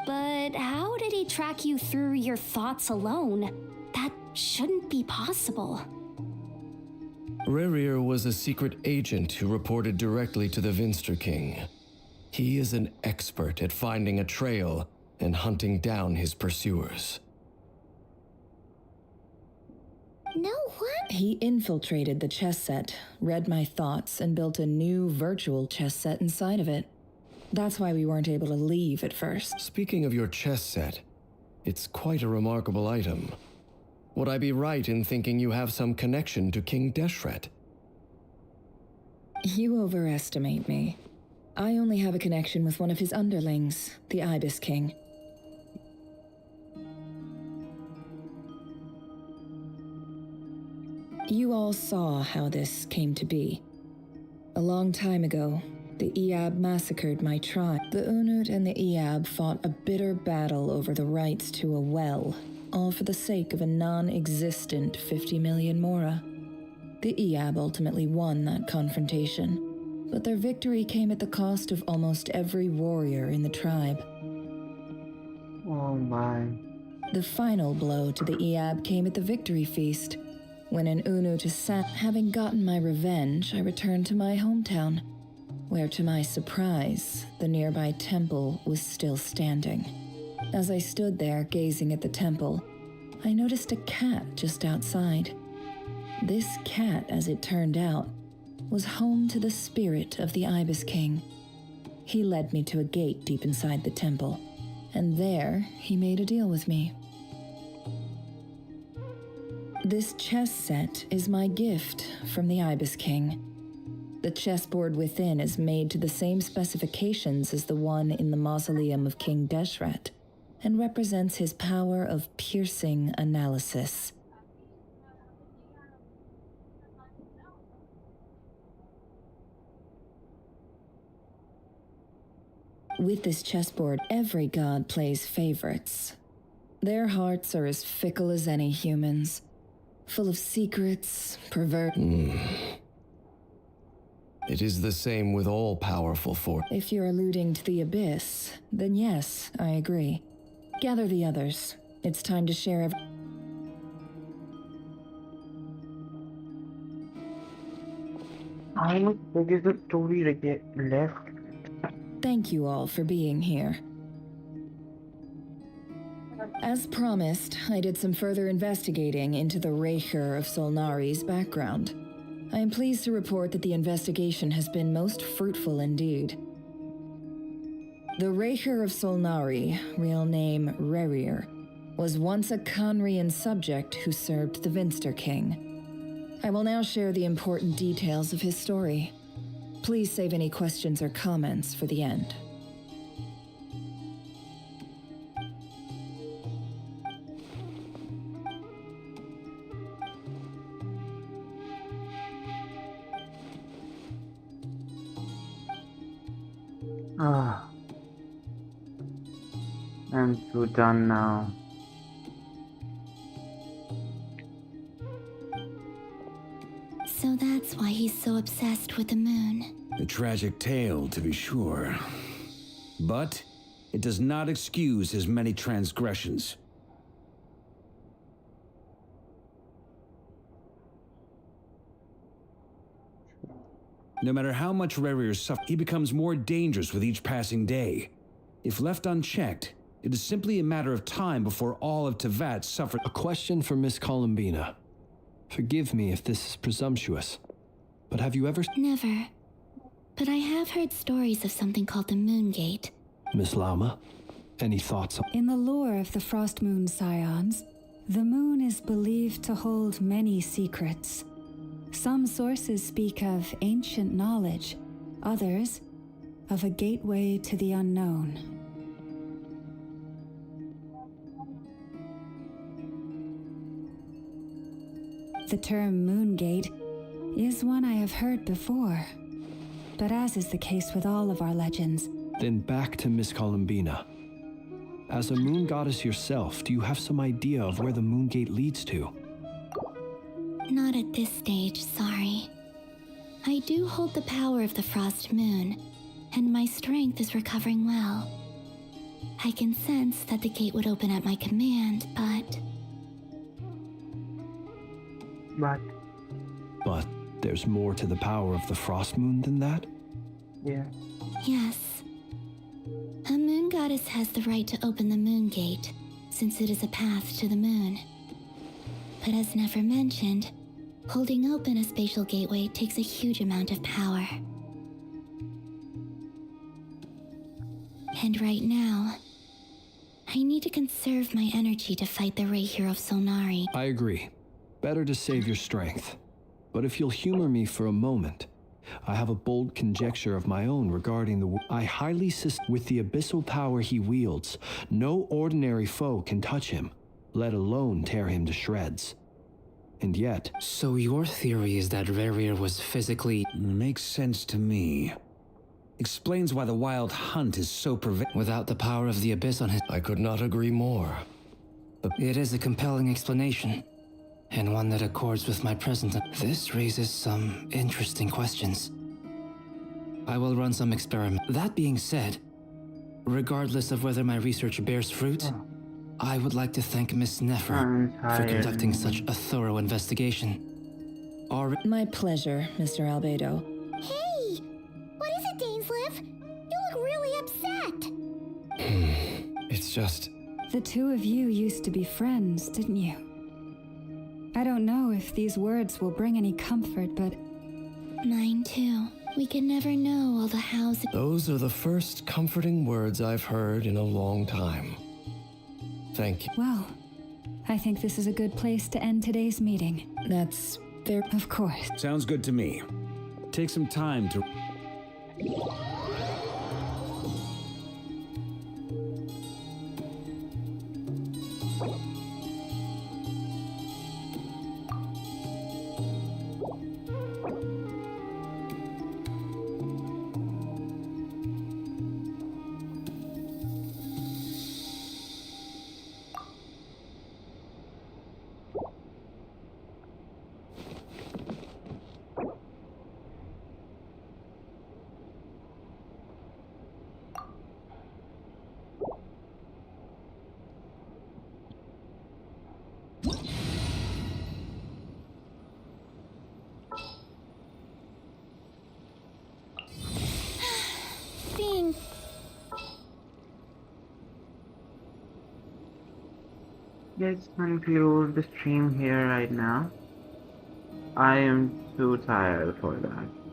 [SPEAKER 3] But how did he track you through your thoughts alone? That shouldn't be possible.
[SPEAKER 13] Rerir was a secret agent who reported directly to the Vinster King. He is an expert at finding a trail and hunting down his pursuers.
[SPEAKER 5] No, what?
[SPEAKER 10] He infiltrated the chess set, read my thoughts, and built a new virtual chess set inside of it. That's why we weren't able to leave at first.
[SPEAKER 13] Speaking of your chess set, it's quite a remarkable item. Would I be right in thinking you have some connection to King Deshret?
[SPEAKER 10] You overestimate me. I only have a connection with one of his underlings, the Ibis King. You all saw how this came to be. A long time ago, the Eab massacred my tribe. The Unut and the Eab fought a bitter battle over the rights to a well, all for the sake of a non-existent 50 million Mora. The Eab ultimately won that confrontation, but their victory came at the cost of almost every warrior in the tribe.
[SPEAKER 2] Oh my.
[SPEAKER 10] The final blow to the Eab came at the victory feast. When an Unut assassin, having gotten my revenge, I returned to my hometown, where to my surprise, the nearby temple was still standing. As I stood there gazing at the temple, I noticed a cat just outside. This cat, as it turned out, was home to the spirit of the Ibis King. He led me to a gate deep inside the temple, and there he made a deal with me. This chess set is my gift from the Ibis King. The chessboard within is made to the same specifications as the one in the mausoleum of King Deshret, and represents his power of piercing analysis. With this chessboard, every god plays favorites. Their hearts are as fickle as any human's, full of secrets,
[SPEAKER 13] It is the same with all powerful forces.
[SPEAKER 10] If you're alluding to the Abyss, then yes, I agree. Gather the others. It's time to share
[SPEAKER 2] How much big is the story left?
[SPEAKER 10] Thank you all for being here. As promised, I did some further investigating into the Raker of Solnari's background. I am pleased to report that the investigation has been most fruitful indeed. The Raker of Solnari, real name Rerir, was once a Conrian subject who served the Vinster King. I will now share the important details of his story. Please save any questions or comments for the end.
[SPEAKER 2] Ah, I'm so done now.
[SPEAKER 5] So that's why he's so obsessed with the moon.
[SPEAKER 9] A tragic tale, to be sure. But it does not excuse his many transgressions. No matter how much Rerir suffers, he becomes more dangerous with each passing day. If left unchecked, it is simply a matter of time before all of Tevat suffers.
[SPEAKER 8] A question for Miss Columbina. Forgive me if this is presumptuous, but have you ever...
[SPEAKER 5] Never. But I have heard stories of something called the Moon Gate.
[SPEAKER 8] Miss Lama, any thoughts on...
[SPEAKER 1] In the lore of the Frost Moon Scions, the moon is believed to hold many secrets. Some sources speak of ancient knowledge, others of a gateway to the unknown. The term Moongate is one I have heard before, but as is the case with all of our legends.
[SPEAKER 8] Then back to Miss Columbina. As a moon goddess yourself, do you have some idea of where the Moon Gate leads to?
[SPEAKER 5] Not at this stage, sorry. I do hold the power of the Frost Moon, and my strength is recovering well. I can sense that the gate would open at my command, but...
[SPEAKER 8] But there's more to the power of the Frost Moon than that?
[SPEAKER 2] Yeah.
[SPEAKER 5] Yes. A moon goddess has the right to open the Moon Gate, since it is a path to the moon. But as never mentioned, holding open a spatial gateway takes a huge amount of power. And right now, I need to conserve my energy to fight the Raker of Solnari.
[SPEAKER 8] I agree. Better to save your strength. But if you'll humor me for a moment, I have a bold conjecture of my own regarding the... I highly suspect with the abyssal power he wields, no ordinary foe can touch him, let alone tear him to shreds. And yet...
[SPEAKER 19] So your theory is that Rerir was physically...
[SPEAKER 9] Makes sense to me. Explains why the wild hunt is so
[SPEAKER 19] without the power of the abyss on his...
[SPEAKER 13] I could not agree more.
[SPEAKER 19] It is a compelling explanation, and one that accords with my present... This raises some interesting questions. I will run some experiment. That being said, regardless of whether my research bears fruit, I would like to thank Miss Nefer for conducting such a thorough investigation.
[SPEAKER 10] My pleasure, Mr. Albedo.
[SPEAKER 5] Hey! What is it, Dainsleif? You look really upset!
[SPEAKER 13] It's just...
[SPEAKER 1] The two of you used to be friends, didn't you? I don't know if these words will bring any comfort, but...
[SPEAKER 5] Mine too. We can never know all the hows...
[SPEAKER 13] Those are the first comforting words I've heard in a long time. Thank you.
[SPEAKER 1] Well, I think this is a good place to end today's meeting.
[SPEAKER 10] That's
[SPEAKER 1] fair. Of course.
[SPEAKER 9] Sounds good to me. Take some time to...
[SPEAKER 2] let's conclude the stream here right now. I am too tired for that.